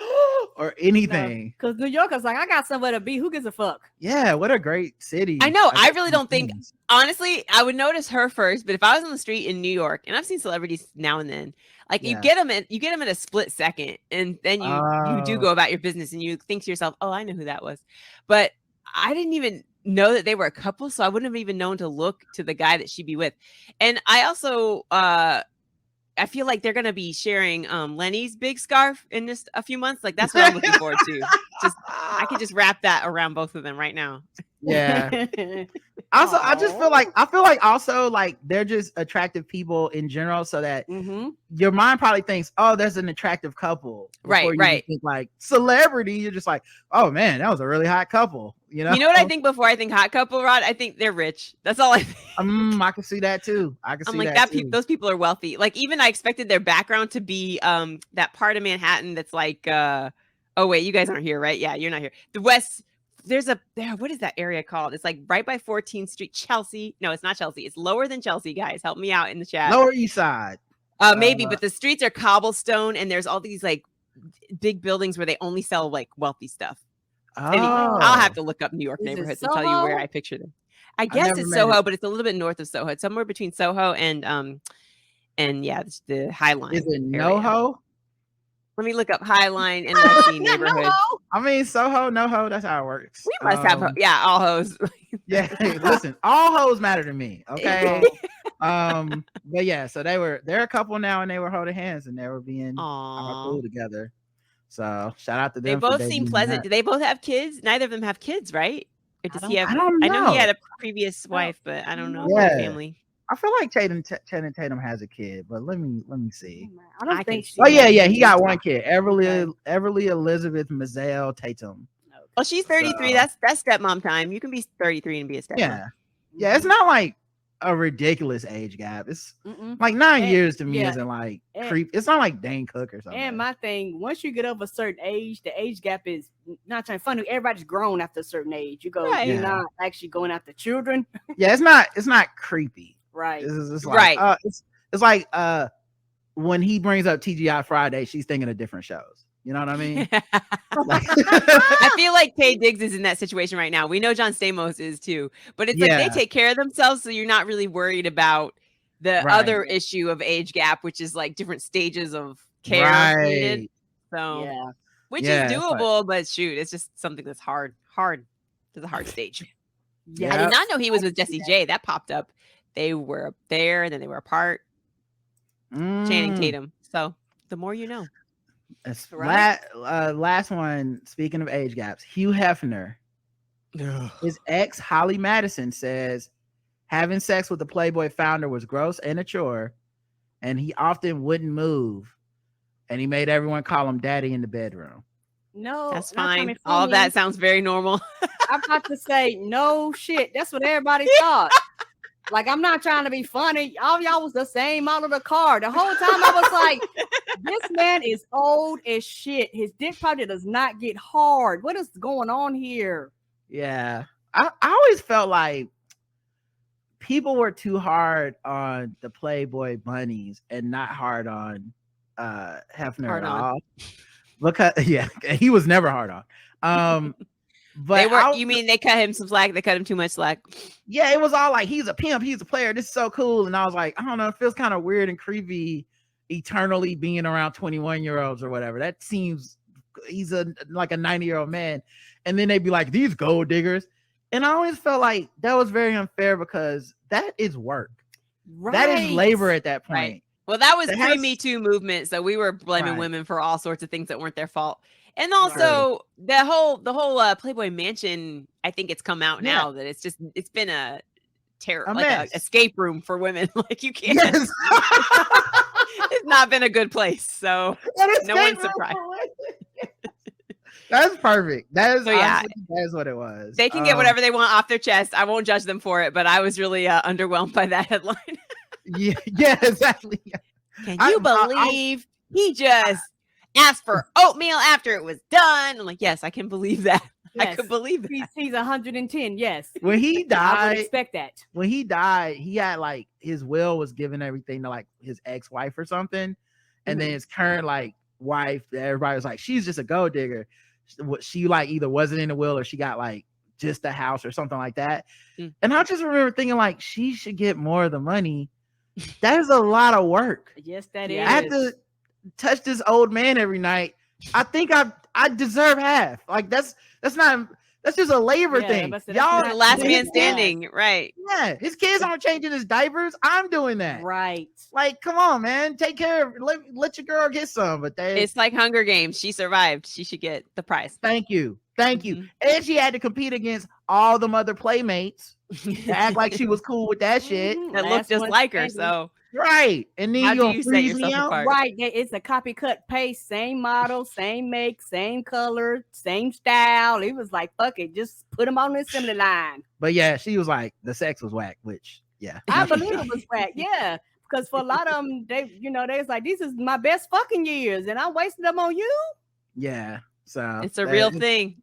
or anything. Because New Yorkers like, I got somewhere to be. Who gives a fuck? Yeah, what a great city. I know. I really don't think, honestly, I would notice her first, but if I was on the street in New York, and I've seen celebrities now and then, like you get them in a split second, and then you do go about your business and you think to yourself, oh, I know who that was. But I didn't even know that they were a couple, so I wouldn't have even known to look to the guy that she'd be with. And I also I feel like they're gonna be sharing Lenny's big scarf in just a few months. Like that's what I'm looking forward to. I could just wrap that around both of them right now. Yeah. Also, I feel like also like they're just attractive people in general, so that your mind probably thinks, oh, there's an attractive couple. Right. Think like celebrity, you're just like, oh man, that was a really hot couple. You know what I think before I think hot couple, Rod? I think they're rich. That's all I think. I can see that too. I'm like that. Those people are wealthy. Like even I expected their background to be that part of Manhattan that's like oh wait, you guys aren't here, right? Yeah, you're not here. The West. What is that area called? It's like right by 14th Street, Chelsea. No, it's not Chelsea. It's lower than Chelsea, guys. Help me out in the chat. Lower East Side. Maybe, but the streets are cobblestone and there's all these like big buildings where they only sell like wealthy stuff. Anyway, I'll have to look up New York neighborhoods and tell you where I picture them. I guess it's Soho, but it's a little bit north of Soho. It's somewhere between Soho and yeah, it's the High Line. Is it NoHo? Let me look up High Line and NYC neighborhood. I mean, Soho, NoHo, that's how it works. We must have, all hoes. Yeah, listen, all hoes matter to me, okay? But yeah, so they're a couple now, and they were holding hands, and they were being cool together. So shout out to them. They both seem pleasant. Do they both have kids? Neither of them have kids, right? Or does he have? I don't know. I know he had a previous wife, but I don't know the family. I feel like Channing Tatum has a kid, but let me see. I don't think. Oh yeah, he got one kid, Everly Elizabeth Mazzell Tatum. Well, she's 33. That's stepmom time. You can be 33 and be a stepmom. Yeah. It's not like a ridiculous age gap. It's like 9 years to me isn't like creep. It's not like Dane Cook or something. And my thing, once you get over a certain age, the age gap is not trying funny. Everybody's grown after a certain age. You're not actually going after children. Yeah, it's not creepy. Right. It's like, it's like when he brings up TGI Friday, she's thinking of different shows. You know what I mean? I feel like Taye Diggs is in that situation right now. We know John Stamos is too, but it's like they take care of themselves, so you're not really worried about the other issue of age gap, which is like different stages of care needed. So, which is doable, but shoot, it's just something that's hard. It's a hard stage. Yeah, I did not know he was with Jessie J. That popped up. They were there, and then they were apart. Channing Tatum. So the more you know. That's right. Last one. Speaking of age gaps, Hugh Hefner, his ex Holly Madison says having sex with the Playboy founder was gross and a chore, and he often wouldn't move, and he made everyone call him daddy in the bedroom. No, that's fine. All of that sounds very normal. I'm about to say no shit. That's what everybody thought. Like, I'm not trying to be funny. All y'all was the same model of the car. The whole time I was like, this man is old as shit. His dick probably does not get hard. What is going on here? Yeah. I always felt like people were too hard on the Playboy bunnies and not hard on Hefner Hard at on. all. Because he was never hard on. But They were. You mean they cut him some slack? They cut him too much slack. Yeah, it was all like, he's a pimp, he's a player, this is so cool. And I was like, I don't know, it feels kind of weird and creepy eternally being around 21-year-olds or whatever. That seems, he's like a 90-year-old man. And then they'd be like, these gold diggers. And I always felt like that was very unfair because that is work. Right. That is labor at that point. Right. Well, that was pre-Me Too movement, so we were blaming women for all sorts of things that weren't their fault. And also the whole Playboy Mansion, I think it's come out now that it's been a terror, like an escape room for women. Like, you can't. Yes. It's not been a good place, so no one's surprised. That's perfect. That is honestly, that is what it was. They can get whatever they want off their chest. I won't judge them for it, but I was really underwhelmed by that headline. yeah, exactly. Can you believe he just asked for oatmeal after it was done? I'm like, yes, I can believe that. Yes. I could believe that. He's 110. Yes. When he died, I would expect that. When he died, he had like his will was giving everything to like his ex-wife or something, and then his current like wife, everybody was like, she's just a gold digger. She like either wasn't in the will or she got like just a house or something like that. And I just remember thinking like, she should get more of the money. That is a lot of work. Yes, that is. I have to touch this old man every night. I think I deserve half. Like that's just a labor thing. Y'all the last man standing, right? Yeah, his kids aren't changing his diapers. I'm doing that. Right. Like, come on, man. Take care of let your girl get some. But it's like Hunger Games. She survived. She should get the prize. Thank you. And she had to compete against all them other playmates to act like she was cool with that shit. That looked just like her. So right. And then how do you set yourself apart? Right. It's a copy cut paste, same model, same make, same color, same style. It was like, fuck it, just put them on the assembly line. But yeah, she was like, the sex was whack, which I believe it was whack. Yeah. Because for a lot of them, they was like, these is my best fucking years, and I wasted them on you. Yeah. So it's a real thing.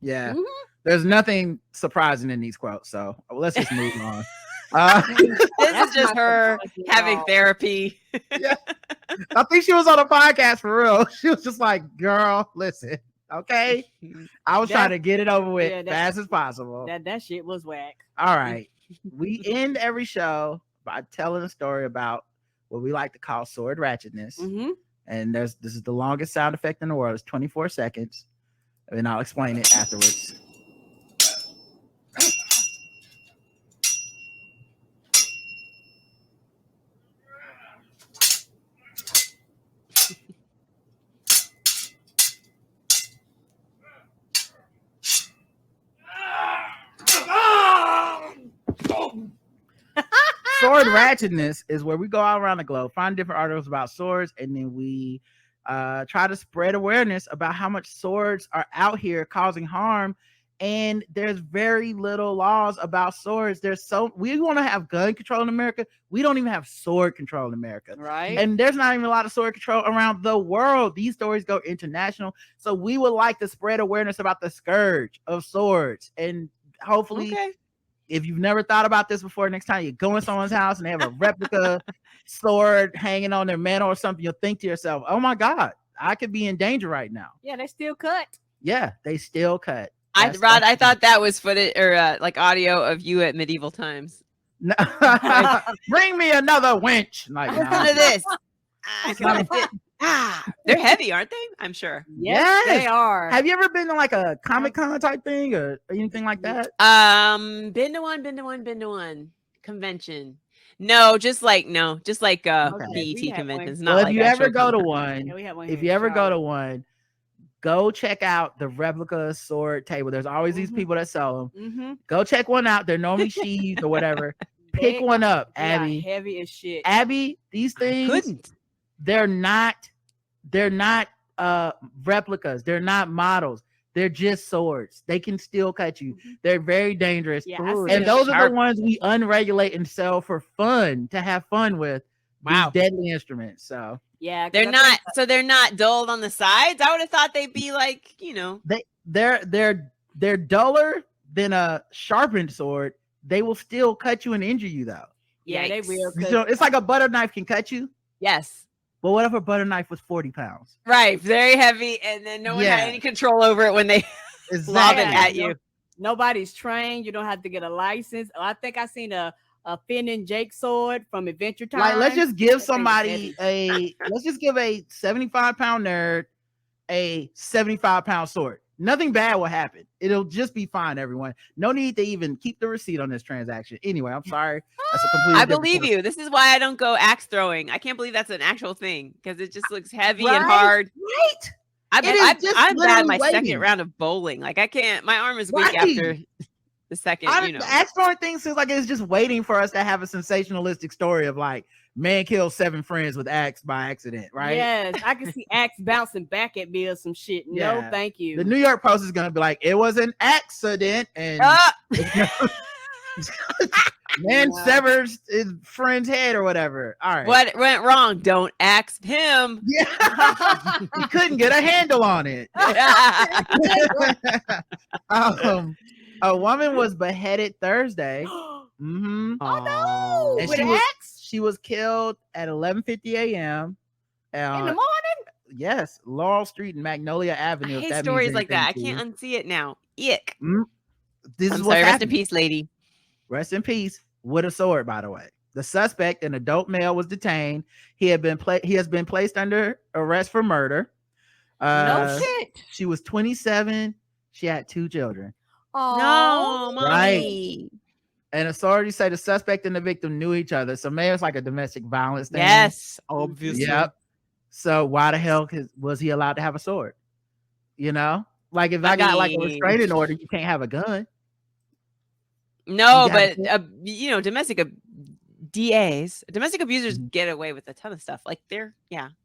Yeah. There's nothing surprising in these quotes. So let's just move on. This is just her having therapy. Yeah. I think she was on a podcast for real. She was just like, girl, listen, okay. I was trying to get it over with fast as possible. That shit was whack. All right. We end every show by telling a story about what we like to call sword ratchetness. And this is the longest sound effect in the world. It's 24 seconds. And I'll explain it afterwards. Sword ratchetness is where we go all around the globe, find different articles about swords, and then we try to spread awareness about how much swords are out here causing harm. And there's very little laws about swords. We want to have gun control in America. We don't even have sword control in America. Right. And there's not even a lot of sword control around the world. These stories go international. So we would like to spread awareness about the scourge of swords. And hopefully, if you've never thought about this before, next time you go in someone's house and they have a replica sword hanging on their mantle or something, you'll think to yourself, oh my God, I could be in danger right now. Yeah, they still cut. Yeah, they still cut. I thought that was footage or like audio of you at medieval times. Bring me another winch. Like, listen to this. They're heavy, aren't they? I'm sure. Yes, they are. Have you ever been to like a Comic-Con type thing or anything like that? Been to one convention. No, just like BET conventions. Not well, like if you ever go to one, go check out the replica sword table. There's always these people that sell them. Go check one out. They're normally sheathed or whatever. Pick one up, Abby. Heavy as shit. Abby, these things they're not replicas. They're not models. They're just swords. They can still cut you. They're very dangerous. Yeah, And those are the ones we unregulate and sell for fun, to have fun with. Wow. These deadly instruments. So yeah, They're not. So they're not dulled on the sides. I would have thought they'd be like, they're duller than a sharpened sword. They will still cut you and injure you though. Yeah, they will. So it's like a butter knife can cut you. Yes. But what if a butter knife was 40 pounds? Right. Very heavy. And then no one had any control over it when they lob it at you. Nobody's trained. You don't have to get a license. I think I seen a Finn and Jake sword from Adventure Time. Like, let's just give somebody let's just give a 75-pound nerd a 75-pound sword. Nothing bad will happen. It'll just be fine, everyone. No need to even keep the receipt on this transaction. Anyway, I'm sorry. That's a completely I believe you. This is why I don't go axe throwing. I can't believe that's an actual thing because it just looks heavy and hard. Right. I'm bad my second round of bowling. Like I can't. My arm is weak after the second. The axe throwing thing seems like it's just waiting for us to have a sensationalistic story of like man kills 7 friends with axe by accident, right? Yes, I can see axe bouncing back at me or some shit. No, thank you. The New York Post is gonna be like, it was an accident, and man severs his friend's head or whatever. All right, what went wrong? Don't axe him. Yeah, he couldn't get a handle on it. A woman was beheaded Thursday. Mm-hmm. Oh no! And she was killed at 11:50 a.m. in the morning. Yes, Laurel Street and Magnolia Avenue. I hate stories like that. I can't unsee it now. Ick. This I'm is sorry. Rest in peace, lady. Rest in peace. With a sword, by the way. The suspect, an adult male, was detained. He has been placed under arrest for murder. No shit. She was 27. She had 2 children. Oh no, mommy. Right. And authorities say the suspect and the victim knew each other. So maybe it's like a domestic violence thing. Yes, obviously. Yep. So why the hell was he allowed to have a sword? You know, like if I got like a restraining order, you can't have a gun. No, but domestic abusers get away with a ton of stuff. Like their homes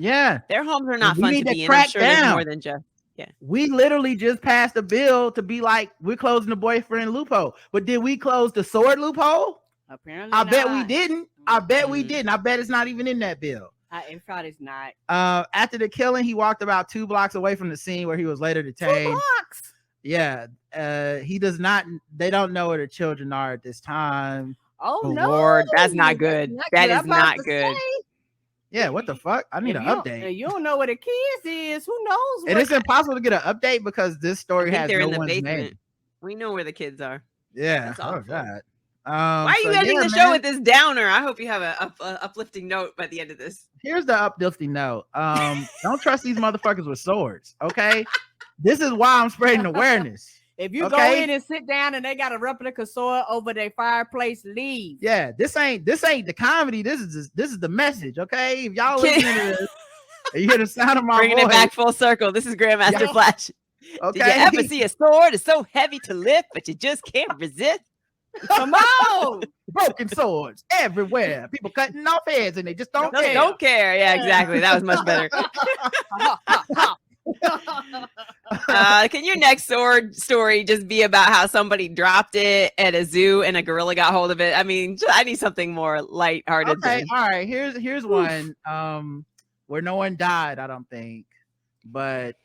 are not fun to be in. I'm sure there's more than just. Yeah. We literally just passed a bill to be like, we're closing the boyfriend loophole. But did we close the sword loophole? Apparently I bet we didn't. I bet we didn't. I bet it's not even in that bill. It probably is not. After the killing, he walked about 2 blocks away from the scene where he was later detained. 2 blocks? Yeah. They don't know where the children are at this time. Oh no. Lord, that's not good. That is not good. Yeah, what the fuck? I need an update. You don't know where the kids is. Who knows? And it's impossible to get an update because this story has no one's name. We know where the kids are. Yeah. Oh God. Why are you ending the show with this downer? I hope you have a uplifting note by the end of this. Here's the uplifting note. Don't trust these motherfuckers with swords. Okay. This is why I'm spreading awareness. If you go in and sit down and they got a replica sword over their fireplace, leave. Yeah, this ain't the comedy. This is the message. Okay, if y'all listening to this, and you hear the sound of my bringing voice, it back full circle. This is Grandmaster Flash. Okay. Did you ever see a sword? It's so heavy to lift, but you just can't resist. Come on, broken swords everywhere. People cutting off heads and they just don't care. Don't care. Yeah, exactly. That was much better. Can your next sword story just be about how somebody dropped it at a zoo and a gorilla got hold of it? I mean, I need something more lighthearted. Okay, all right. Here's one where no one died, I don't think, but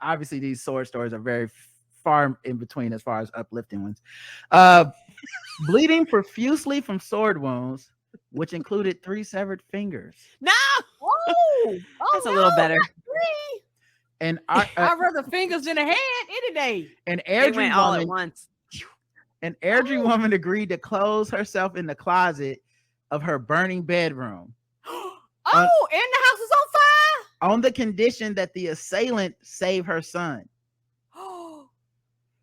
obviously these sword stories are very far in between as far as uplifting ones. Bleeding profusely from sword wounds, which included 3 severed fingers. No, that's a no, little better. And I'd rather fingers in a hand any day. An Airdrie all at once. An Airdrie woman agreed to close herself in the closet of her burning bedroom. And the house is on fire? On the condition that the assailant save her son.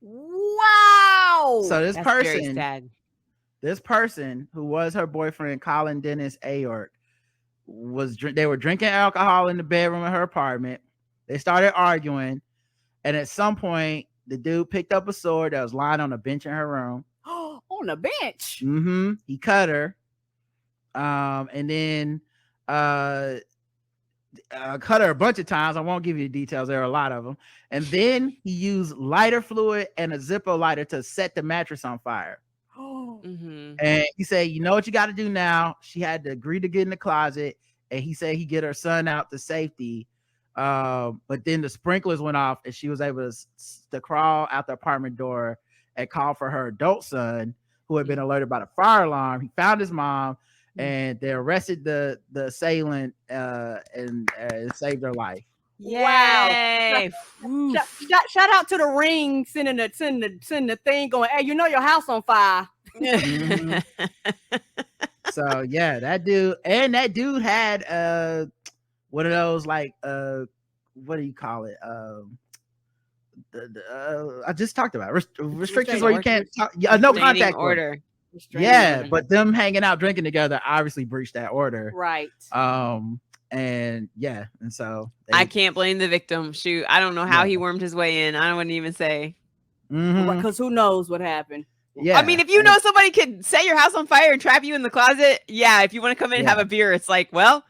Wow. So this That's person, very sad. This person who was her boyfriend, Colin Dennis Ayork, they were drinking alcohol in the bedroom of her apartment. They started arguing, and at some point, the dude picked up a sword that was lying on a bench in her room. On a bench? Mm-hmm. He cut her. And then cut her a bunch of times. I won't give you the details. There are a lot of them. And then he used lighter fluid and a Zippo lighter to set the mattress on fire. Mm-hmm. And he said, you know what you got to do now? She had to agree to get in the closet. And he said he get her son out to safety. But then the sprinklers went off and she was able to crawl out the apartment door and call for her adult son, who had been alerted by the fire alarm. He found his mom and they arrested the assailant and saved her life. Yay. Wow. Shout out to the Ring sending the thing going, hey, you know your house on fire. Mhm. So yeah, that dude had one of those like what do you call it? I just talked about restrictions where you can't talk, no contact order. Yeah, but them hanging out drinking together obviously breached that order. Right. And yeah, and so I can't blame the victim. Shoot, I don't know how he wormed his way in. I wouldn't even say. Because who knows what happened. Yeah, I mean, if you know somebody could set your house on fire and trap you in the closet, yeah, if you want to come in and have a beer, it's like, well,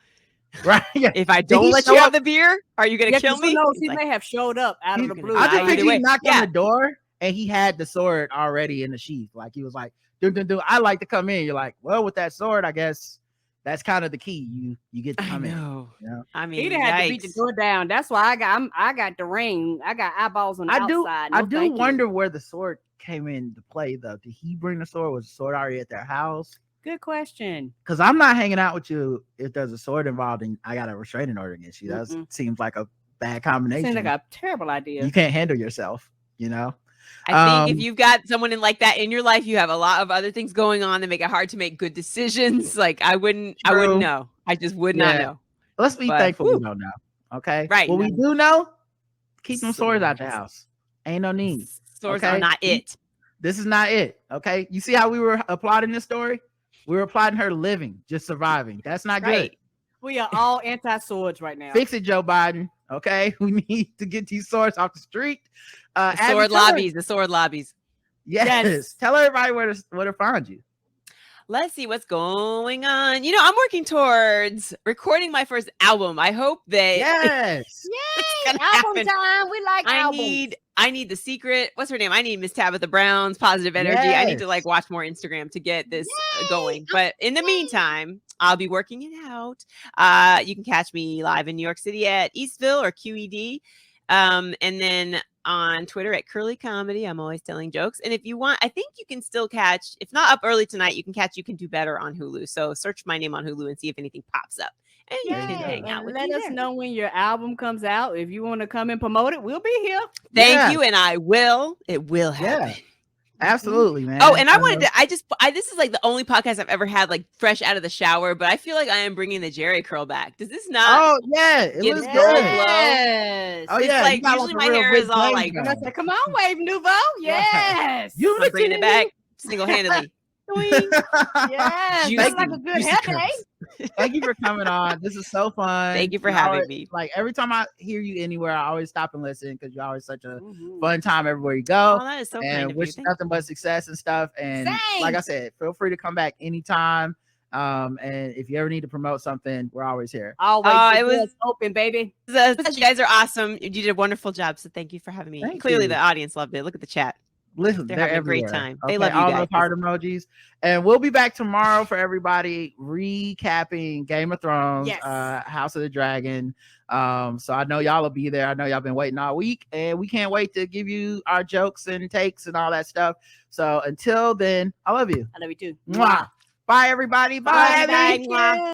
right. Yeah. If I don't let you have the beer, are you going to kill me? Knows, he may have showed up out of the blue. I just picture he knocked on the door and he had the sword already in the sheath. Like he was like, do. I like to come in. You're like, well, with that sword, I guess that's kind of the key. You get to come in. You know? I mean, he didn't have to beat the door down. That's why I got the ring. I got eyeballs on the outside. I do wonder where the sword came into play though. Did he bring the sword? Was the sword already at their house? Good question. Because I'm not hanging out with you if there's a sword involved and I got a restraining order against you. That seems like a bad combination. Seems like a terrible idea. You can't handle yourself, you know? I think if you've got someone like that in your life, you have a lot of other things going on that make it hard to make good decisions. Like I wouldn't know. I just would not know. Let's be thankful we don't know. Okay. Right. What we do know, keep them swords out the house. Ain't no need. Swords are not it. This is not it. Okay. You see how we were applauding this story? We were applauding her living, just surviving. That's not good. We are all anti-swords right now. Fix it, Joe Biden. Okay. We need to get these swords off the street. The sword lobbies. Yes. Tell everybody where to find you. Let's see what's going on. You know, I'm working towards recording my first album. I hope that Yay! Album time. We like albums. I need The Secret. What's her name? I need Miss Tabitha Brown's Positive Energy. I need to like watch more Instagram to get this going. But in the meantime, I'll be working it out. You can catch me live in New York City at Eastville or QED. And then on Twitter at Curly Comedy. I'm always telling jokes. And if you want, I think you can still catch, if not up early tonight, you can catch You Can Do Better on Hulu. So search my name on Hulu and see if anything pops up. And you can hang out with me. Let us know when your album comes out. If you want to come and promote it, we'll be here. Thank you. And I will. It will happen. Absolutely, man. Oh, and I wanted to, this is like the only podcast I've ever had like fresh out of the shower, but I feel like I am bringing the Jerry curl back. Does this not? Oh, yeah. It was good. Yes. Oh, yeah. Like, usually my hair is all like, come on, Wave Nouveau. Yes. I'm bringing it back single-handedly. Yes. That's like a good headache. Thank you for coming on. This is so fun. Thank you for having me. Like every time I hear you anywhere, I always stop and listen because you're always such a fun time everywhere you go. Oh, that is so and wish nothing but success and stuff. And like I said, feel free to come back anytime. And if you ever need to promote something, we're always here. Always. It was open, baby. You guys are awesome. You did a wonderful job. So thank you for having me. Clearly, the audience loved it. Look at the chat. Listen, they're having everywhere. a great time. Okay, They love you all guys. those heart emojis. And we'll be back tomorrow for everybody recapping Game of Thrones, House of the Dragon. So I know y'all will be there. I know y'all been waiting all week, and we can't wait to give you our jokes and takes and all that stuff. So until then, I love you. I love you too. Mwah. Bye, everybody. Bye. Bye.